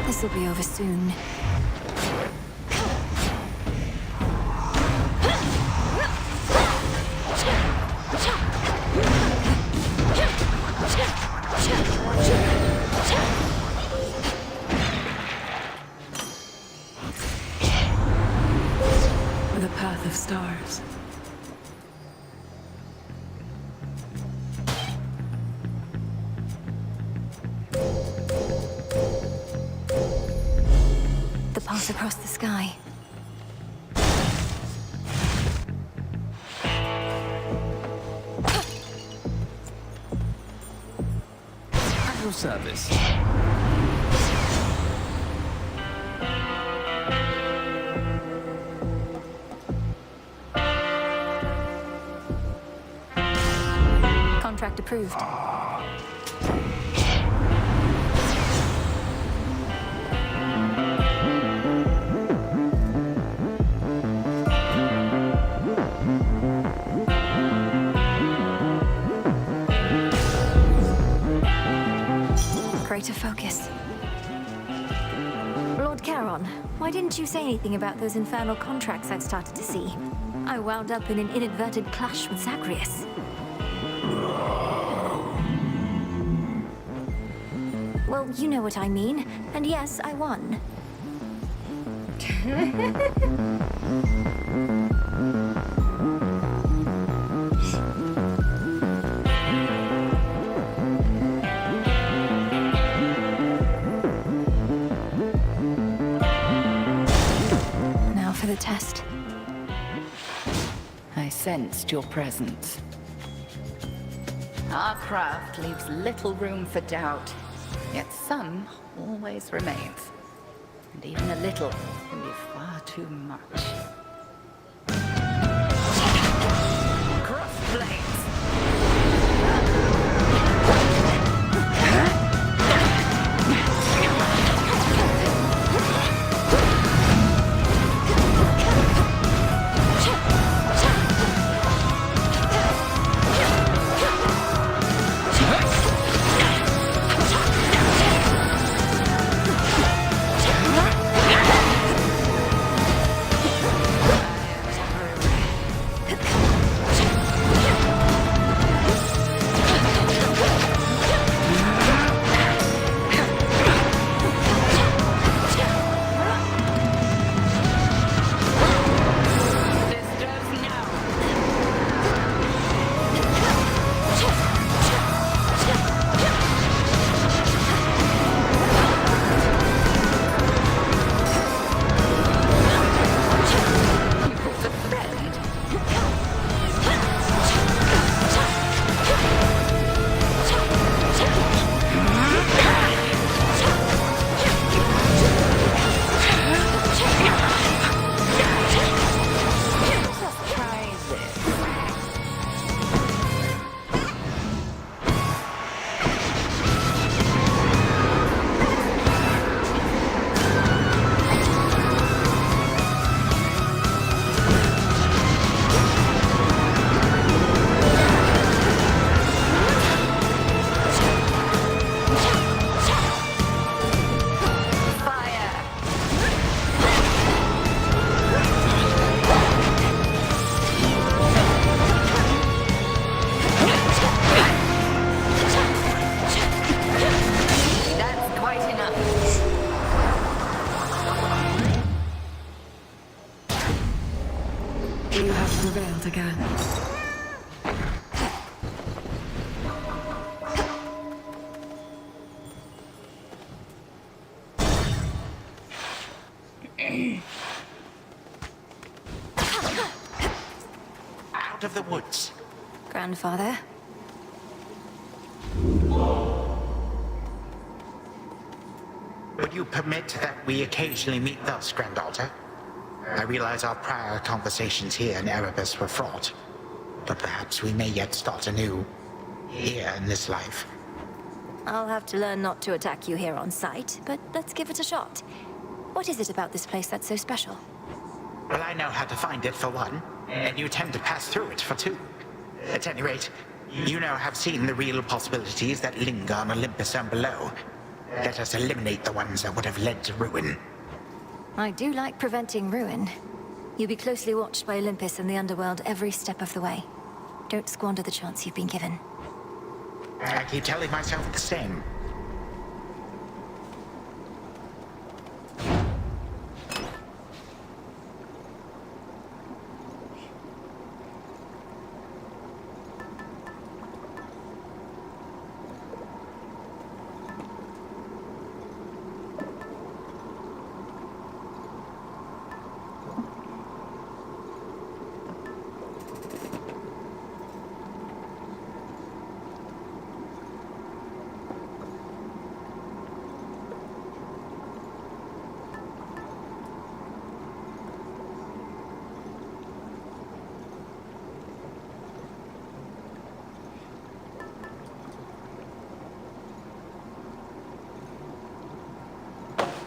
This'll be over soon. The path of stars. The path across the sky. At your service. Contract approved. Greater focus. Lord Charon, why didn't you say anything about those infernal contracts I'd started to see? I wound up in an inadvertent clash with Zagreus. Well, you know what I mean. And yes, I won. Now for the test. I sensed your presence. Our craft leaves little room for doubt. Yet some always remains. And even a little can be far too much. Cross blades! You have prevailed again. Out of the woods. Grandfather? Would you permit that we occasionally meet thus, Granddaughter? I realize our prior conversations here in Erebus were fraught, but perhaps we may yet start anew, here in this life. I'll have to learn not to attack you here on sight, but let's give it a shot. What is it about this place that's so special? Well, I know how to find it for one, and you tend to pass through it for two. At any rate, You now have seen the real possibilities that linger on Olympus and below. Let us eliminate the ones that would have led to ruin. I do like preventing ruin. You'll be closely watched by Olympus and the underworld every step of the way. Don't squander the chance you've been given. I keep telling myself the same.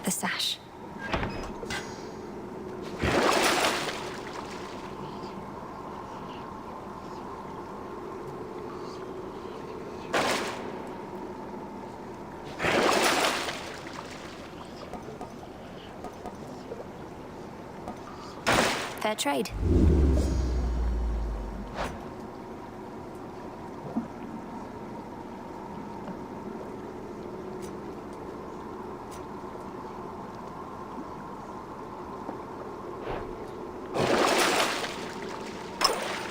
The sash. Fair trade.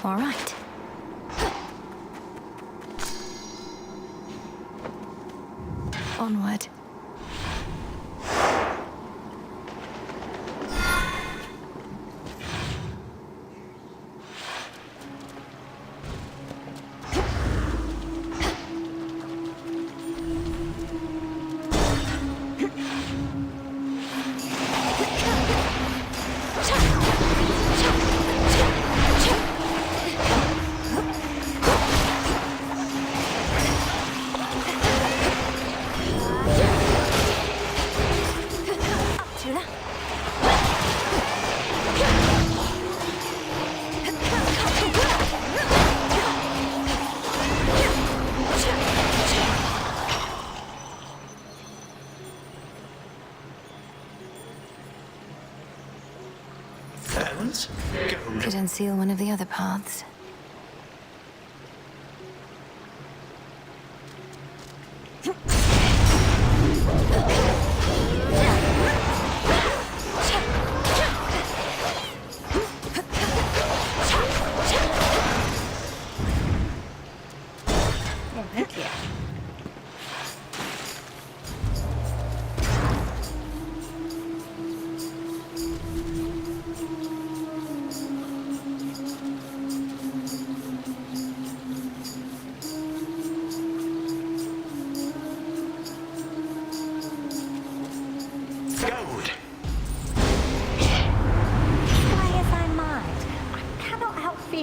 All right. Onward. Could unseal one of the other paths.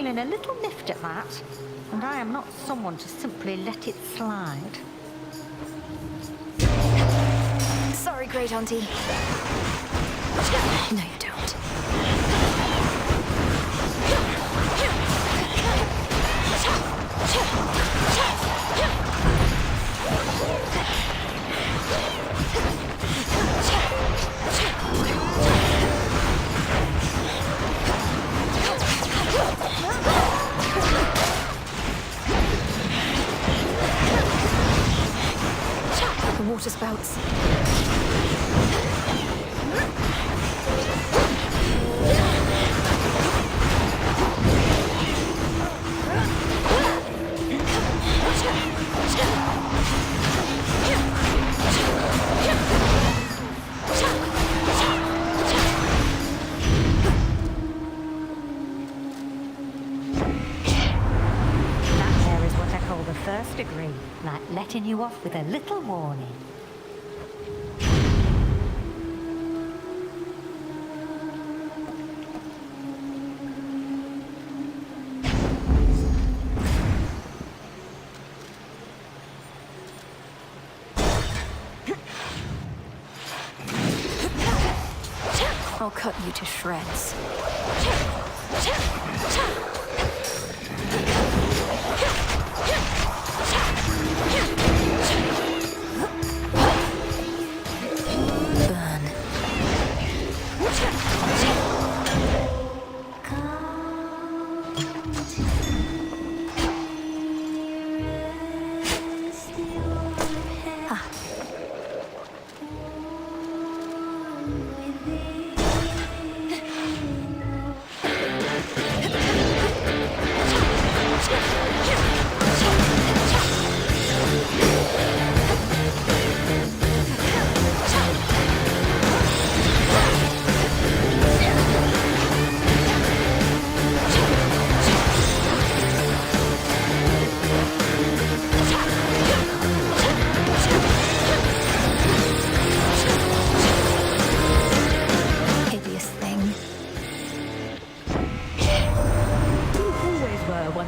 A little miffed at that, and I am not someone to simply let it slide. Sorry, Great Auntie. No, you don't. The water spouts. First degree, like letting you off with a little warning. I'll cut you to shreds.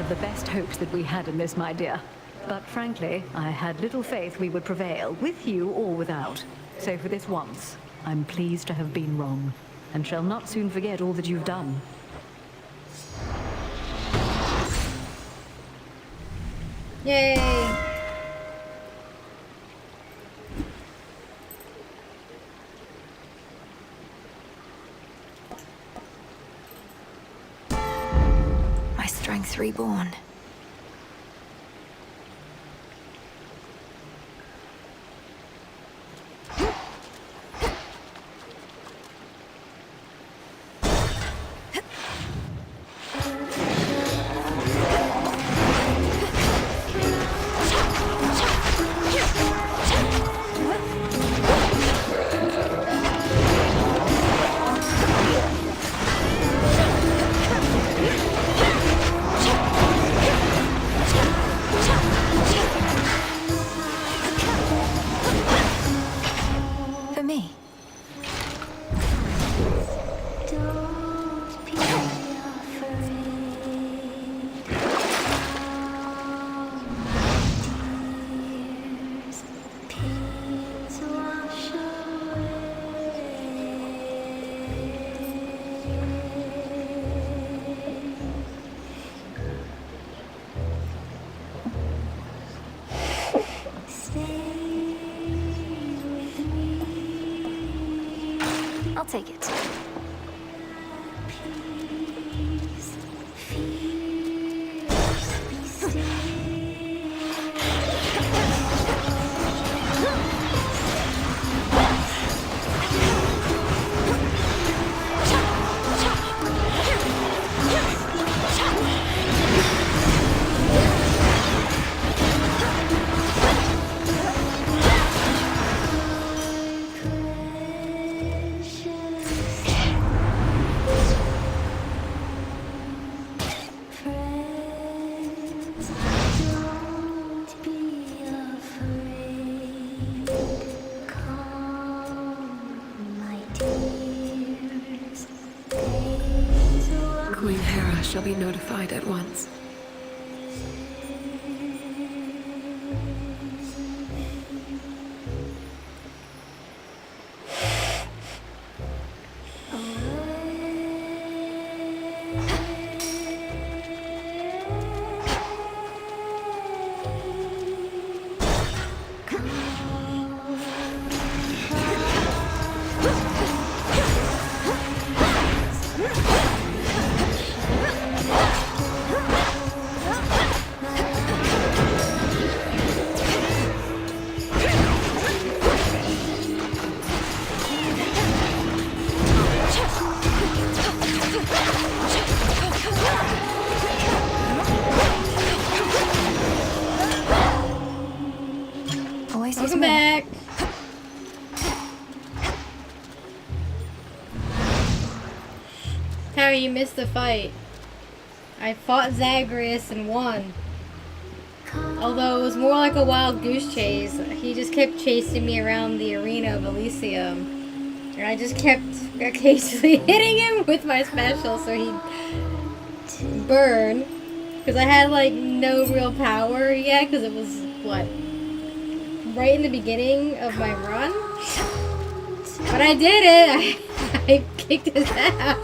one of the best hopes that we had in this, my dear. But frankly, I had little faith we would prevail, with you or without. So for this once, I'm pleased to have been wrong, and shall not soon forget all that you've done. Yay! My strength reborn. For me. I'll take it. Queen Hera shall be notified at once. Welcome back. Harry, you missed the fight. I fought Zagreus and won. Although it was more like a wild goose chase. He just kept chasing me around the arena of Elysium. And I just kept occasionally hitting him with my special so he'd burn. Because I had like no real power yet because it was, what, right in the beginning of my run? But I did it! I kicked his ass.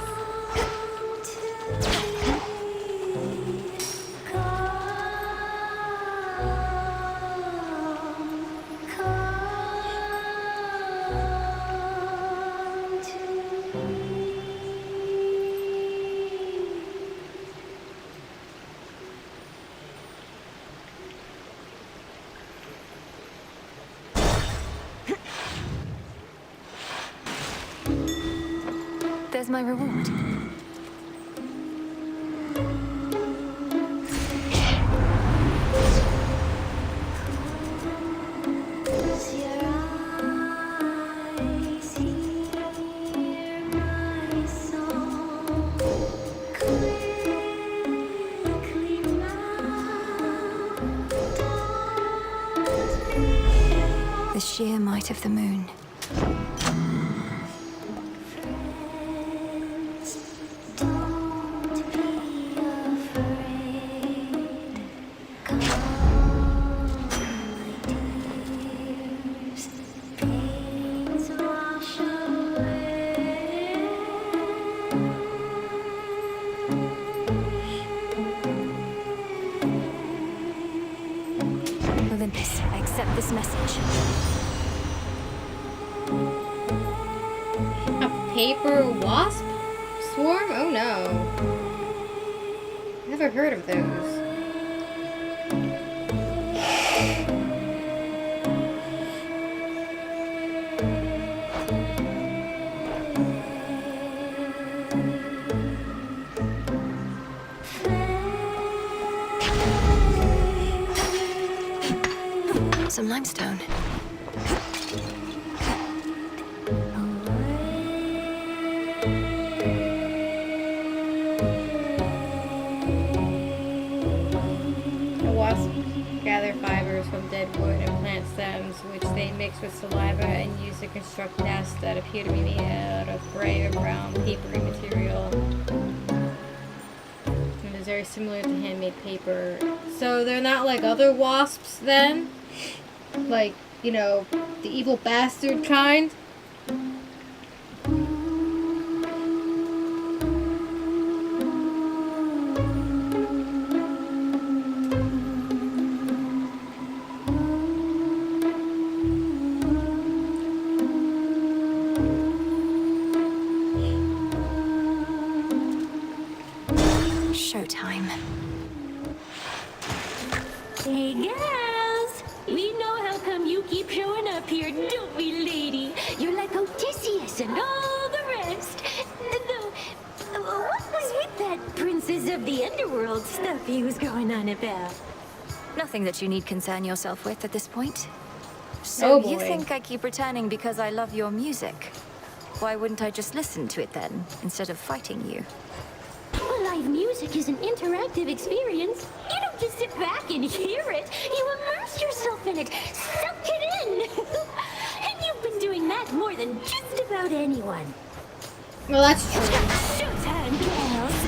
There's my reward. The sheer might of the moon. Olympus, I accept this message. A paper wasp swarm? Oh no. Never heard of those. Some limestone. The wasps gather fibers from dead wood and plant stems, which they mix with saliva and use to construct nests that appear to be made out of gray or brown papery material. And is very similar to handmade paper. So they're not like other wasps then? Like, you know, the evil bastard kind? Showtime. Hey, girls! We know how come you keep showing up here, don't we, lady? You're like Odysseus and all the rest. Though, what was with that Princess of the Underworld stuff he was going on about? Nothing that you need concern yourself with at this point. So Oh boy. you think I keep returning because I love your music? Why wouldn't I just listen to it then, instead of fighting you? Well, live music is an interactive experience. You don't just sit back and hear it. You immerse yourself in it, soak it in. And you've been doing that more than just about anyone. Well, that's true. Showtime, girls.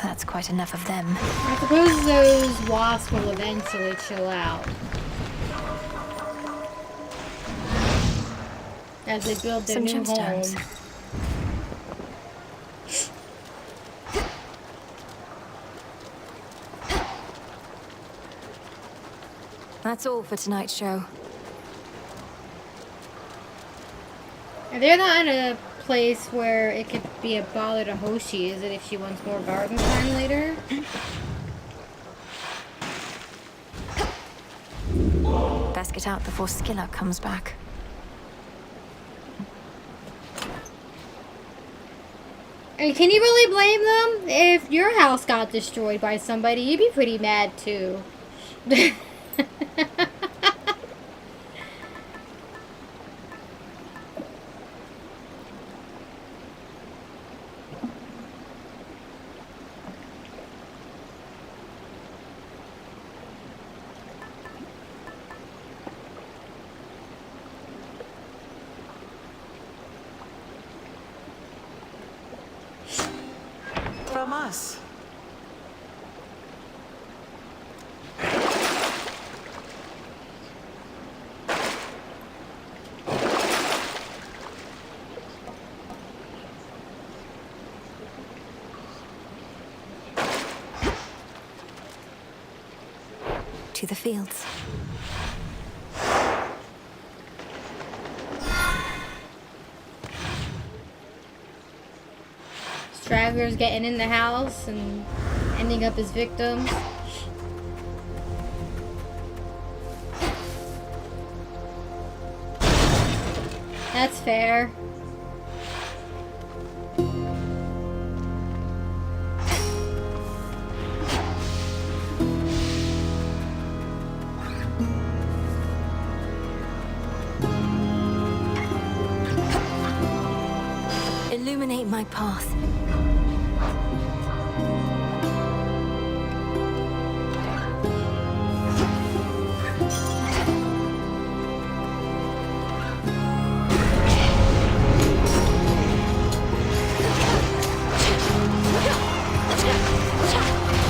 That's quite enough of them. I suppose those wasps will eventually chill out. As they build their Some new gemstones. home. That's all for tonight's show. They're not in a place where it could be a bother to Hoshi, is it, if she wants more garden time later? Best get out before Skilla comes back. And can you really blame them? If your house got destroyed by somebody, you'd be pretty mad too. From us. To the fields. Stragglers getting in the house and ending up as victims. That's fair. Illuminate my path.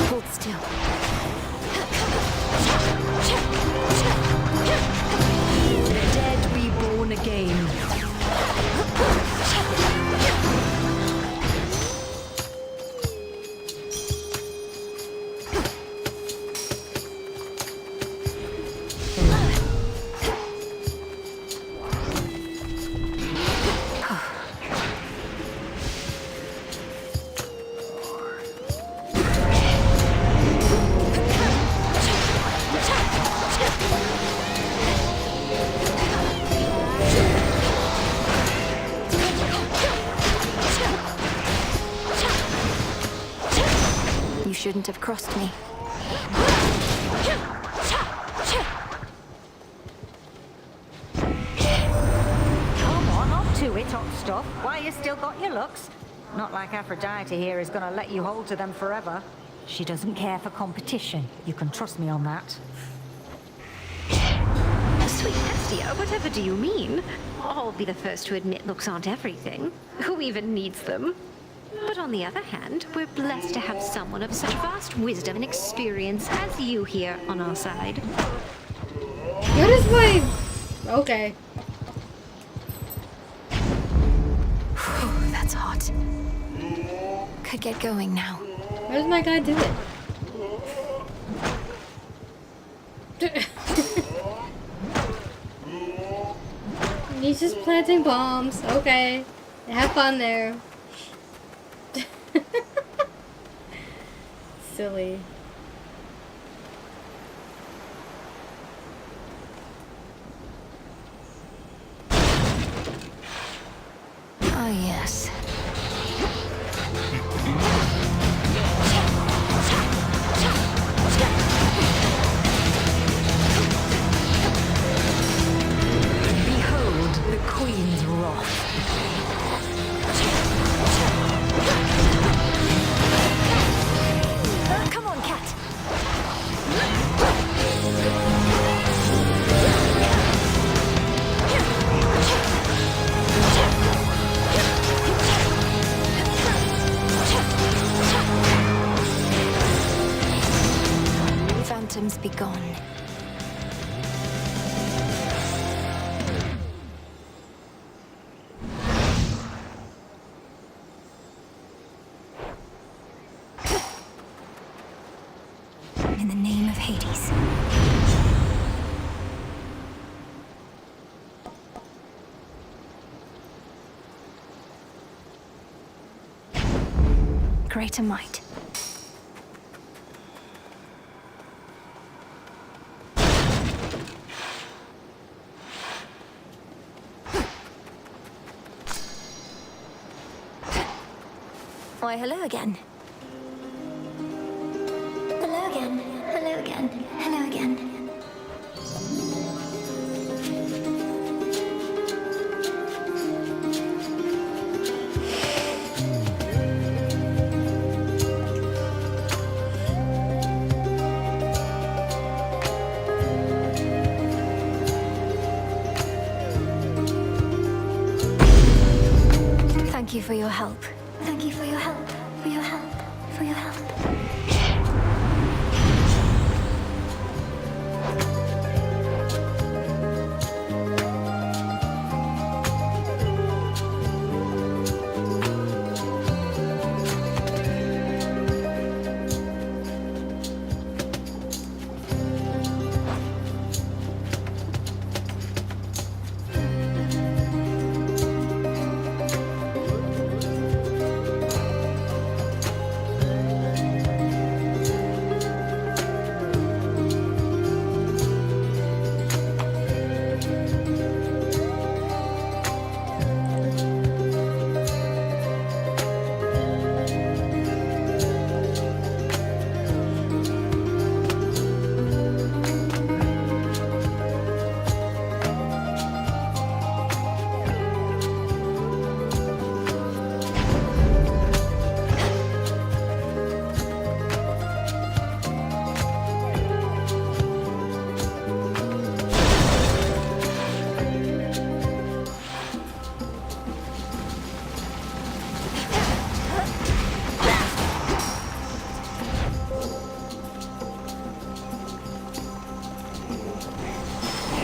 Hold still. The dead reborn again. You shouldn't have crossed me. Come on, up to it, hot stuff. Why, you still got your looks? Not like Aphrodite here is gonna let you hold to them forever. She doesn't care for competition. You can trust me on that. Sweet Hestia, whatever do you mean? I'll be the first to admit looks aren't everything. Who even needs them? But on the other hand, we're blessed to have someone of such vast wisdom and experience as you here on our side. What is my... Okay. Whew, that's hot. Could get going now. What does my guy do it? He's just planting bombs. Okay. Have fun there. Silly. Ah, yes. Behold the Queen's wrath. Come on, cat. Phantoms be gone. In the name of Hades. greater might. Why, hello again. Hello again. Hello again. Hello again. Thank you for your help. Thank you for your help. For your help. For your help.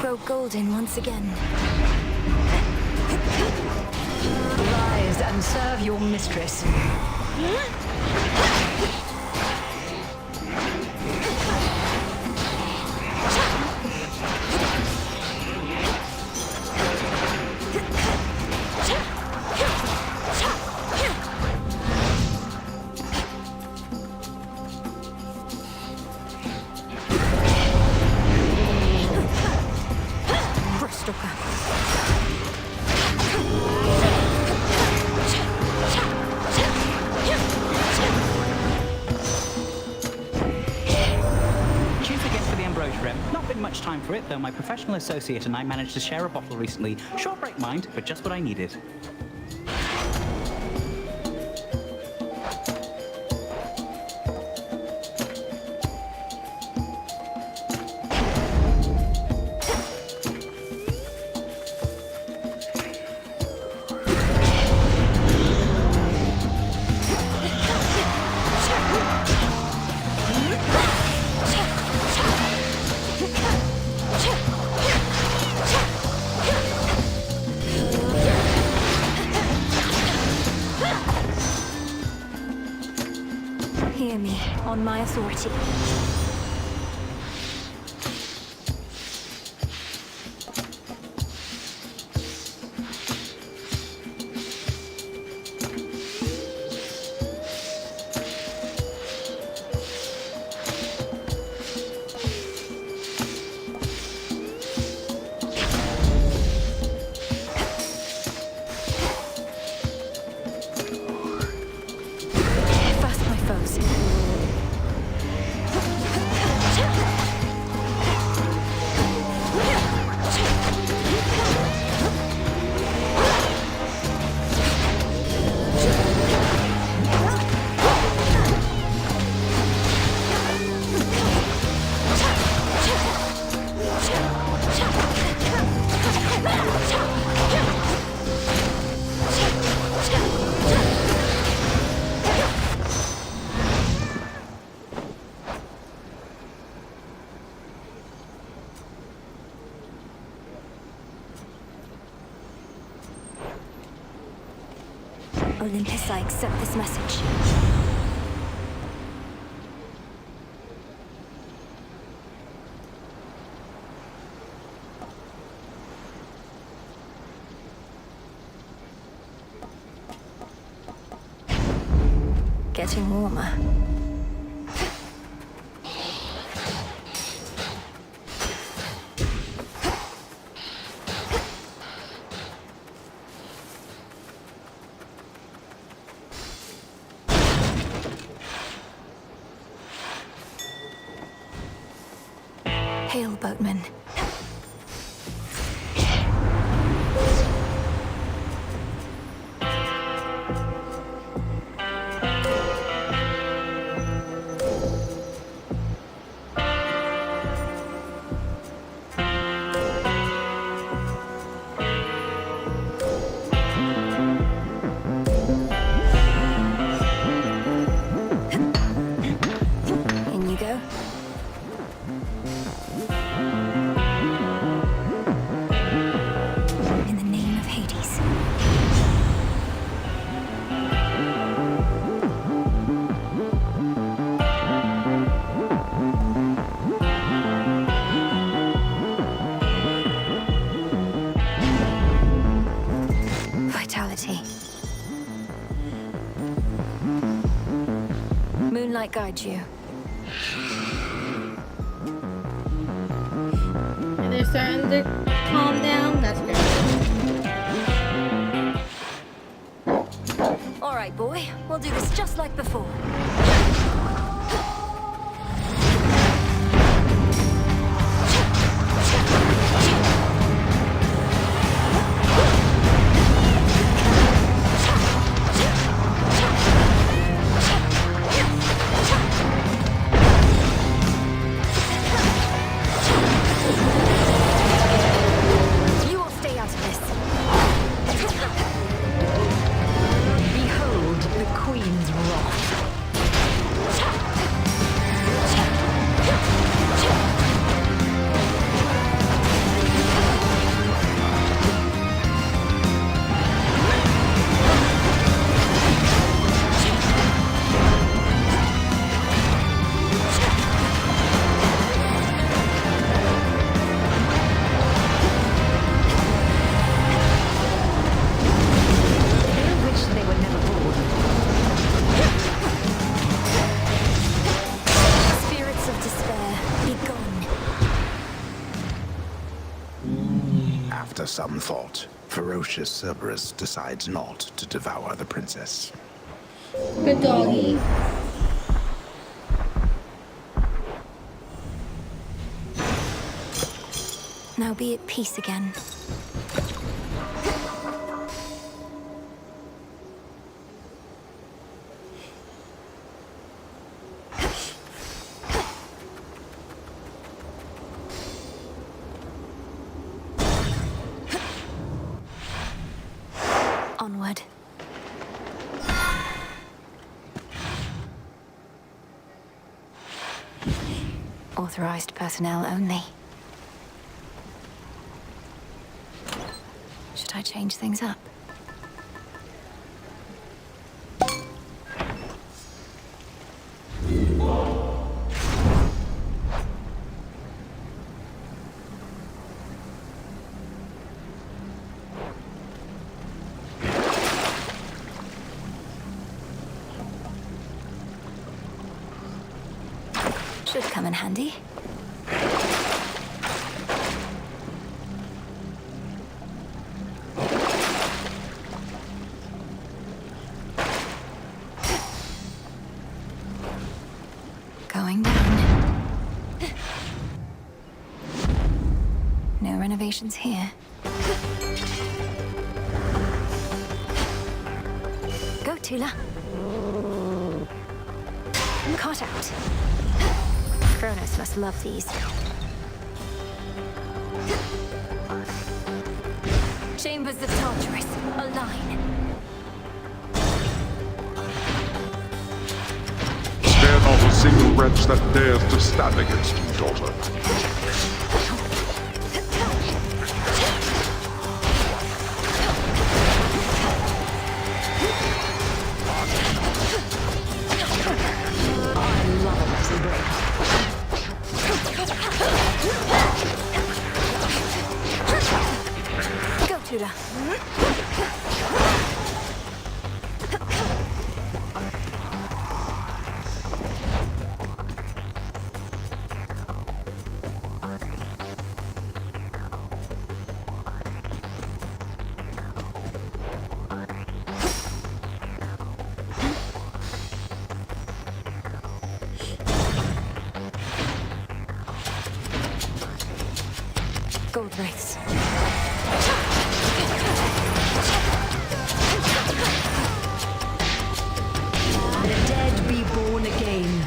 Grow golden once again. Rise and serve your mistress. Much time for it, though my professional associate and I managed to share a bottle recently. Short break, mind, but just what I needed. Hear me, on my authority. Olympus, I accept this message. getting warmer. Hail, boatman. In you go. In the name of Hades. Vitality. Moonlight guides you. And they're starting to calm down. That's good. All right, boy. We'll do this just like before. You will stay out of this. Behold the Queen's wrath. I wish they were never born. Spirits of despair, be gone. After some thought, ferocious Cerberus decides not to devour the princess. Good doggy. Now be at peace again. Onward. Authorized personnel only. Should I change things up? Should come in handy. Going down. No renovations here. Go, Tula. Caught out. Kronos must love these. Chambers of Tartarus, align. Spare not a single wretch that dares to stand against you, daughter. Go, Tula. gold wraiths. The dead be born again.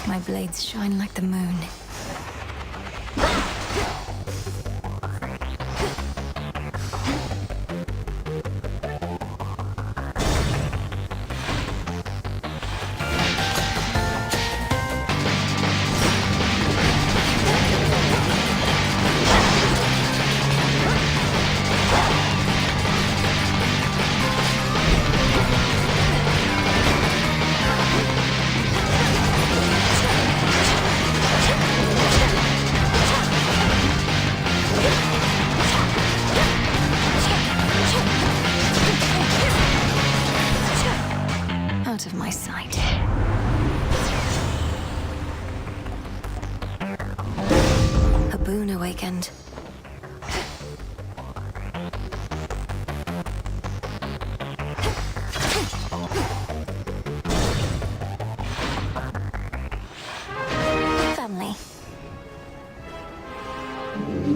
My blades shine like the moon. Out of my sight. A boon awakened. Family.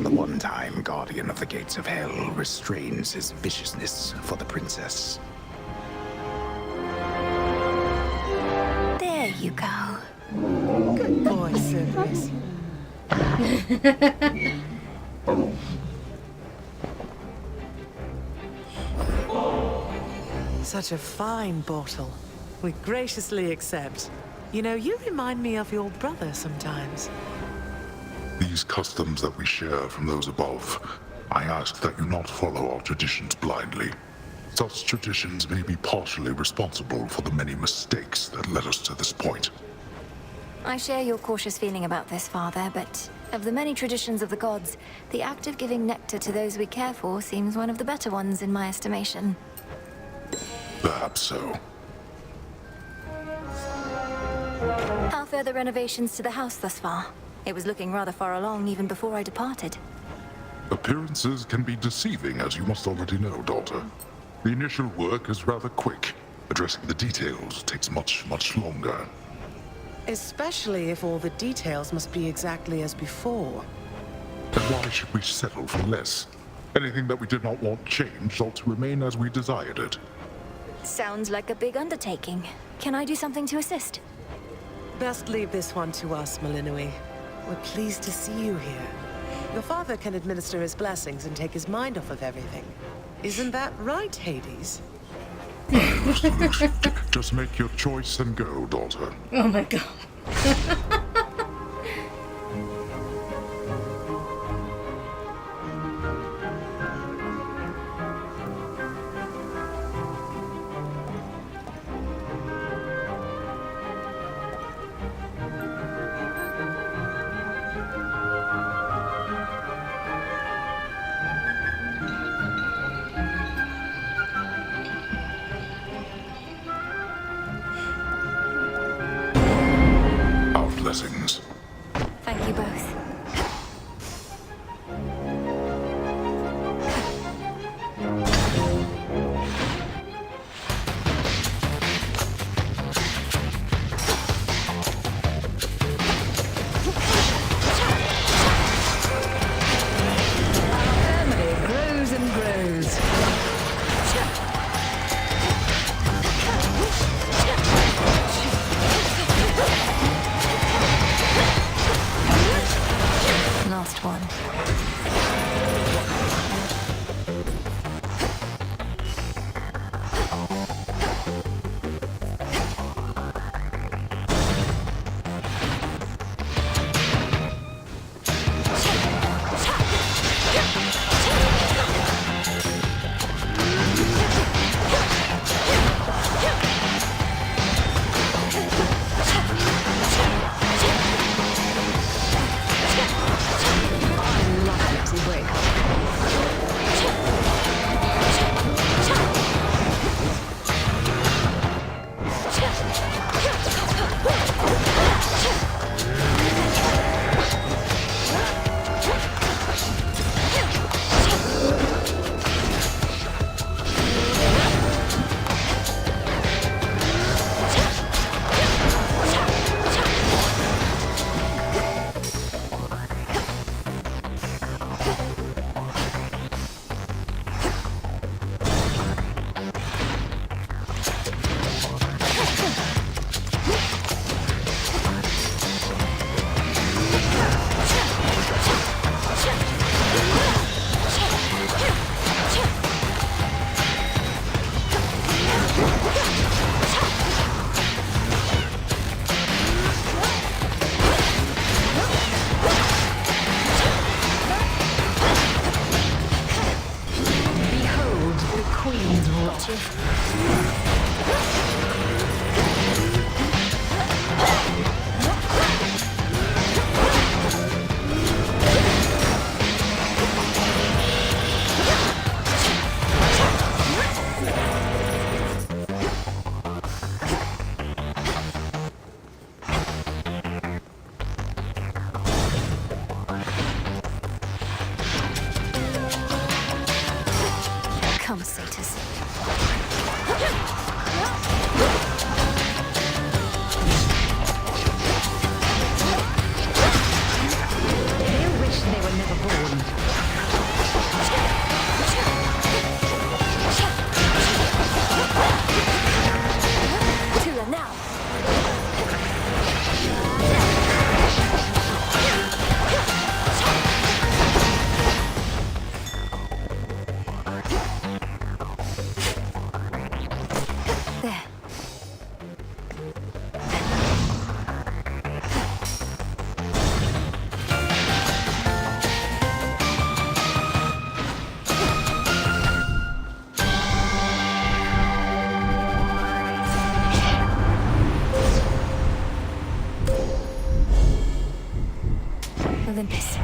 The one-time guardian of the gates of hell restrains his viciousness for the princess. There you go. Good boy, Cerberus. Such a fine bottle. We graciously accept. You know, you remind me of your brother sometimes. These customs that we share from those above, I ask that you not follow our traditions blindly. Such traditions may be partially responsible for the many mistakes that led us to this point. I share your cautious feeling about this, Father, but of the many traditions of the gods, the act of giving nectar to those we care for seems one of the better ones in my estimation. Perhaps so. How fare the renovations to the house thus far? It was looking rather far along even before I departed. Appearances can be deceiving, as you must already know, daughter. The initial work is rather quick. Addressing the details takes much, much longer. Especially if all the details must be exactly as before. And why should we settle for less? Anything that we did not want changed ought to remain as we desired it. Sounds like a big undertaking. Can I do something to assist? Best leave this one to us, Malinui. We're pleased to see you here. Your father can administer his blessings and take his mind off of everything. Isn't that right, Hades? Just make your choice and go, daughter. Oh my god. Blessings. Thank you both. Family grows and grows. Last one.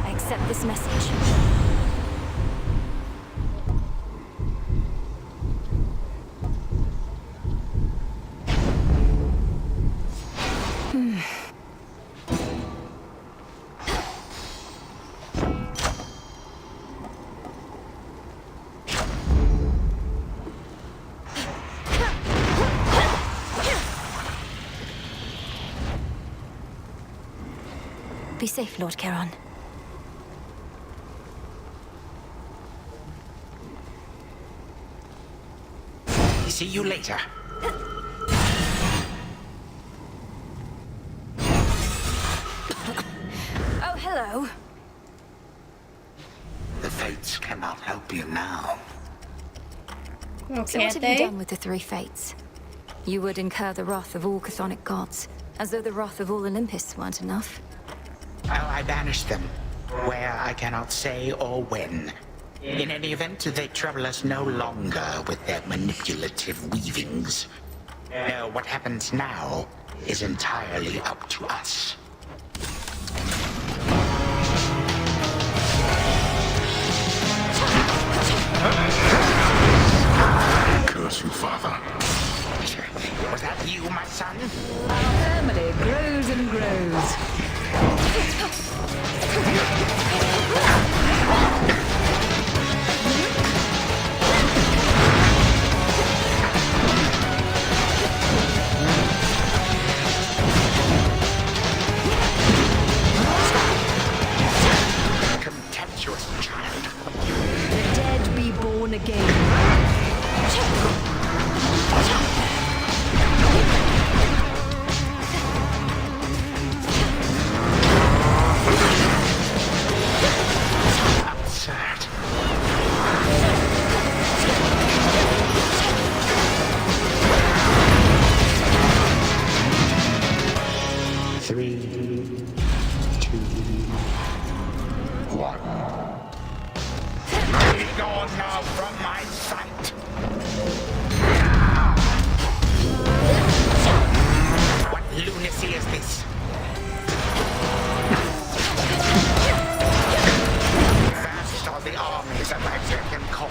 I accept this message. Be safe, Lord Charon. See you later. Oh, hello. The fates cannot help you now. Well, So what have you done with the three fates? You would incur the wrath of all chthonic gods, as though the wrath of all Olympus weren't enough. Oh, I banished them. Where I cannot say or when. In any event, they trouble us no longer with their manipulative weavings. No, what happens now is entirely up to us. Curse you, Father. Was that you, my son? Our family grows and grows. Contemptuous child. The dead be born again. Absurd. Three, two, one. Be gone now from my sight. What lunacy is this? Vast are the armies at my beck and call.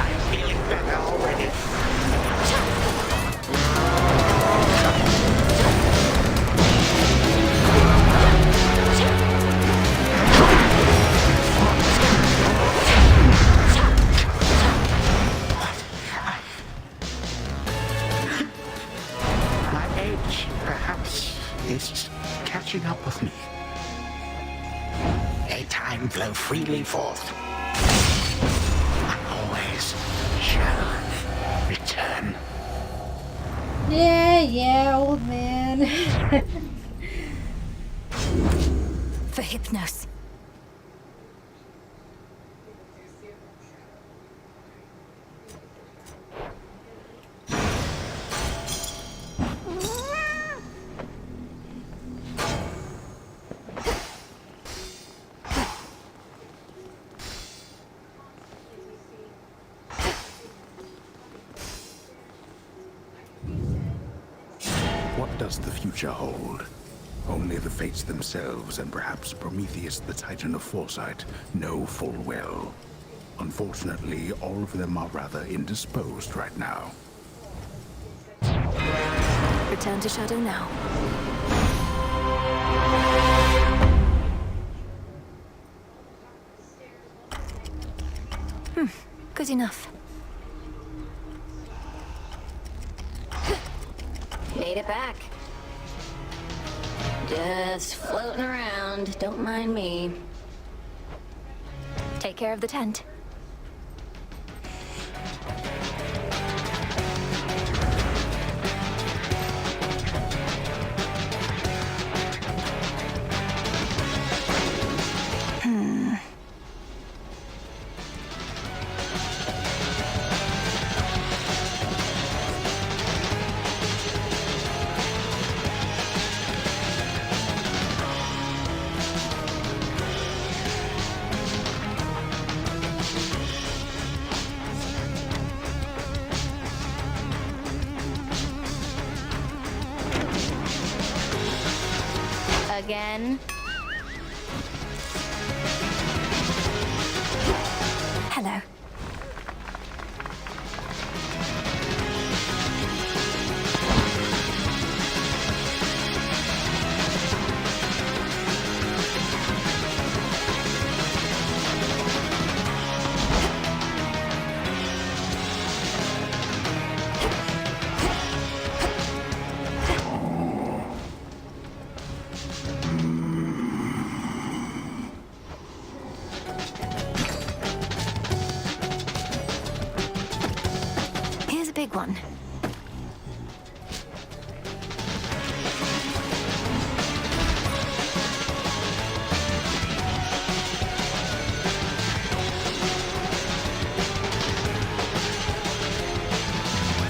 I'm feeling better already. My age, perhaps, is catching up with me. A time flow freely forth. I always shall return. Yeah, old man. For Hypnos. What does the future hold? Only the fates themselves, and perhaps Prometheus, the Titan of Foresight, know full well. Unfortunately, all of them are rather indisposed right now. Return to Shadow now. Good enough. Made it back. Just floating around. Don't mind me. Take care of the tent. again. Hello. Here's a big one.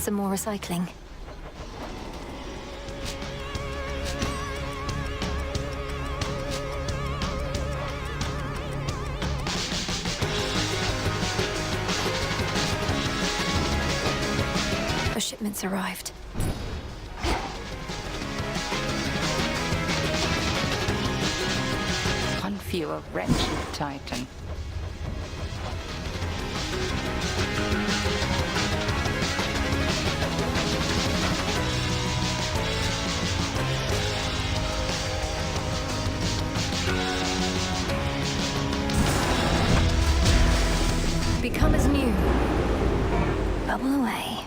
Some more recycling. The shipment's arrived. One fewer wretched Titan. Become as new. Bubble away.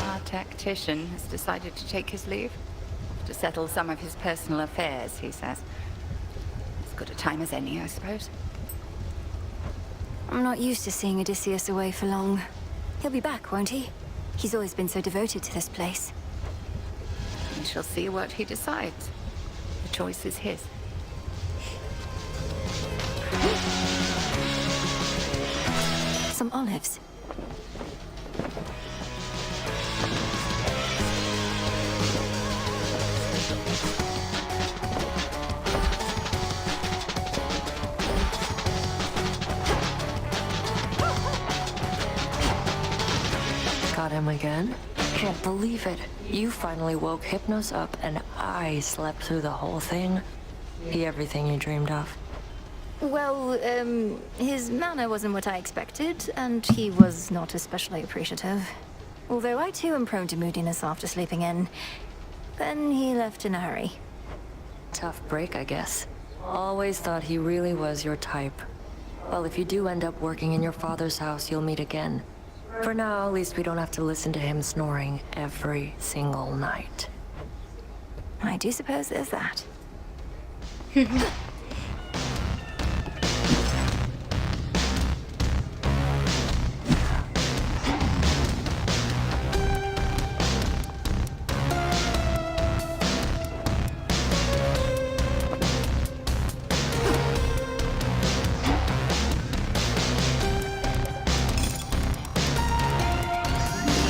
Our tactician has decided to take his leave to settle some of his personal affairs, he says. As good a time as any, I suppose. I'm not used to seeing Odysseus away for long. He'll be back, won't he? He's always been so devoted to this place. We shall see what he decides. The choice is his. Some olives. Got him again? Can't believe it. You finally woke Hypnos up and I slept through the whole thing. He everything you dreamed of. Well, his manner wasn't what I expected, and he was not especially appreciative. Although I too am prone to moodiness after sleeping in. Then he left in a hurry. Tough break, I guess. Always thought he really was your type. Well, if you do end up working in your father's house, you'll meet again. For now, at least we don't have to listen to him snoring every single night. I do suppose there's that.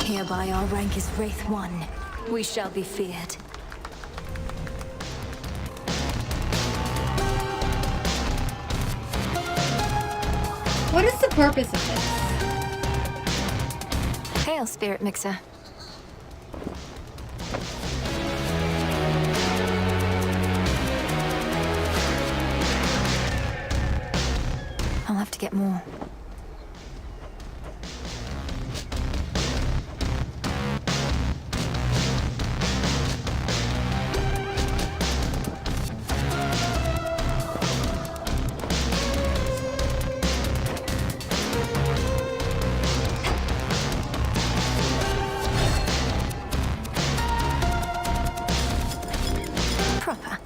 Hereby our rank is Wraith 1. We shall be feared. What is the purpose of this? Hail, Spirit Mixer. I'll have to get more. Proper.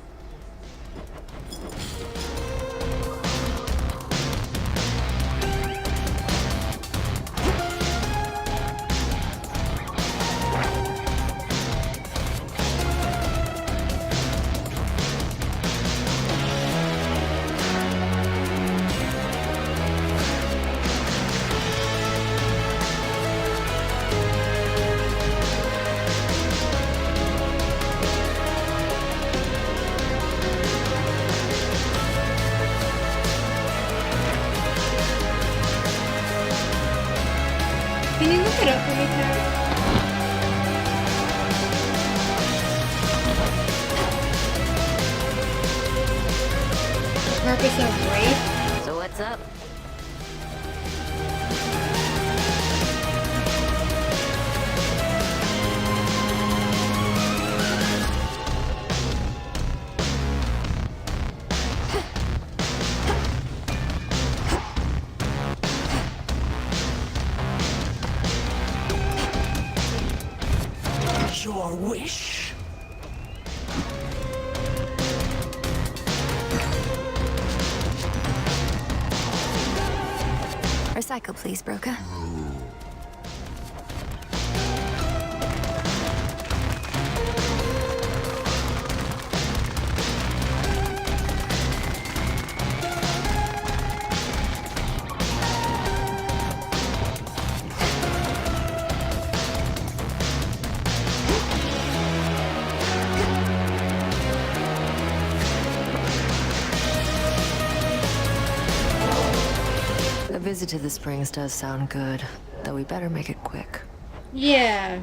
purpose of rape? So what's up? Your wish? Recycle, please, broker. A visit to the springs does sound good, though we better make it quick. Yeah.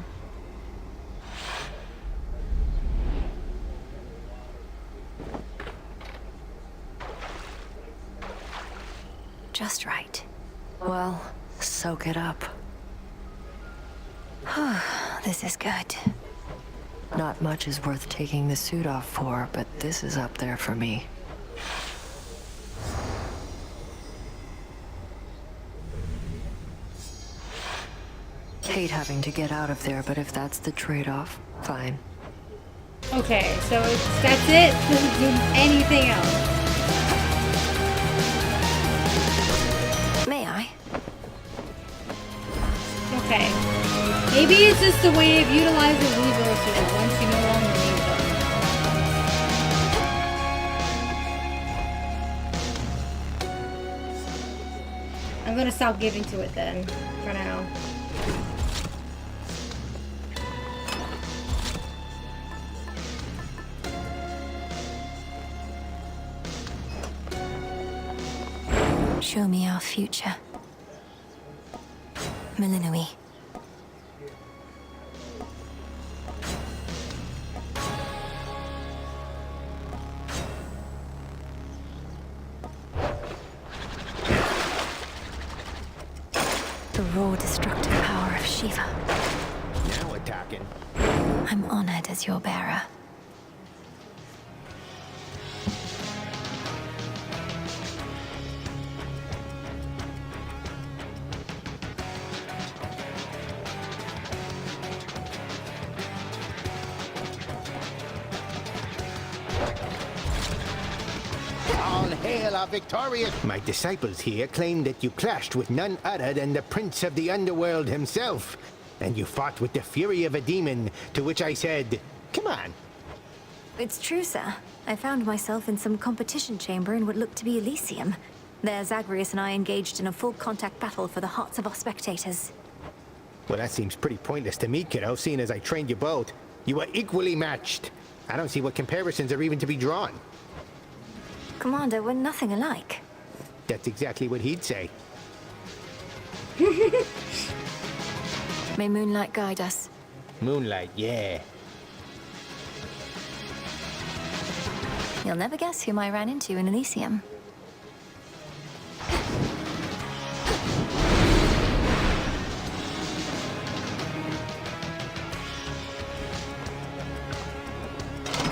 Just right. Well, soak it up. This is good. Not much is worth taking the suit off for, but this is up there for me. Hate having to get out of there, but if that's the trade-off, fine. Okay, so that's it? Doesn't do anything else. May I? Okay. Maybe it's just a way of utilizing resources once you no longer need them. I'm gonna stop giving to it then, for now. Show me our future. Malinui. The raw destructive power of Shiva. Now we're talking. I'm honored as your bearer. All hail our victorious... My disciples here claim that you clashed with none other than the Prince of the Underworld himself. And you fought with the fury of a demon, to which I said, come on. It's true, sir. I found myself in some competition chamber in what looked to be Elysium. There, Zagreus and I engaged in a full contact battle for the hearts of our spectators. Well, that seems pretty pointless to me, kiddo, seeing as I trained you both. You were equally matched. I don't see what comparisons are even to be drawn. Commander, we're nothing alike. That's exactly what he'd say. May moonlight guide us. Moonlight, yeah. You'll never guess whom I ran into in Elysium.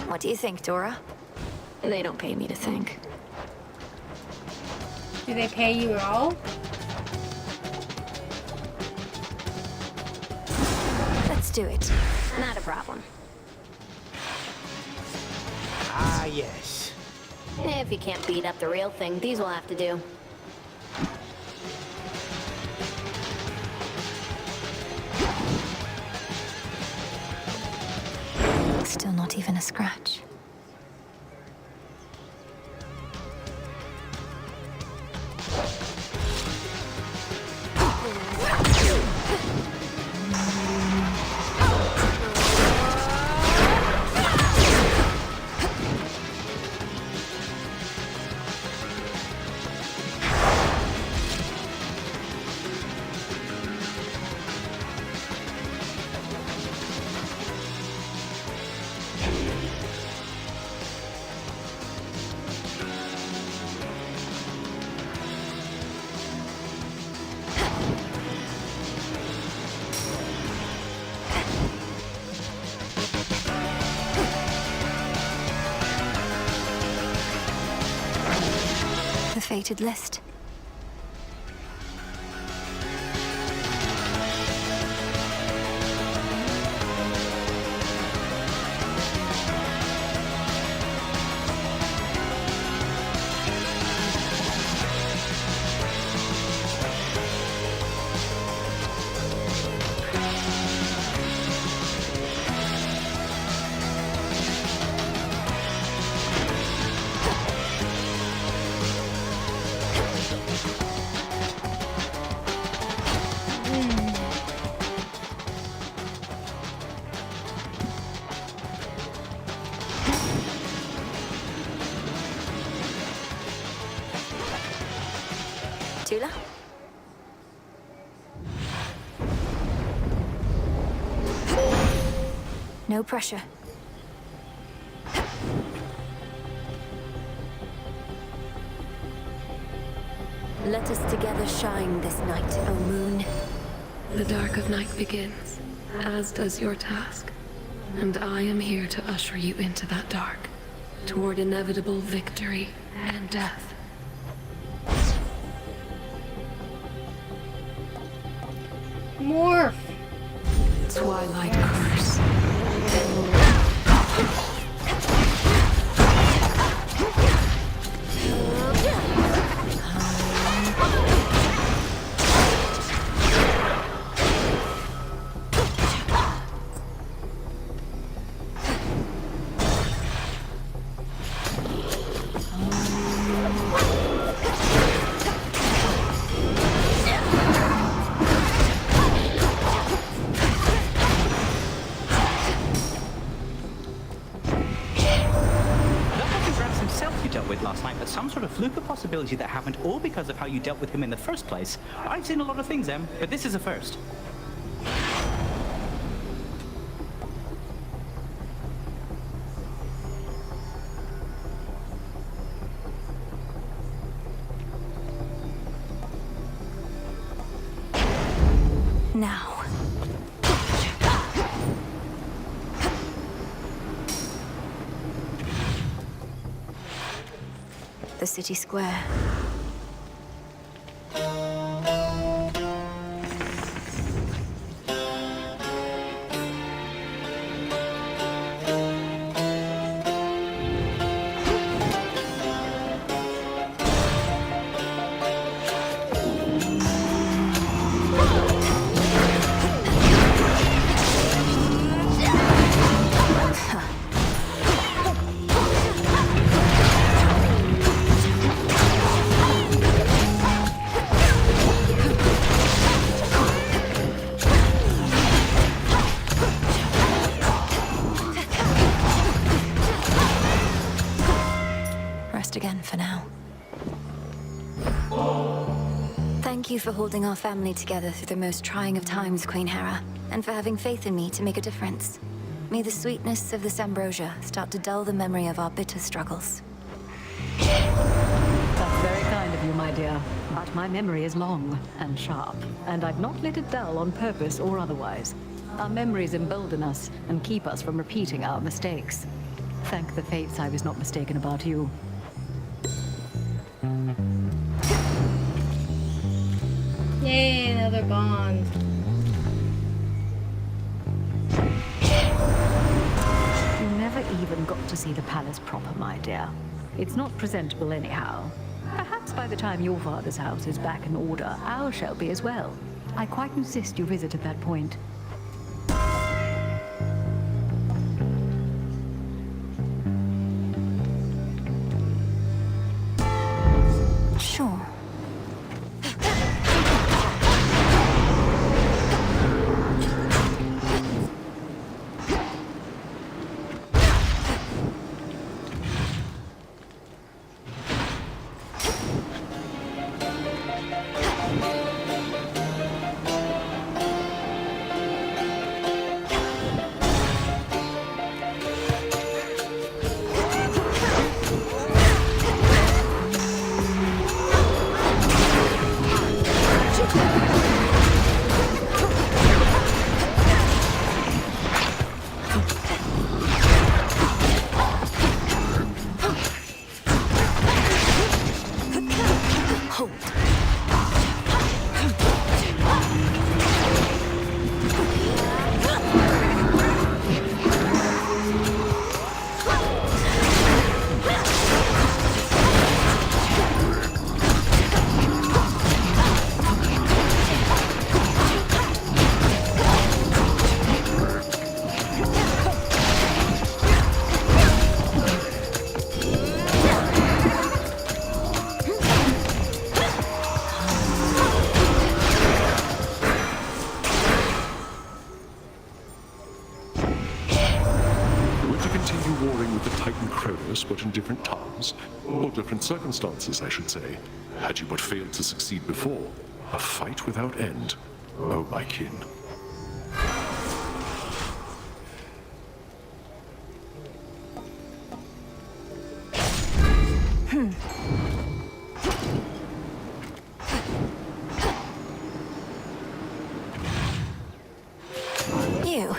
What do you think, Dora? They don't pay me to think. Do they pay you at all? Let's do it. Not a problem. Ah, yes. If you can't beat up the real thing, these will have to do. Still not even a scratch. fated list. Tula? No pressure. Let us together shine this night, O moon. The dark of night begins, as does your task. And I am here to usher you into that dark, toward inevitable victory and death. Morph! Twilight curse. Some sort of fluke of possibility that happened all because of how you dealt with him in the first place. I've seen a lot of things, Em, but this is a first. Now. The city square. Again for now. Thank you for holding our family together through the most trying of times, Queen Hera, and for having faith in me to make a difference. May the sweetness of this ambrosia start to dull the memory of our bitter struggles. That's very kind of you, my dear. But my memory is long and sharp, and I've not let it dull on purpose or otherwise. Our memories embolden us and keep us from repeating our mistakes. Thank the fates I was not mistaken about you. Yay, another bond. You never even got to see the palace proper, my dear. It's not presentable anyhow. Perhaps by the time your father's house is back in order, ours shall be as well. I quite insist you visit at that point. Sure. continue warring with the Titan Kronos, but in different times, or different circumstances, I should say. Had you but failed to succeed before, a fight without end. Oh, my kin. You.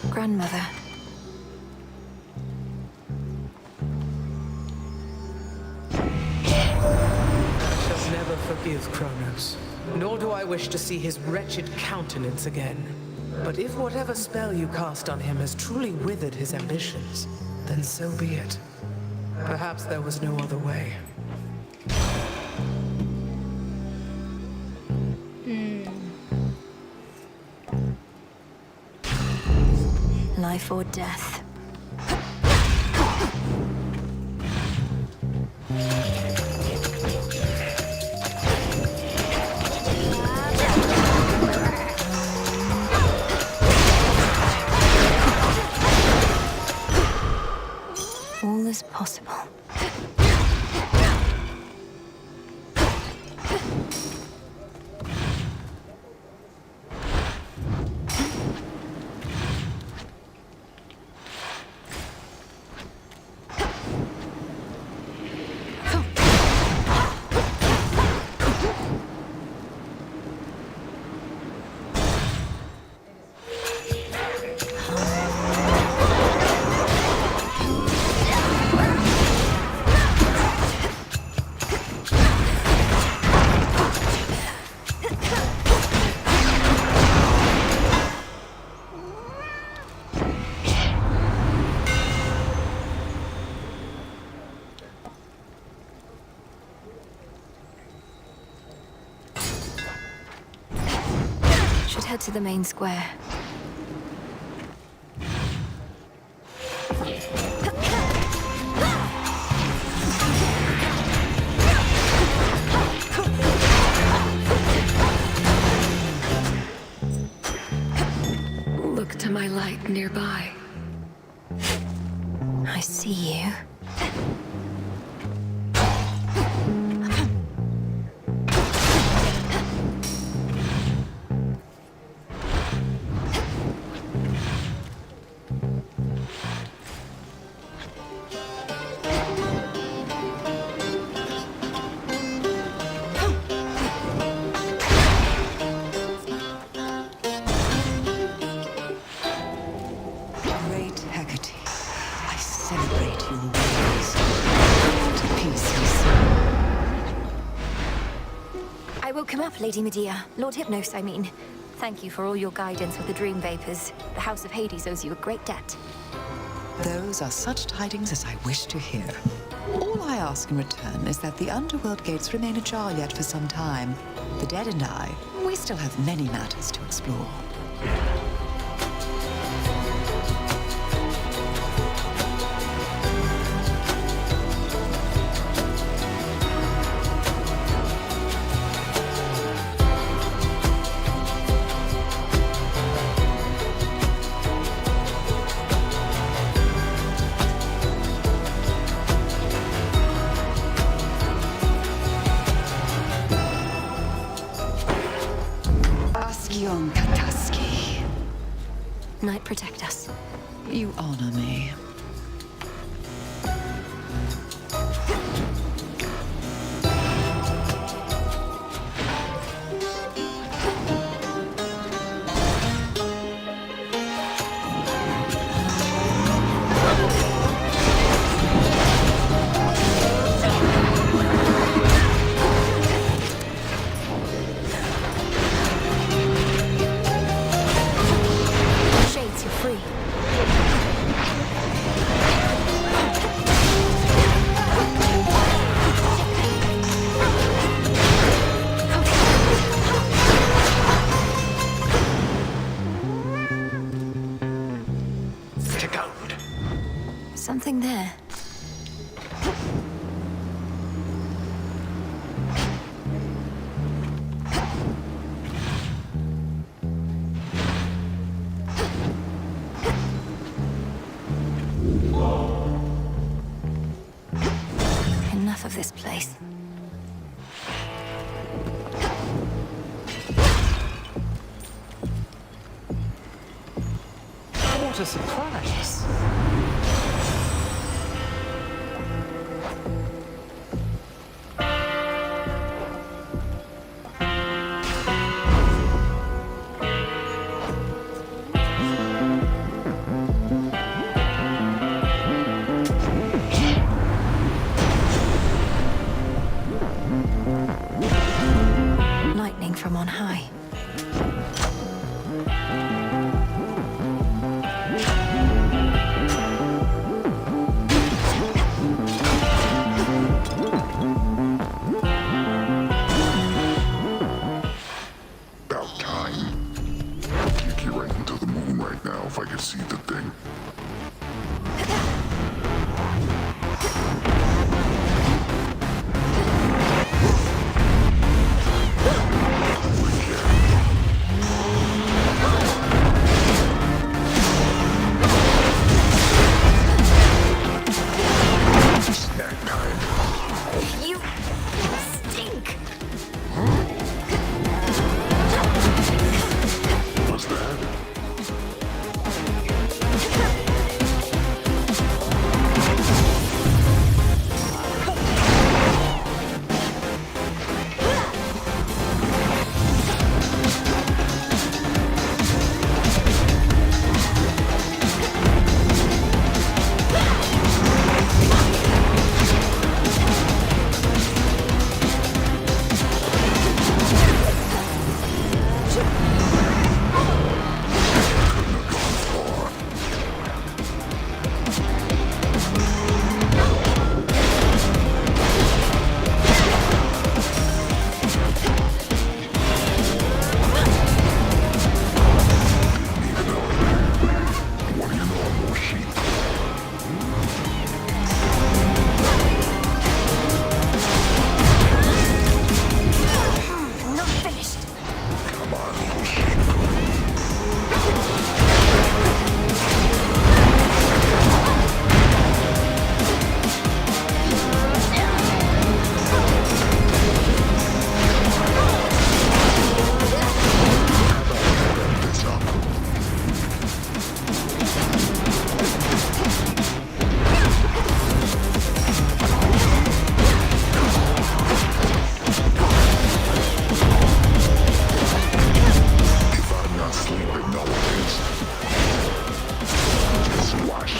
Grandmother. I shall never forgive Kronos, nor do I wish to see his wretched countenance again. But if whatever spell you cast on him has truly withered his ambitions, then so be it. Perhaps there was no other way. Life or death. All is possible. Head to the main square. Look to my light nearby. I see you. Lady Medea, Lord Hypnos, I mean. Thank you for all your guidance with the dream vapors. The House of Hades owes you a great debt. Those are such tidings as I wish to hear. All I ask in return is that the underworld gates remain ajar yet for some time. The dead and I, we still have many matters to explore. Night protect us. You honor me. there. Enough of this place. What a surprise! Lightning from on high. About time. I'd kick you right into the moon right now if I could see the thing. Snack time. You stink! What's that? Not finished. Come on, little sheep. Wrap this up. If I'm not sleeping, no one is. Just watch.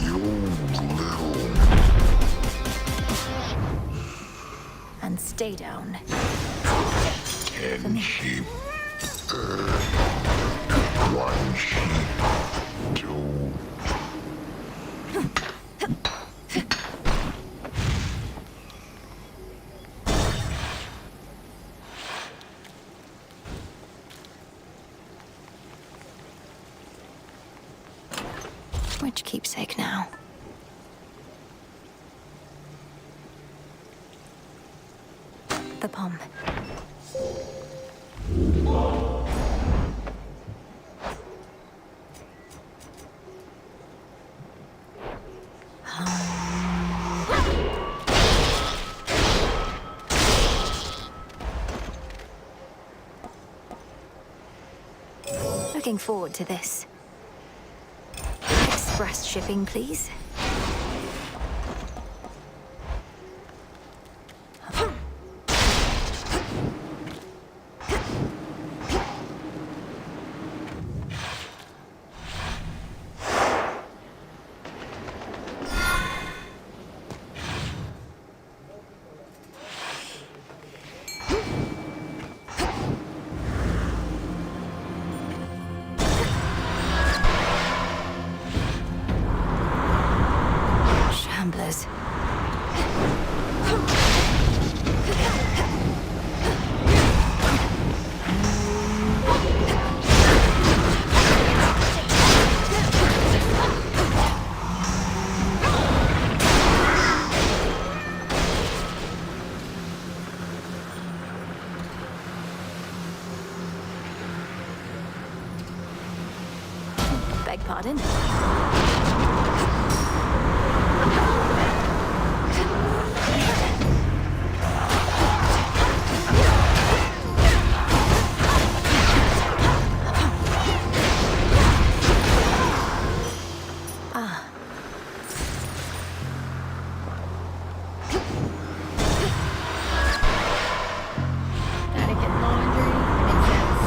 You little... And stay down. 10 sheep. 1 sheep. 2. Which keepsake now? The palm. Looking forward to this. Express shipping, please. others. Beg pardon? Gotta get laundry. Makes sense.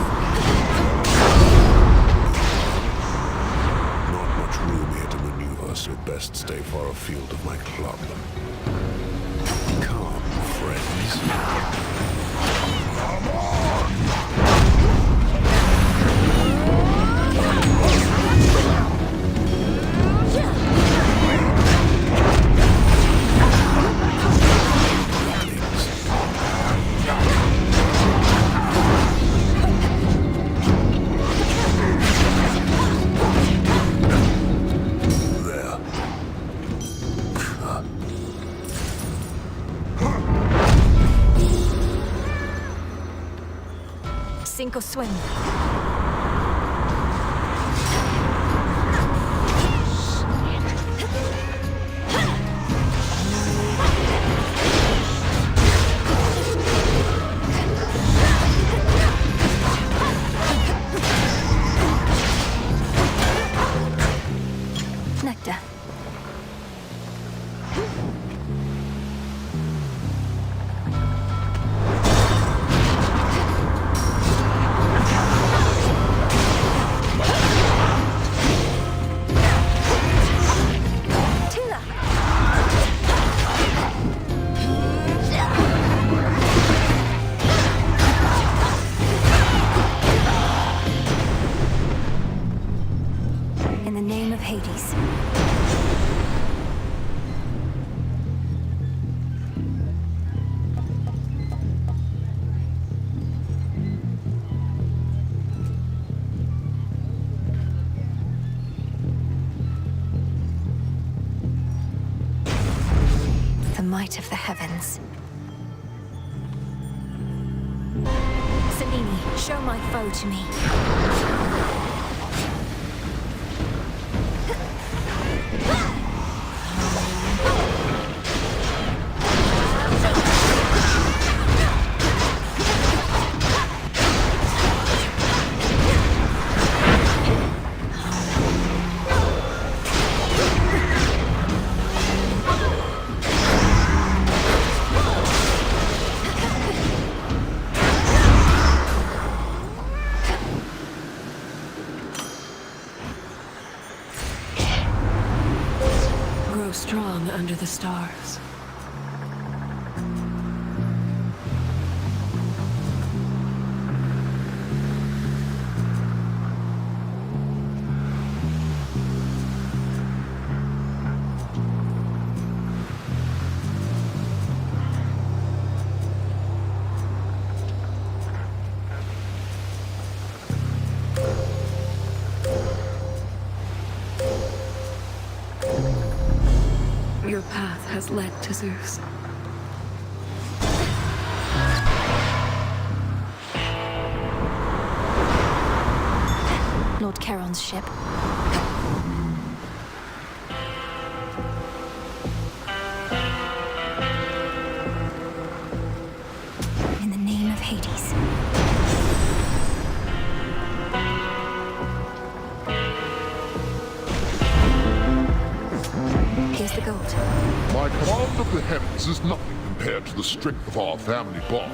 Not much room here to maneuver, so best stay far afield of my club. Come, friends. There. Sink or swim. Nectar. Tila. In the name of Hades. The might of the heavens. Selene, show my foe to me. Grow strong under the stars. Your path has led to Zeus. Lord Charon's ship. In the name of Hades. Here's the gold. My command of the heavens is nothing compared to the strength of our family bond.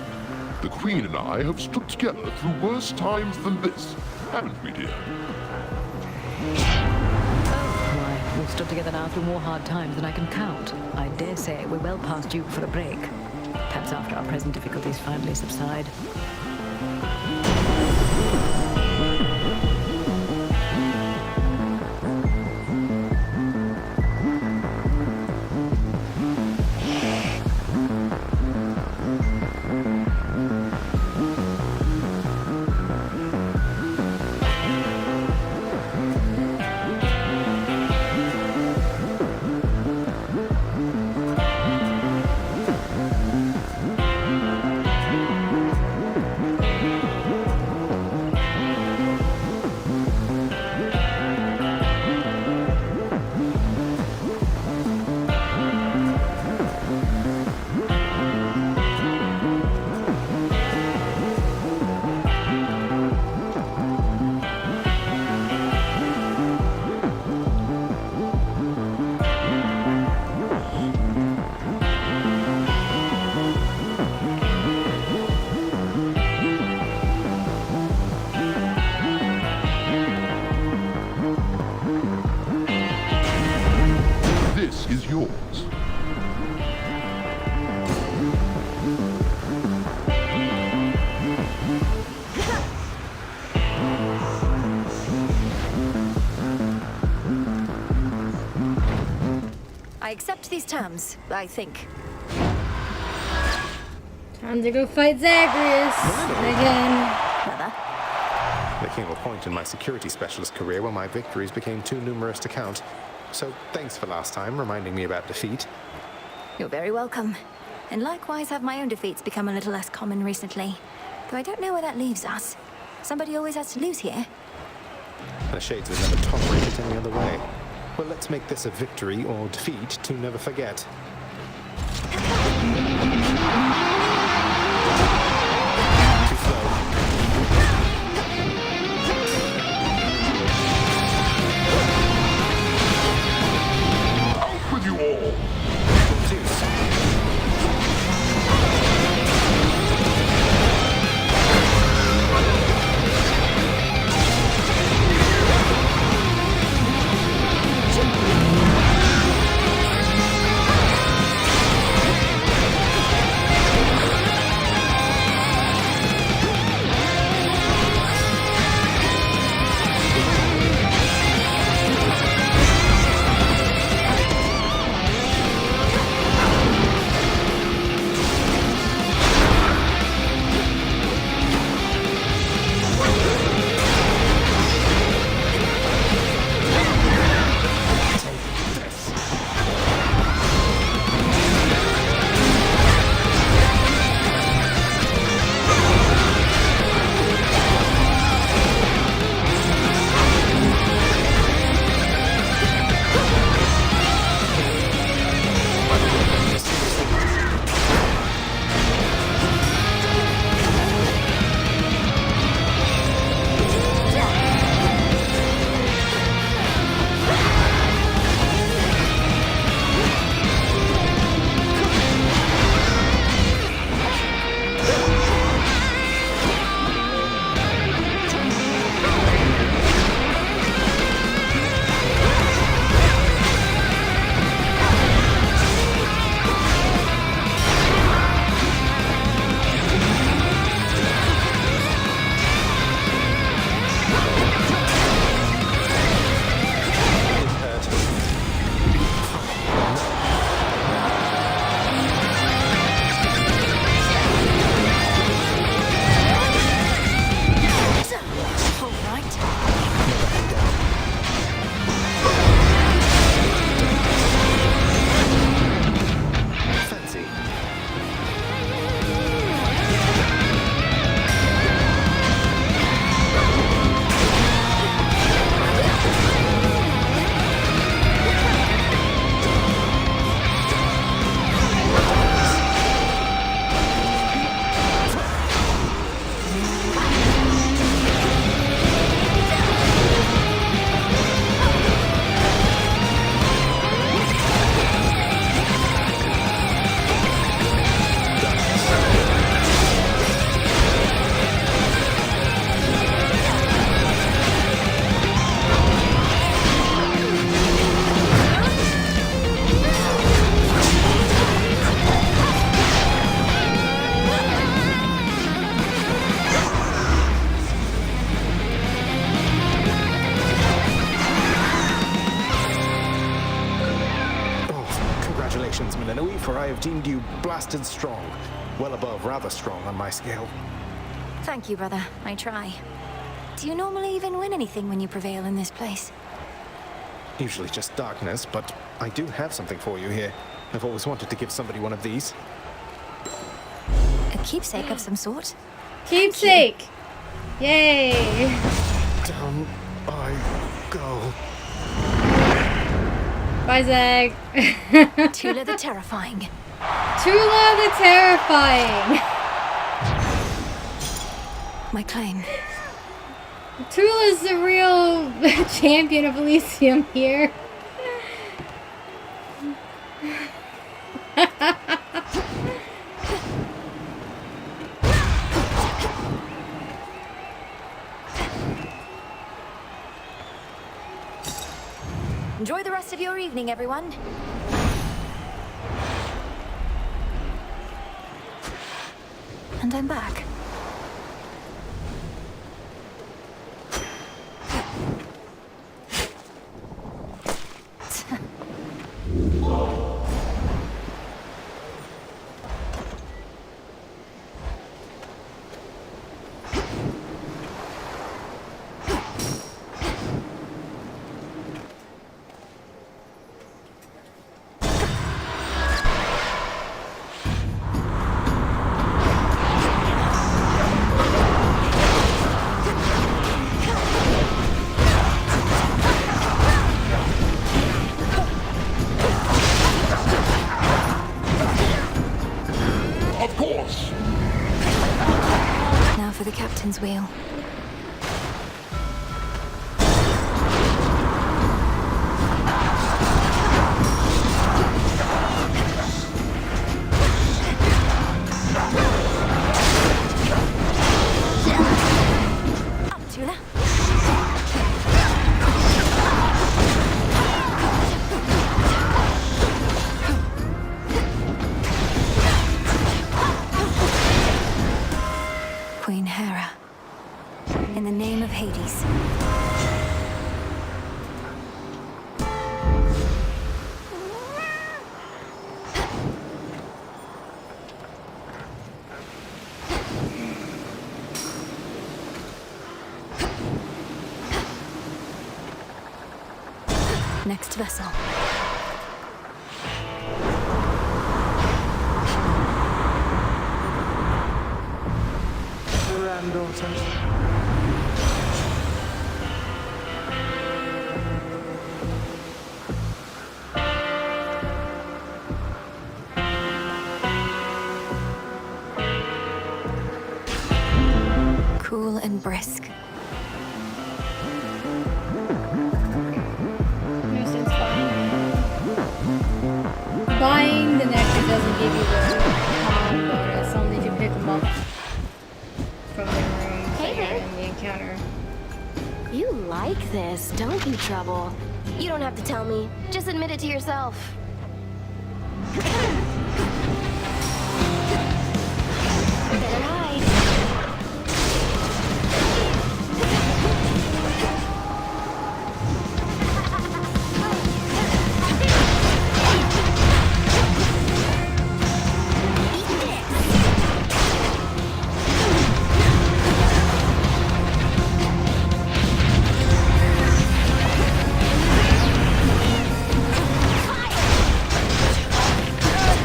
The Queen and I have stood together through worse times than this, haven't we, dear? Why, we've stood together now through more hard times than I can count. I dare say we're well past due for a break. Perhaps after our present difficulties finally subside. ones. I accept these terms, I think. Time to go fight Zagreus again. Brother? There came a point in my security specialist career where my victories became too numerous to count. So thanks for last time, reminding me about defeat. You're very welcome. And likewise have my own defeats become a little less common recently. Though I don't know where that leaves us. Somebody always has to lose here. The Shades would never tolerate it any other way. Well, let's make this a victory or defeat to never forget. Too slow. Out with you all! Zeus. For I have deemed you blasted strong. Well above rather strong on my scale. Thank you, brother. I try. Do you normally even win anything when you prevail in this place? Usually just darkness, but I do have something for you here. I've always wanted to give somebody one of these. A keepsake of some sort? Keepsake! Yay! Down I go. Bye, Zag. Tula the Terrifying. Tula the Terrifying. My claim. Tula's the real champion of Elysium here. Enjoy the rest of your evening, everyone. And I'm back. Of course! Now for the captain's wheel. Up, Tula. Queen Hera. In the name of Hades. Next vessel. Granddaughter. Cool and brisk. Nuisance buying the nectar doesn't give you the bonus. I'll need to pick them up from the rooms that you're in the encounter. You like this, don't you, Trouble? You don't have to tell me. Just admit it to yourself. Better hide.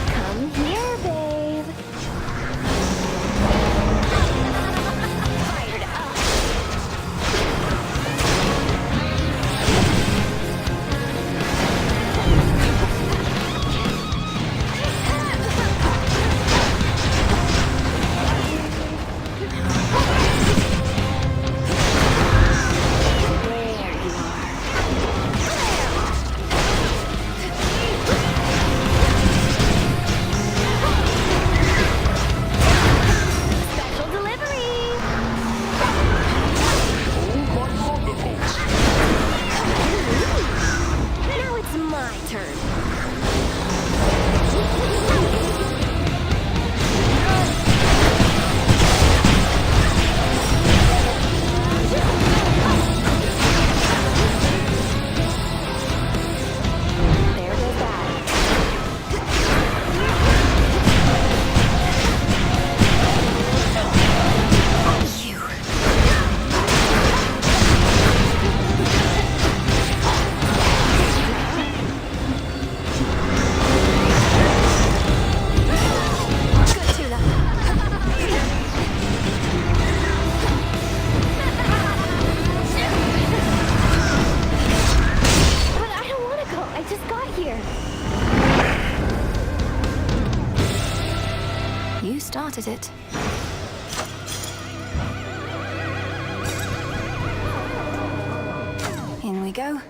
Come here, babe. Fired up. There you Special delivery! Now it's my turn. There goes that. You. Good, Tula. But I don't want to go. I just got here. You started it. In we go.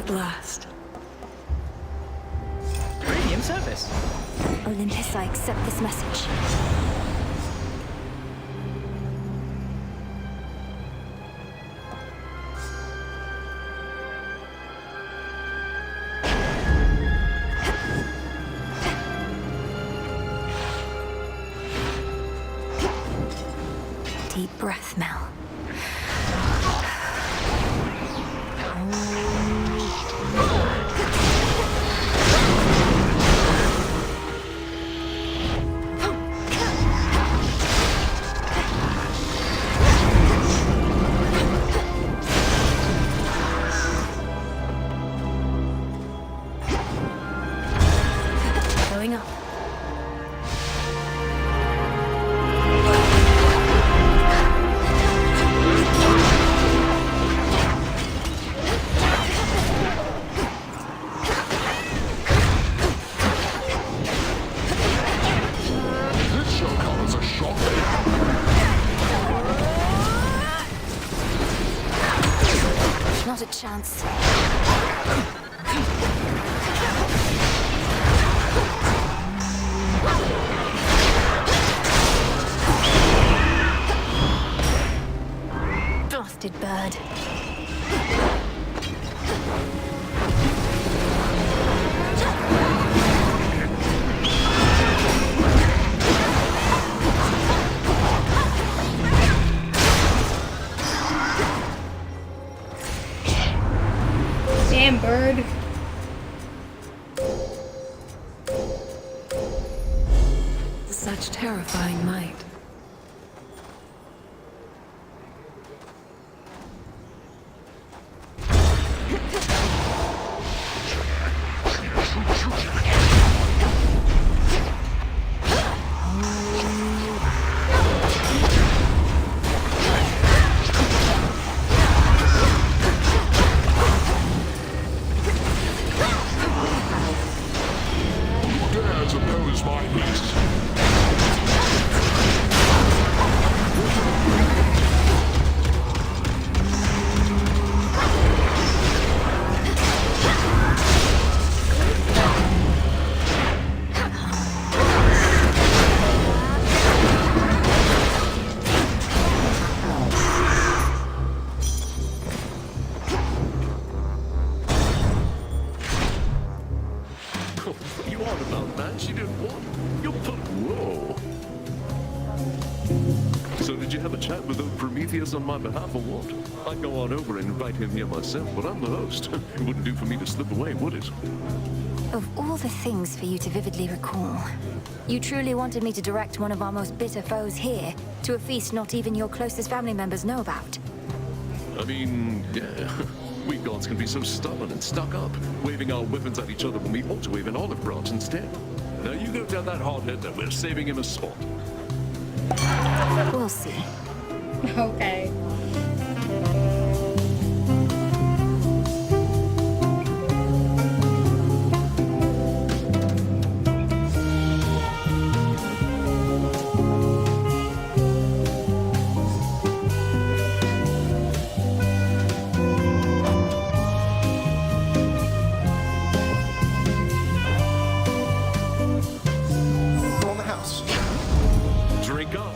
At last. Premium service. Olympus, I accept this message. Deep breath, Mel. Going up. This shall come as a shock. Not a chance. Blasted bird. Damn bird. Such terrifying might. Who dares oppose my niece? What are you on about, man? She didn't want. You're full. Whoa. So did you have a chat with old Prometheus on my behalf or what? I'd go on over and invite him here myself, but I'm the host. It wouldn't do for me to slip away, would it? Of all the things for you to vividly recall, you truly wanted me to direct one of our most bitter foes here to a feast not even your closest family members know about. I mean, yeah. We gods can be so stubborn and stuck up, waving our weapons at each other when we ought to wave an olive branch instead. Now you go tell that hardhead that we're saving him a spot. We'll see. Okay. Go on the house. Drink up.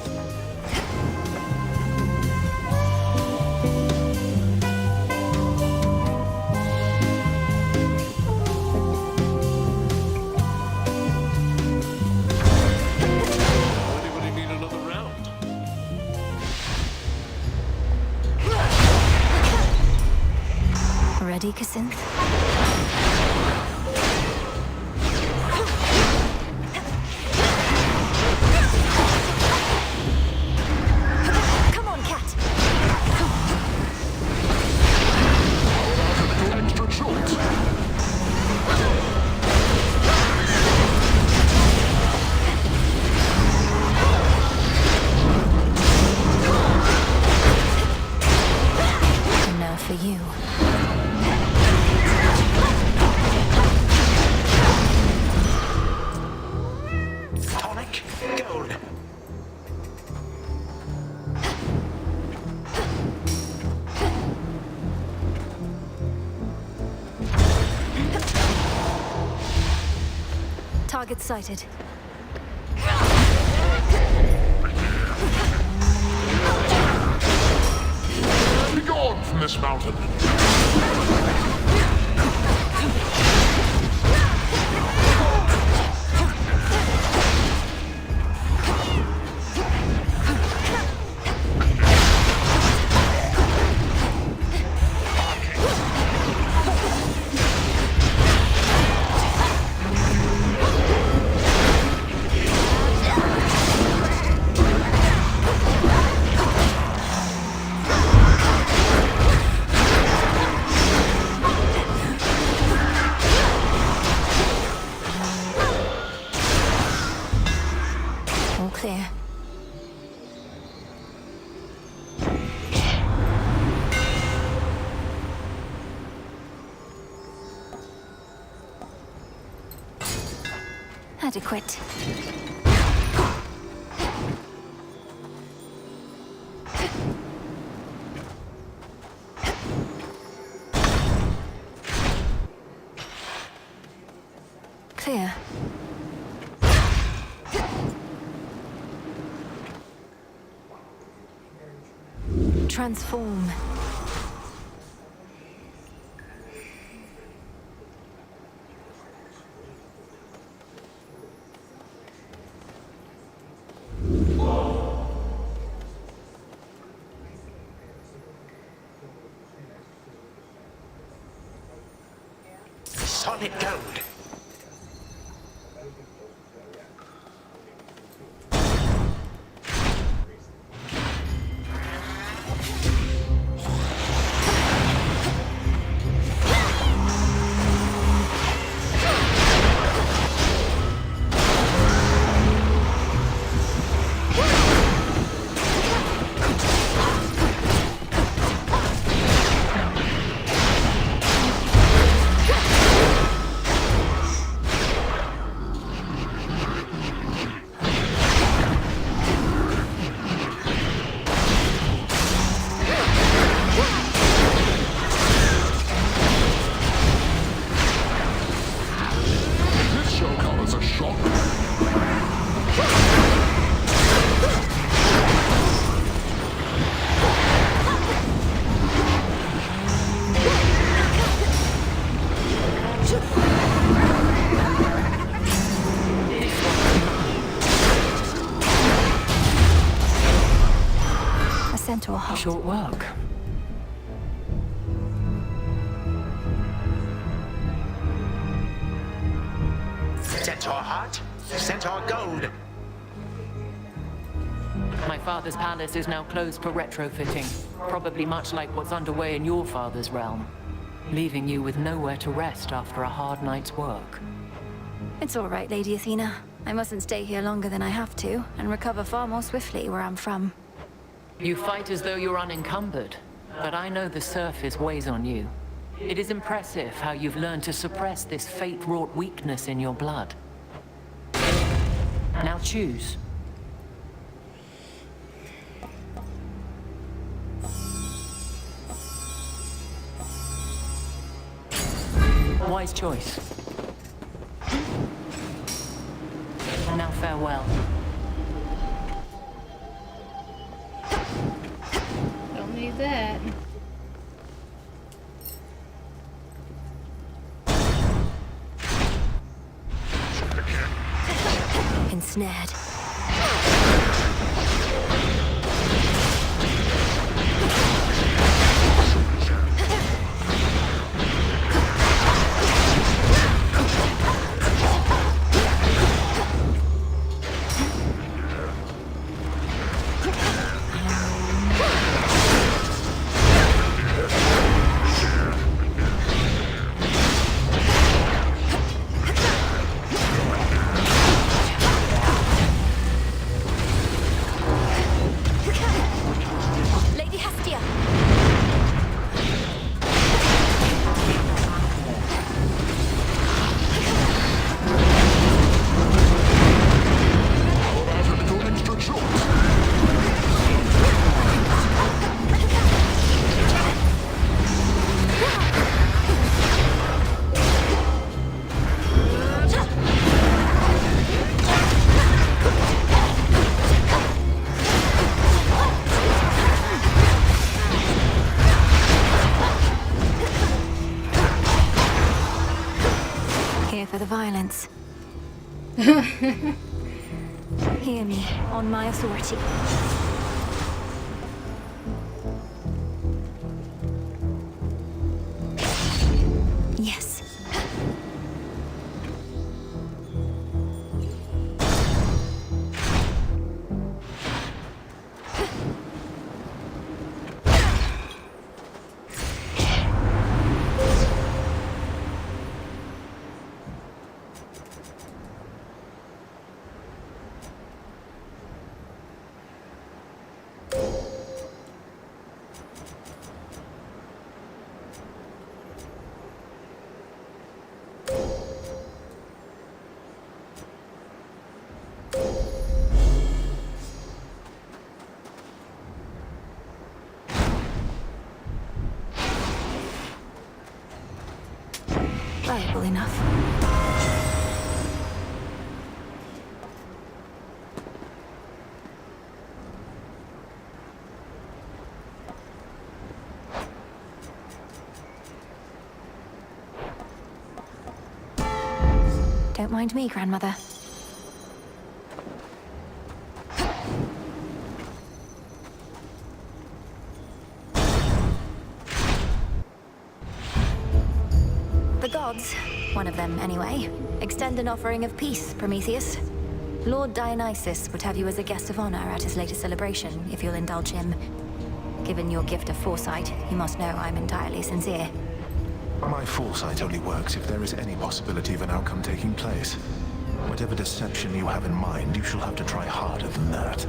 Anybody need another round? Ready, Cassandra? Come on, cat. Extra short. And now for you. Target sighted. Be gone from this mountain! All clear. Adequate. Clear. Transform. Solid gold. Centaur heart. Short work. Centaur heart, Centaur gold. My father's palace is now closed for retrofitting, probably much like what's underway in your father's realm, leaving you with nowhere to rest after a hard night's work. It's all right, Lady Athena. I mustn't stay here longer than I have to, and recover far more swiftly where I'm from. You fight as though you're unencumbered, but I know the surface weighs on you. It is impressive how you've learned to suppress this fate-wrought weakness in your blood. Now choose. Wise choice. Now farewell. Don't need that. Ensnared. here for the violence. Hear me, on my authority. Yes. Viable enough. Don't mind me, Grandmother. The gods, one of them anyway, extend an offering of peace, Prometheus. Lord Dionysus would have you as a guest of honor at his latest celebration, if you'll indulge him. Given your gift of foresight, you must know I'm entirely sincere. My foresight only works if there is any possibility of an outcome taking place. Whatever deception you have in mind, you shall have to try harder than that.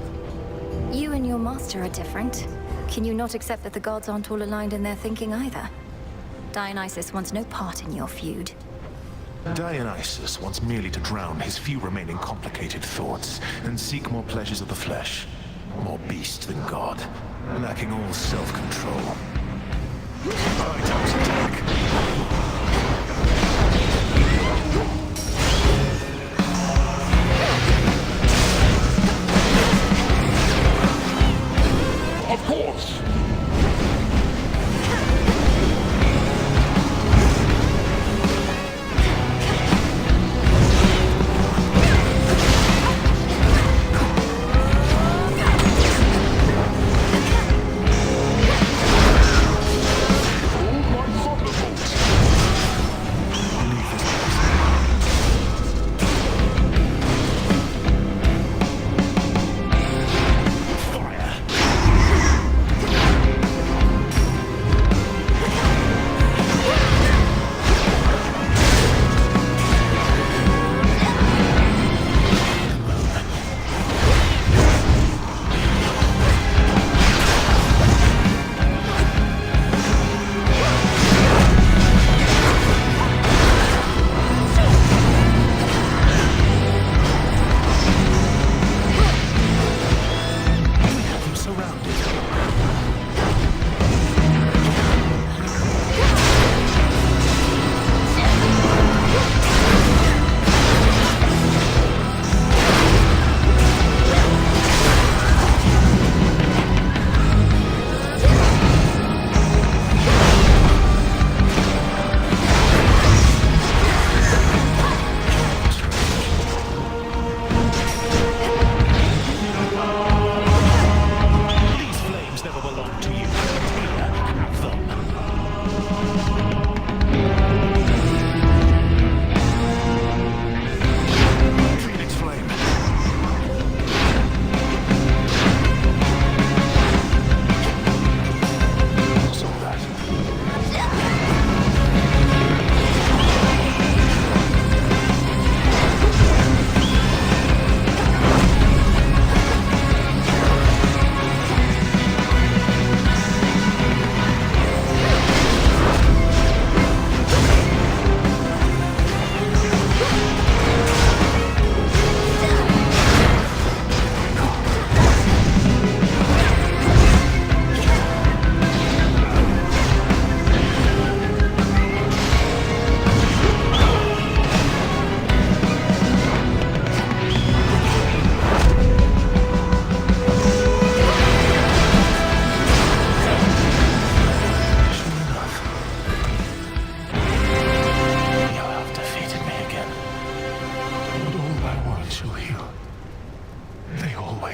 You and your master are different. Can you not accept that the gods aren't all aligned in their thinking either? Dionysus wants no part in your feud. Dionysus wants merely to drown his few remaining complicated thoughts and seek more pleasures of the flesh. More beast than god, lacking all self-control. Lighthouse attack. Of course! Oh, my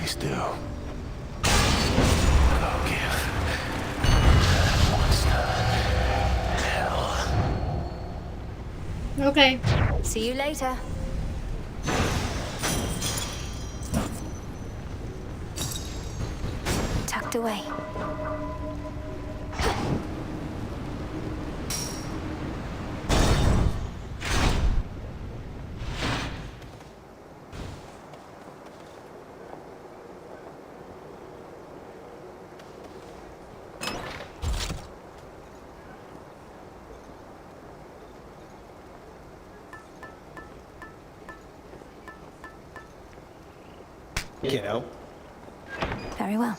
always do. Go give that monster hell. Okay. See you later. Tucked away. Kiddo. Very well.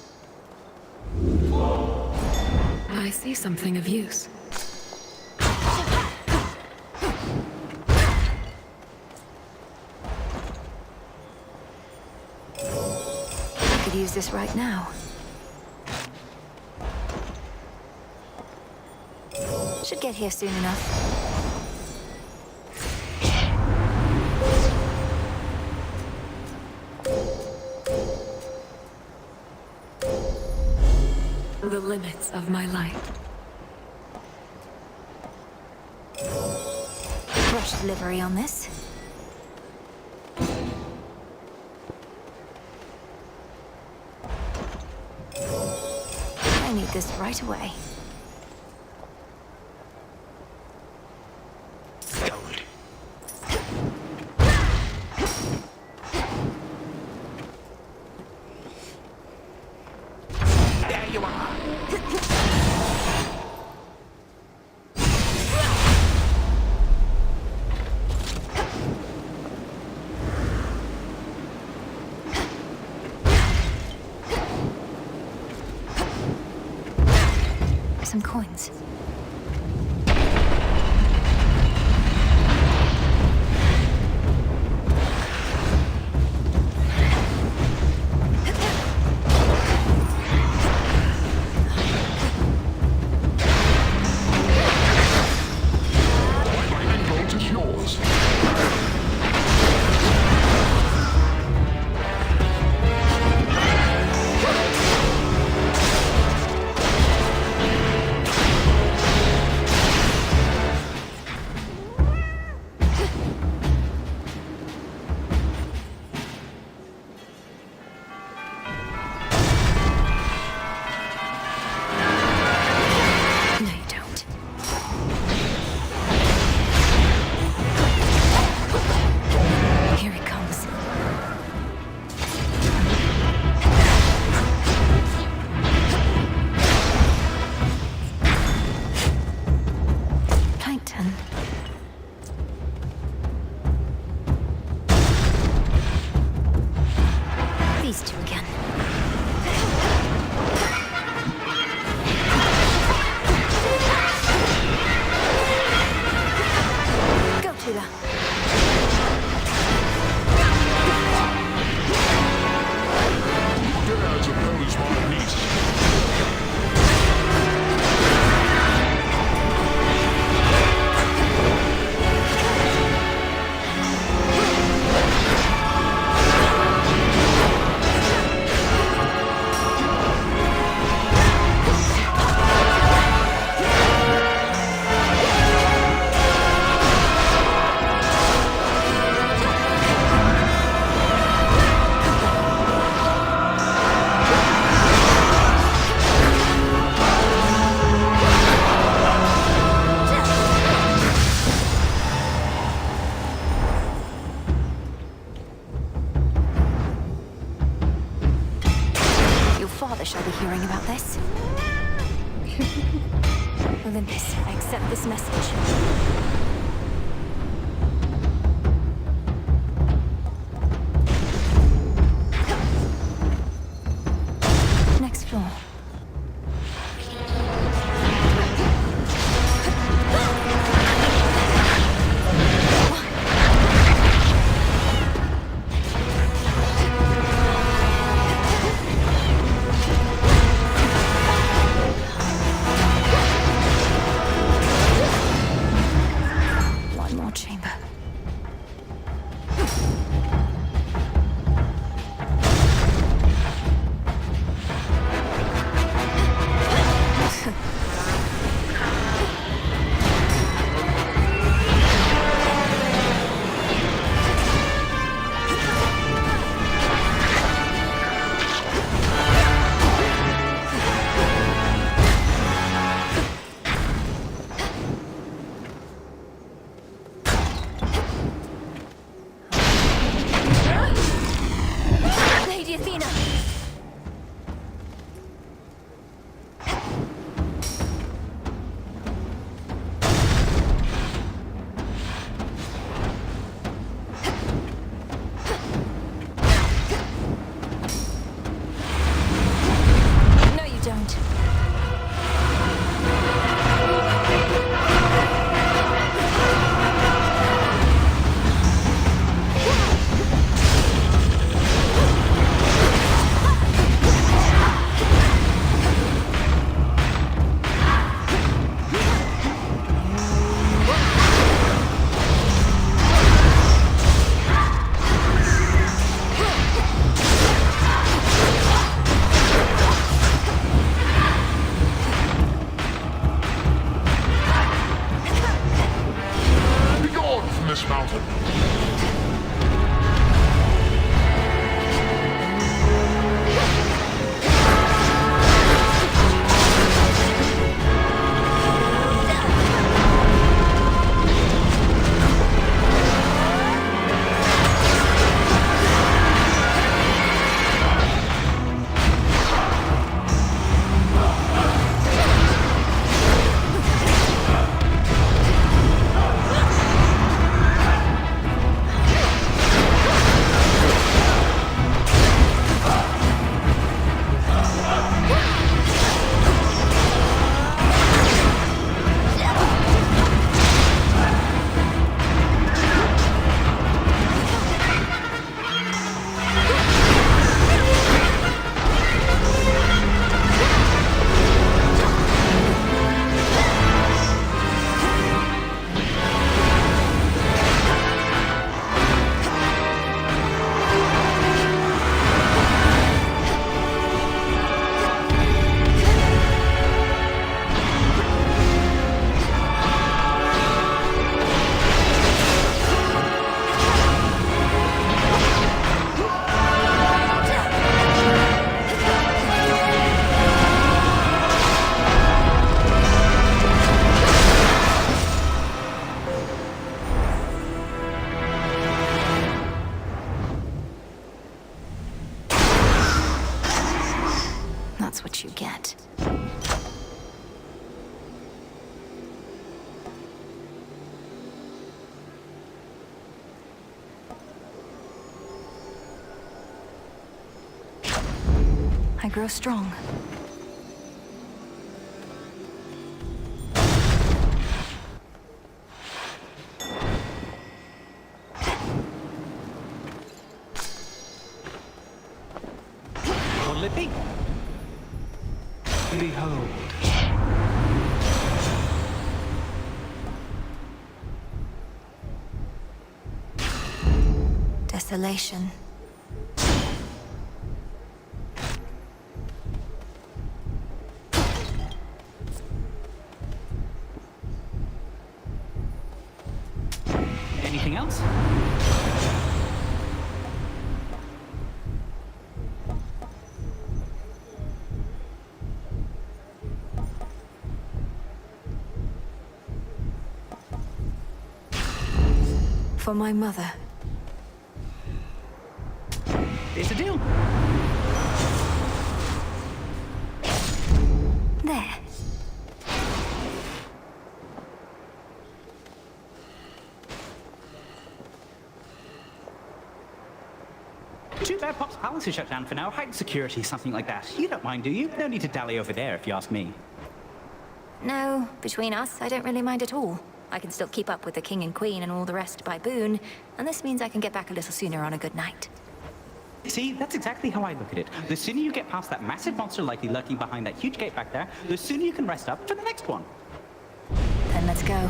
I see something of use. I could use this right now. Should get here soon enough. The limits of my light. Rush delivery on this. I need this right away. There you are. Some coins. Shall be hearing about this. Olympus, I accept this message. Next floor. That's what you get. I grow strong. What'll it be? Behold. Desolation. Anything else? For my mother. It's a deal. There. Too bad Pop's Palace is shut down for now. Heightened security, something like that. You don't mind, do you? No need to dally over there, if you ask me. No, between us, I don't really mind at all. I can still keep up with the king and queen and all the rest by boon, and this means I can get back a little sooner on a good night. See, that's exactly how I look at it. The sooner you get past that massive monster likely lurking behind that huge gate back there, the sooner you can rest up for the next one. Then let's go.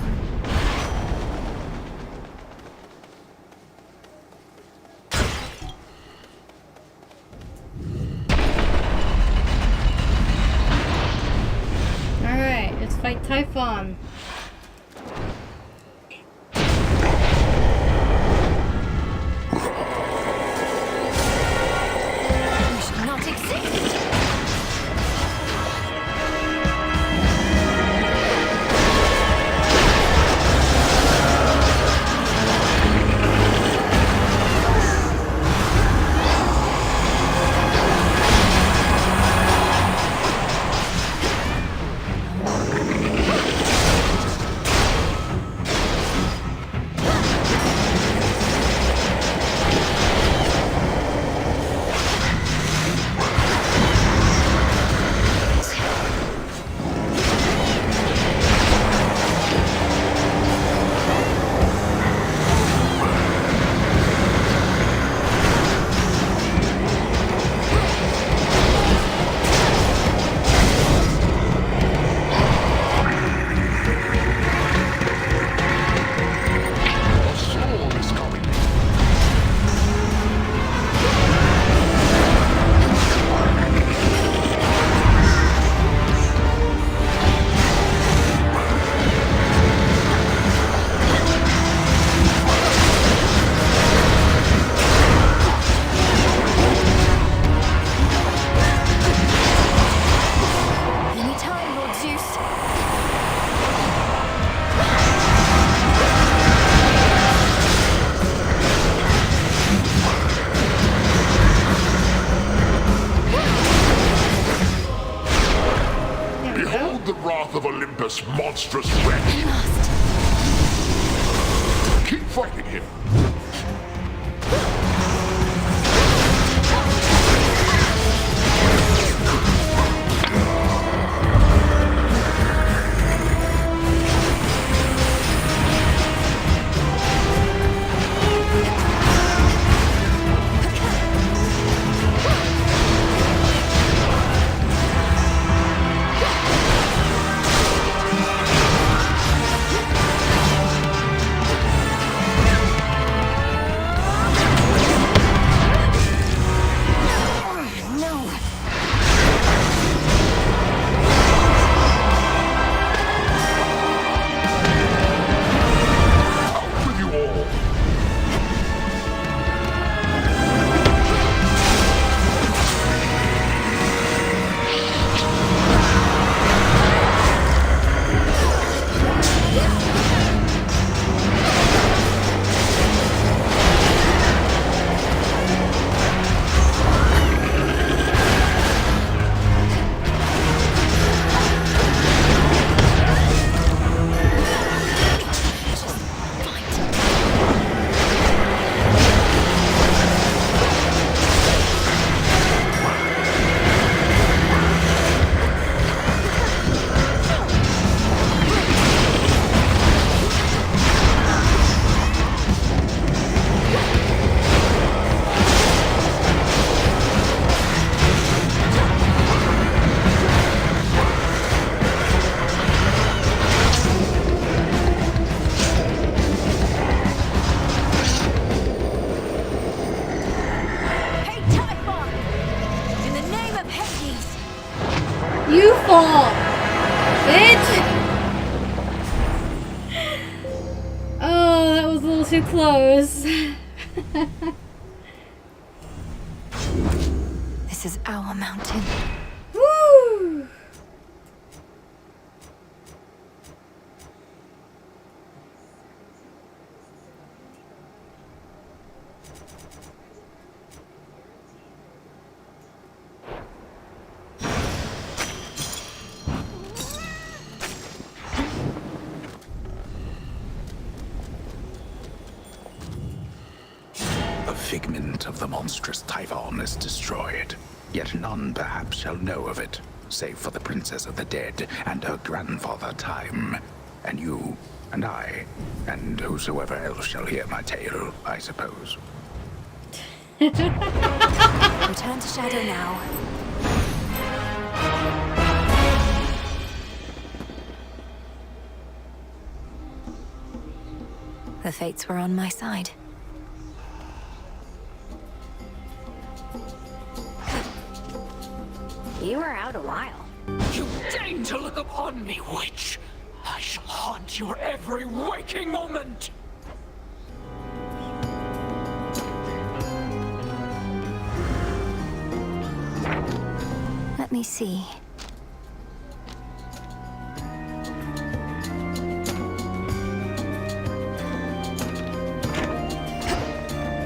Alright, let's fight Typhon. You should not exist! worthless, monstrous wretch! Keep fighting him! You fall, bitch! Oh, that was a little too close. This is our mountain. Woo! The figment of the monstrous Typhon is destroyed, yet none perhaps shall know of it, save for the Princess of the Dead and her grandfather Time, and you, and I, and whosoever else shall hear my tale, I suppose. Return to Shadow now. The fates were on my side. You were out a while. You deign to look upon me, witch! I shall haunt your every waking moment! Let me see.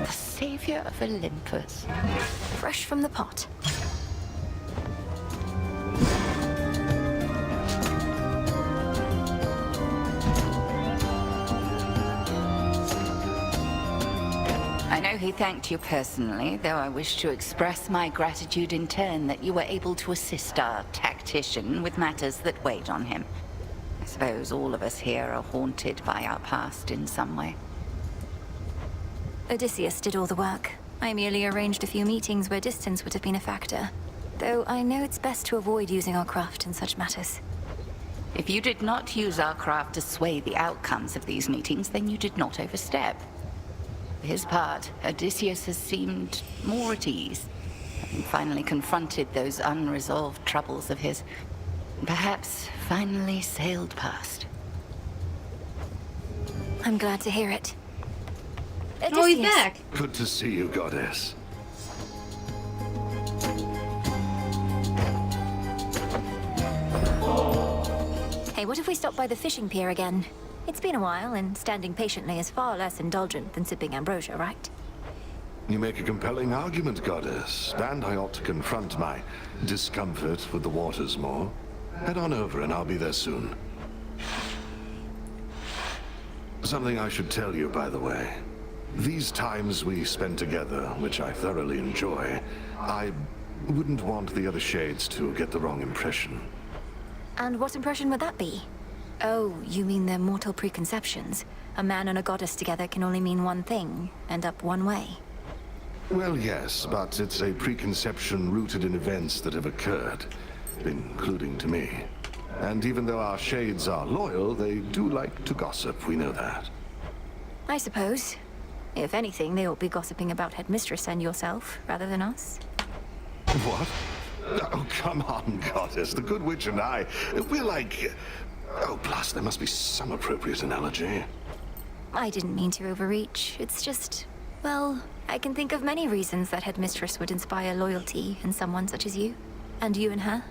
The savior of Olympus. Fresh from the pot. I know he thanked you personally, though I wish to express my gratitude in turn that you were able to assist our tactician with matters that weighed on him. I suppose all of us here are haunted by our past in some way. Odysseus did all the work. I merely arranged a few meetings where distance would have been a factor. Though I know it's best to avoid using our craft in such matters. If you did not use our craft to sway the outcomes of these meetings, then you did not overstep. For his part, Odysseus has seemed more at ease, having finally confronted those unresolved troubles of his, and perhaps finally sailed past. I'm glad to hear it. Oh, he's back. Good to see you, goddess. Hey, what if we stop by the fishing pier again? It's been a while, and standing patiently is far less indulgent than sipping ambrosia, right? You make a compelling argument, goddess, and I ought to confront my discomfort with the waters more. Head on over and I'll be there soon. Something I should tell you, by the way. These times we spend together, which I thoroughly enjoy, I wouldn't want the other shades to get the wrong impression. And what impression would that be? Oh, you mean their mortal preconceptions? A man and a goddess together can only mean one thing, end up one way. Well, yes, but it's a preconception rooted in events that have occurred, including to me. And even though our shades are loyal, they do like to gossip, we know that. I suppose. If anything, they ought be gossiping about Headmistress and yourself, rather than us. What? Oh, come on, goddess. The Good Witch and I, we're like... Oh, plus, there must be some appropriate analogy. I didn't mean to overreach. It's just... Well, I can think of many reasons that Headmistress would inspire loyalty in someone such as you. And you and her.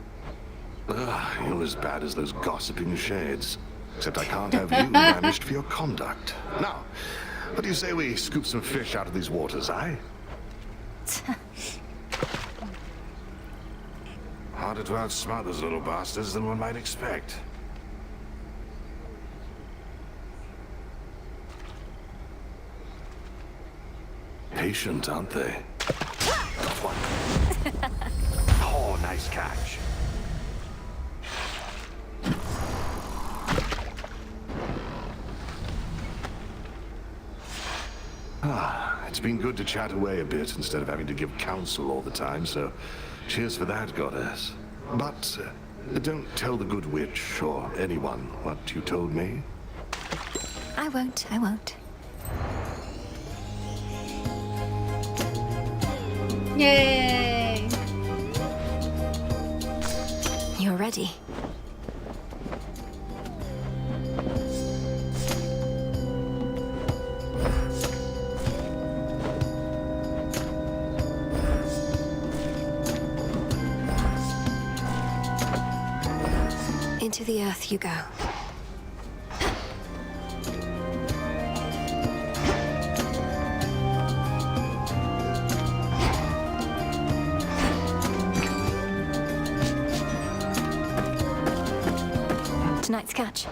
Ugh, you're as bad as those gossiping shades. Except I can't have you banished for your conduct. Now, what do you say we scoop some fish out of these waters, eh? Harder to outsmart those little bastards than one might expect. Patient, aren't they? Got one. Oh, nice catch. It's been good to chat away a bit instead of having to give counsel all the time, so cheers for that, goddess. But don't tell the Good Witch or anyone what you told me. I won't. Yay! You're ready. Into the earth you go. Tonight's catch.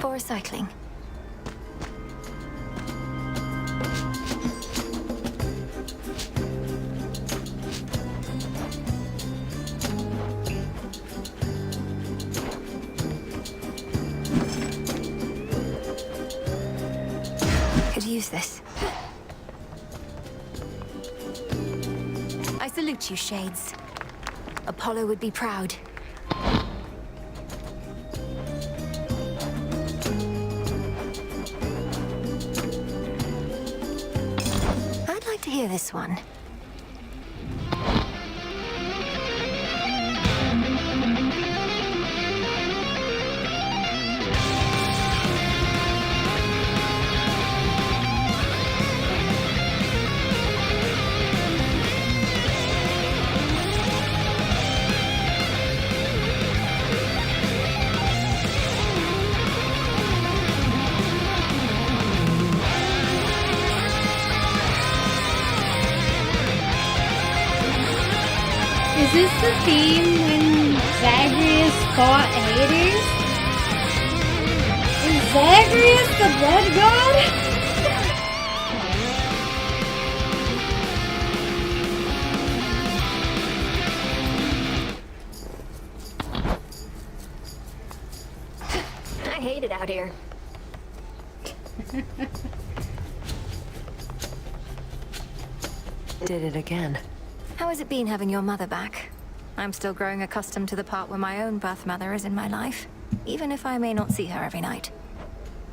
For recycling. Could use this. I salute you, Shades. Apollo would be proud. I'd like to hear this one. Is this the theme when Zagreus fought Hades? Is Zagreus the blood god? I hate it out here. Did it again. How has it been having your mother back? I'm still growing accustomed to the part where my own birth mother is in my life, even if I may not see her every night.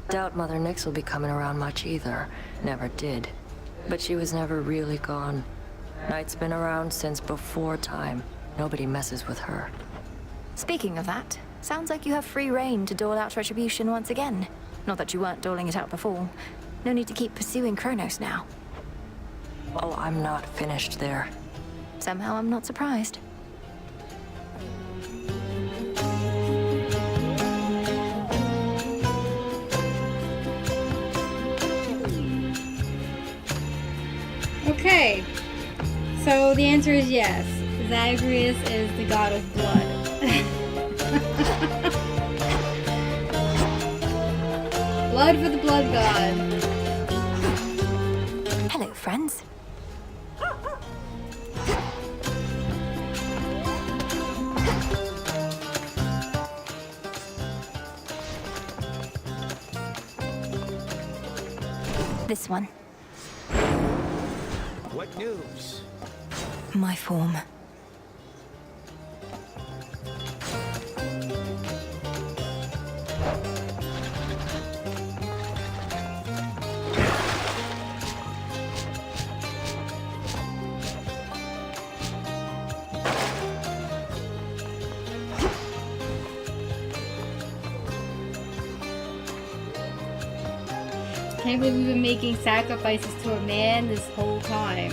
Doubt Mother Nyx will be coming around much either. Never did. But she was never really gone. Night's been around since before time. Nobody messes with her. Speaking of that, sounds like you have free reign to dole out retribution once again. Not that you weren't doling it out before. No need to keep pursuing Kronos now. Oh, I'm not finished there. Somehow I'm not surprised. Okay. So the answer is yes. Zagreus is the god of blood. Blood for the blood god. Hello, friends. This one. What news? My form. Can't believe we've been making sacrifices to a man this whole time.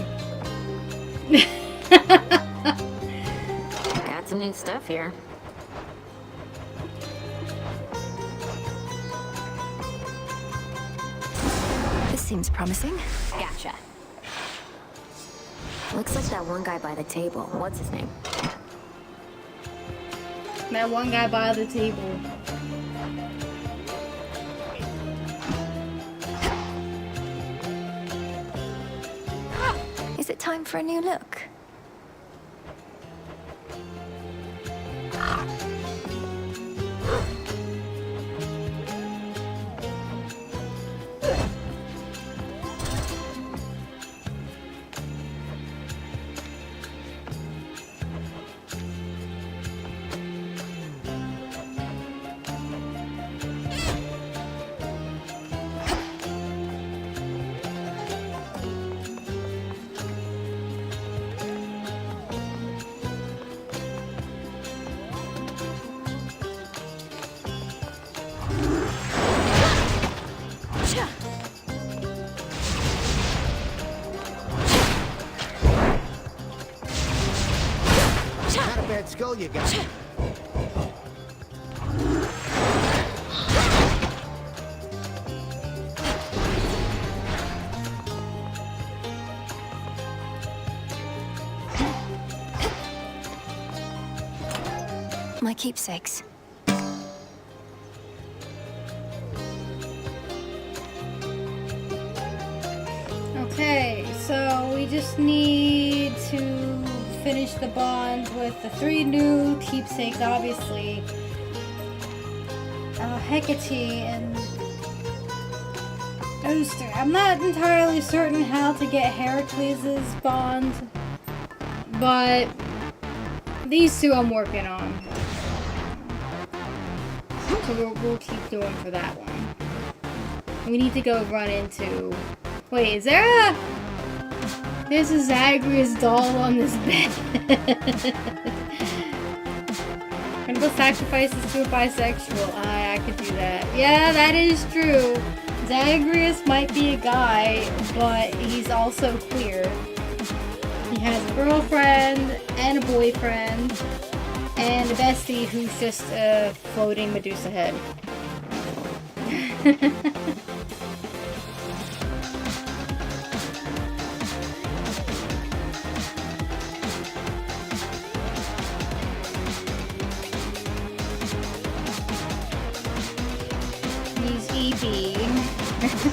Got some new stuff here. This seems promising. Gotcha. Looks like that one guy by the table. What's his name? That one guy by the table. Is it time for a new look? Not a bad skull you got. My keepsakes. Okay, so we just need to finish the bond with the 3 new keepsakes, obviously. Hecate and Oster. I'm not entirely certain how to get Heracles' bond, but these 2 I'm working on. So we'll keep doing for that one. We need to go run into... Wait, is there a... There's a Zagreus doll on this bed. I'm gonna go sacrifice this to a bisexual. I could do that. Yeah, that is true. Zagreus might be a guy, but he's also queer. He has a girlfriend and a boyfriend and a bestie who's just a floating Medusa head.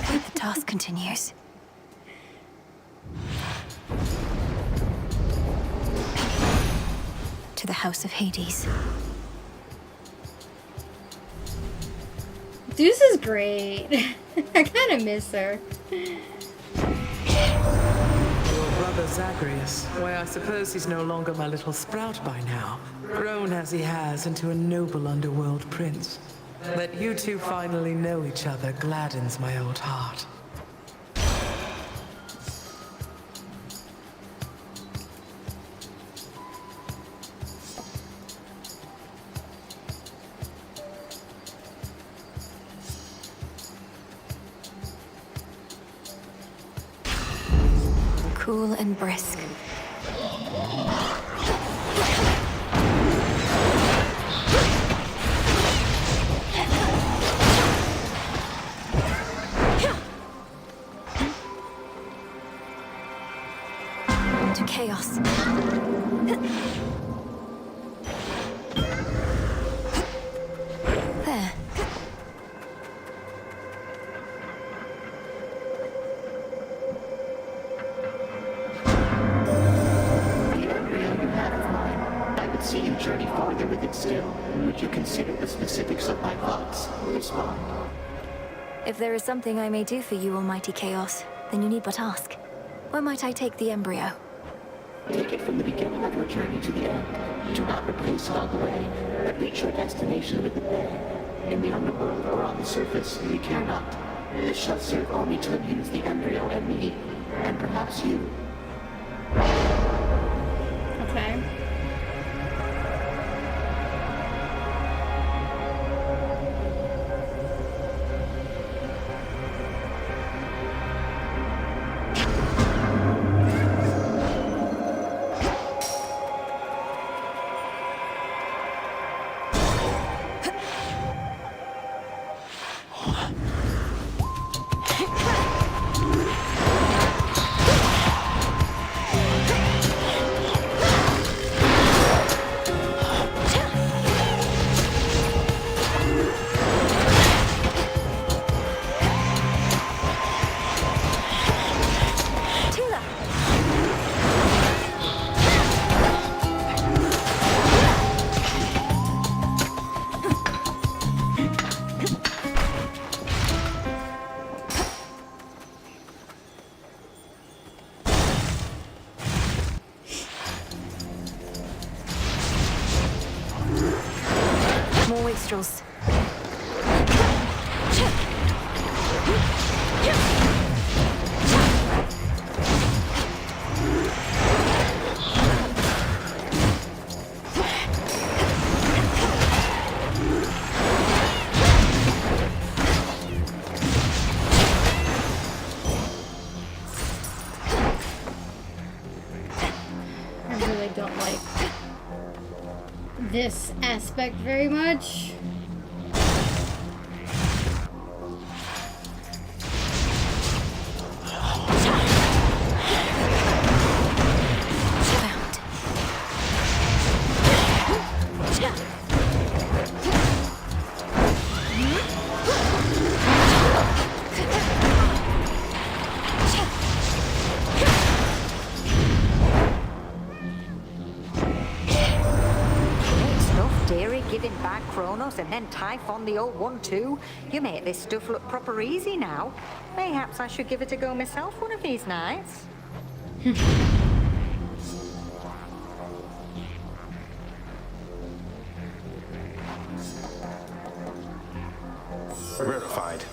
The task continues. To the House of Hades. Deuce is great. I kind of miss her. Your brother Zagreus. Why, I suppose he's no longer my little sprout by now. Grown as he has into a noble underworld prince. That you 2 finally know each other gladdens my old heart. Cool and brisk. to chaos. There. I would see you journey farther with it still. Would you consider the specifics of my thoughts? Respond. If there is something I may do for you, Almighty Chaos, then you need but ask. Where might I take the embryo? Take it from the beginning of your journey to the end. Do not replace along the way, but reach your destination with it there. In the underworld or on the surface, we care not. This shall serve only to amuse the embryo and me, and perhaps you. Okay. More wastrels. I really don't like this aspect very much. Giving back Kronos and then Typhon the old one too. You make this stuff look proper easy now. Mayhaps I should give it a go myself one of these nights. Verified.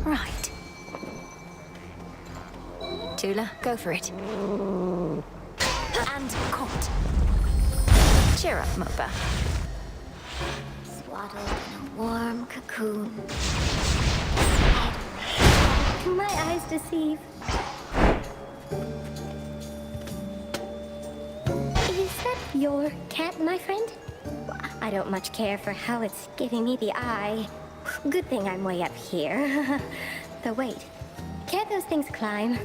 Right. Tula, go for it. And caught. Cheer up, Mopa. Swaddled in a warm cocoon. My eyes deceive. Is that your cat, my friend? I don't much care for how it's giving me the eye. Good thing I'm way up here. Though wait, can't those things climb?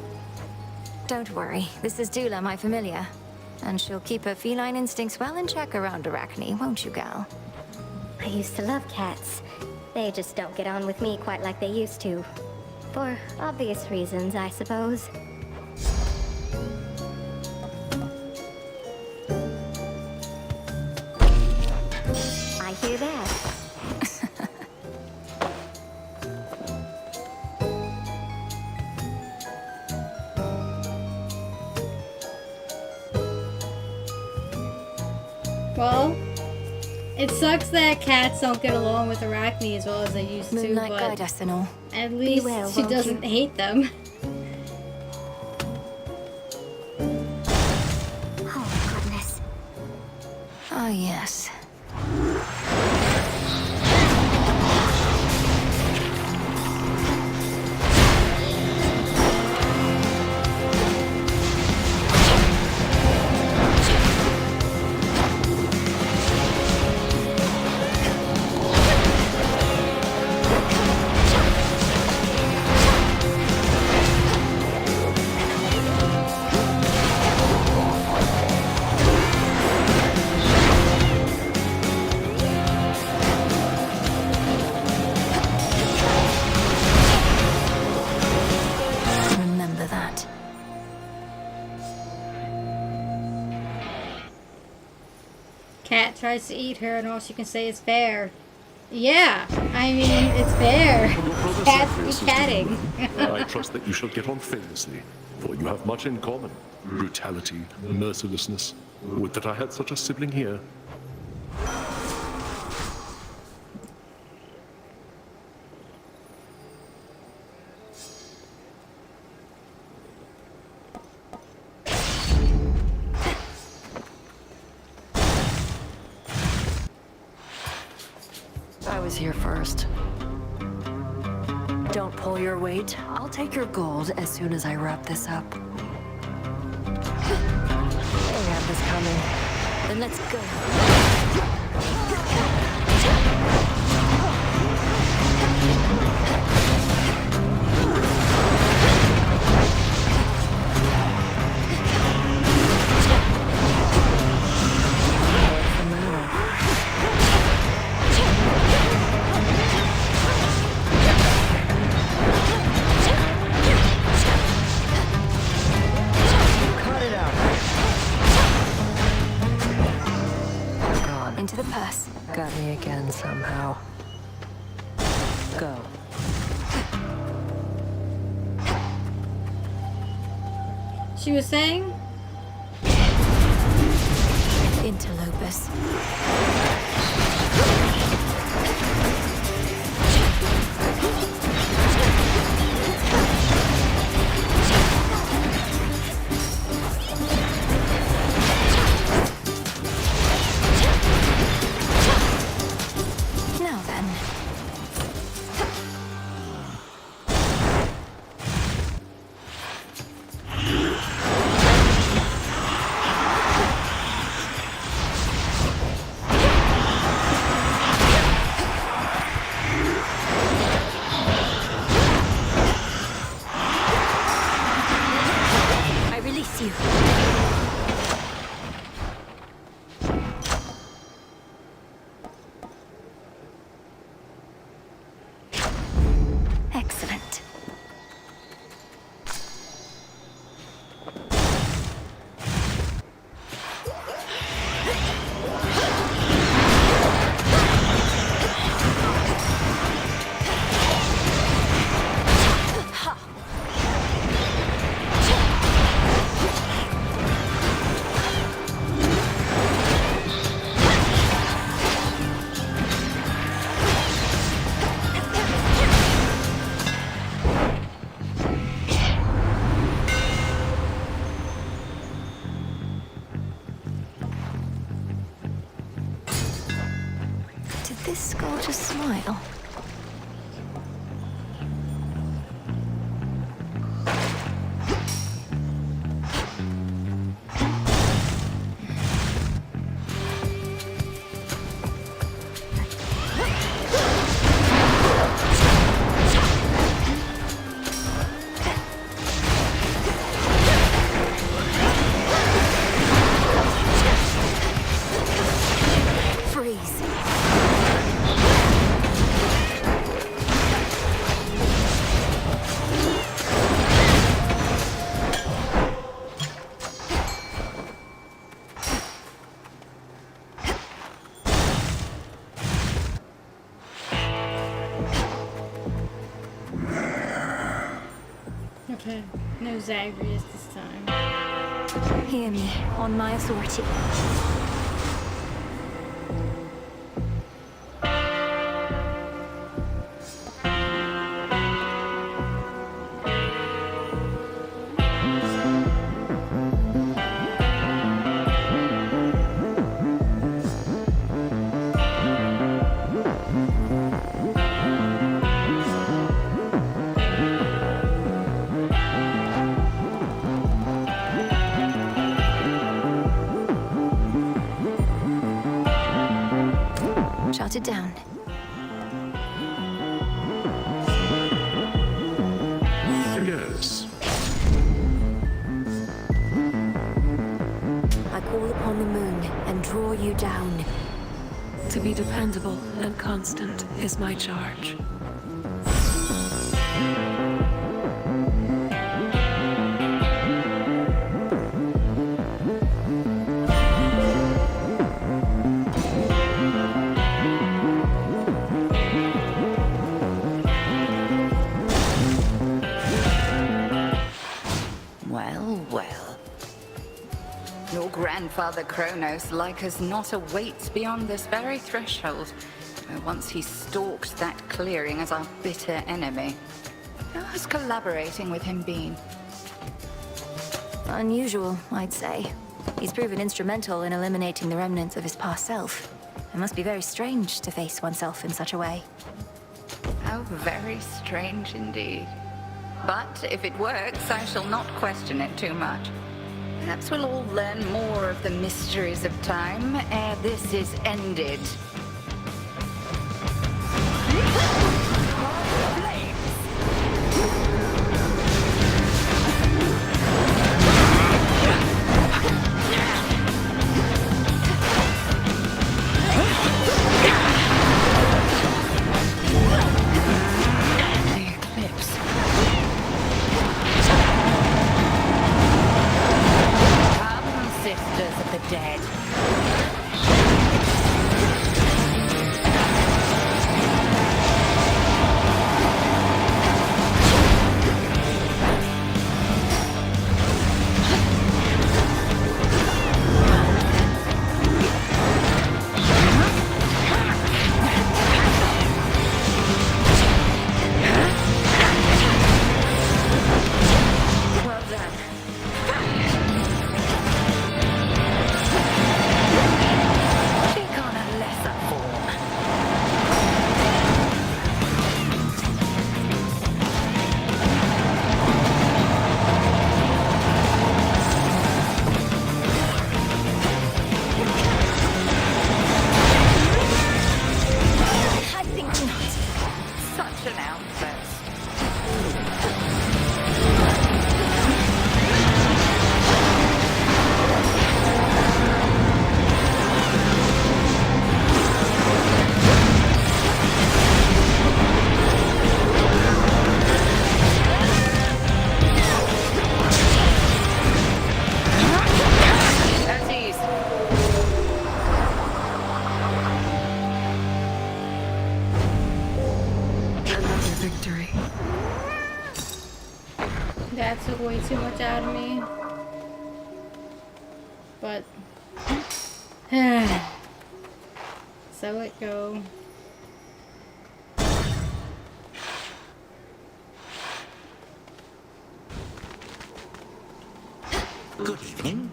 Don't worry, this is Dula, my familiar. And she'll keep her feline instincts well in check around Arachne, won't you, gal? I used to love cats. They just don't get on with me quite like they used to. For obvious reasons, I suppose. I hear that. Well, it sucks that cats don't get along with Arachne as well as they used to, Moonlight but guide us and all. at least well, she won't doesn't you? hate them. Oh, goodness. Ah, yes. cat tries to eat her and all she can say is fair. Yeah, I mean, it's fair. Cats be catting. I trust that you shall get on famously, for you have much in common. Brutality, mercilessness. Would that I had such a sibling here. I was here first. Don't pull your weight. I'll take your gold as soon as I wrap this up. They have this coming. Then let's go. Into the purse. Got me again somehow. Go. She was saying? Interlopers. Now then. I release you. Excellent. Did this skull just smile? Freeze. Okay, no Zagreus this time. Hear me, on my authority. Shout it down. Yes. I call upon the moon and draw you down. To be dependable and constant is my charge. Well, well. Your grandfather Kronos, like us not, awaits beyond this very threshold, where once he stalked that clearing as our bitter enemy. How has collaborating with him been? Unusual, I'd say. He's proven instrumental in eliminating the remnants of his past self. It must be very strange to face oneself in such a way. How very strange indeed. But if it works, I shall not question it too much. Perhaps we'll all learn more of the mysteries of time ere this is ended. That took way too much out of me. But so it go. Good evening.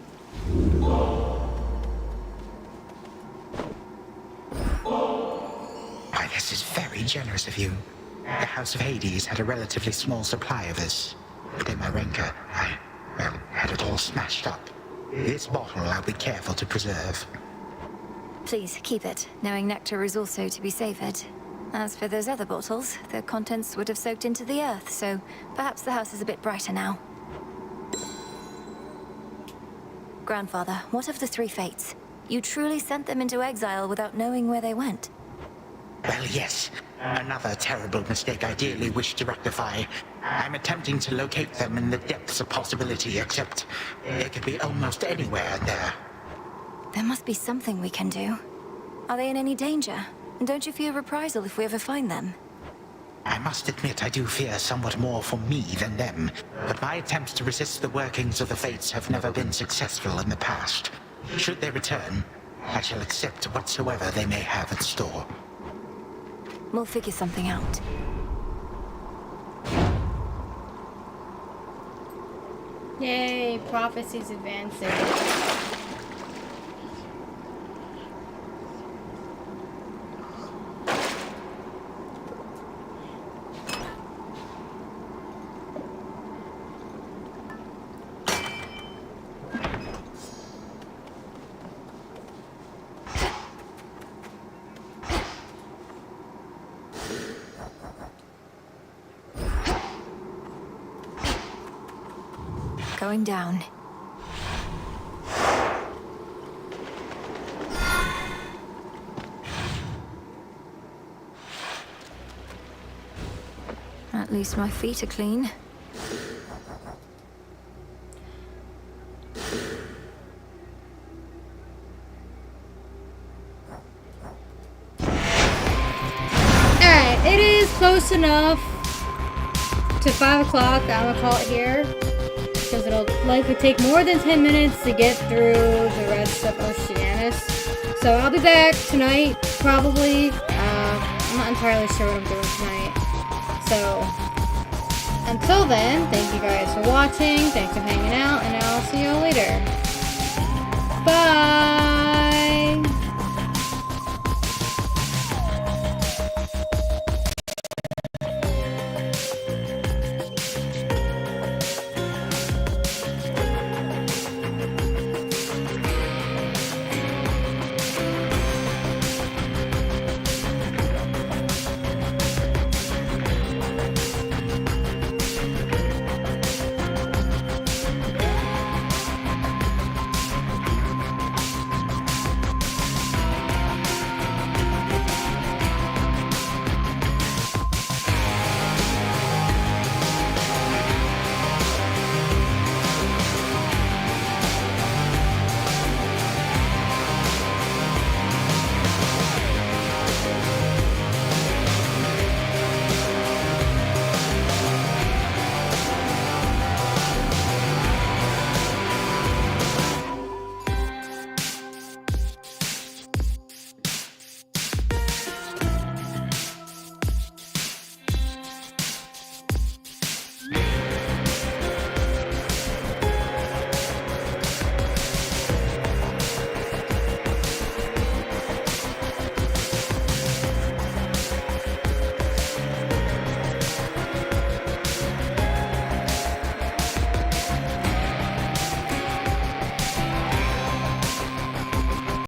Why, this is very generous of you. The House of Hades had a relatively small supply of this. But in my rancor, I had it all smashed up. This bottle I'll be careful to preserve. Please, keep it, knowing nectar is also to be savored. As for those other bottles, the contents would have soaked into the earth, so perhaps the house is a bit brighter now. Grandfather, what of the three fates? You truly sent them into exile without knowing where they went. Well, yes. Another terrible mistake I dearly wish to rectify. I'm attempting to locate them in the depths of possibility, except they could be almost anywhere there. There must be something we can do. Are they in any danger? And don't you fear reprisal if we ever find them? I must admit I do fear somewhat more for me than them, but my attempts to resist the workings of the fates have never been successful in the past. Should they return, I shall accept whatsoever they may have in store. We'll figure something out. Yay, prophecy's advancing. Going down. At least my feet are clean. Alright, it is close enough to 5 o'clock. I'm gonna call it here because it'll like it take more than 10 minutes to get through the rest of Oceanus. So I'll be back tonight, probably. I'm not entirely sure what I'm doing tonight. So, until then, thank you guys for watching, thanks for hanging out, and I'll see you all later. Bye!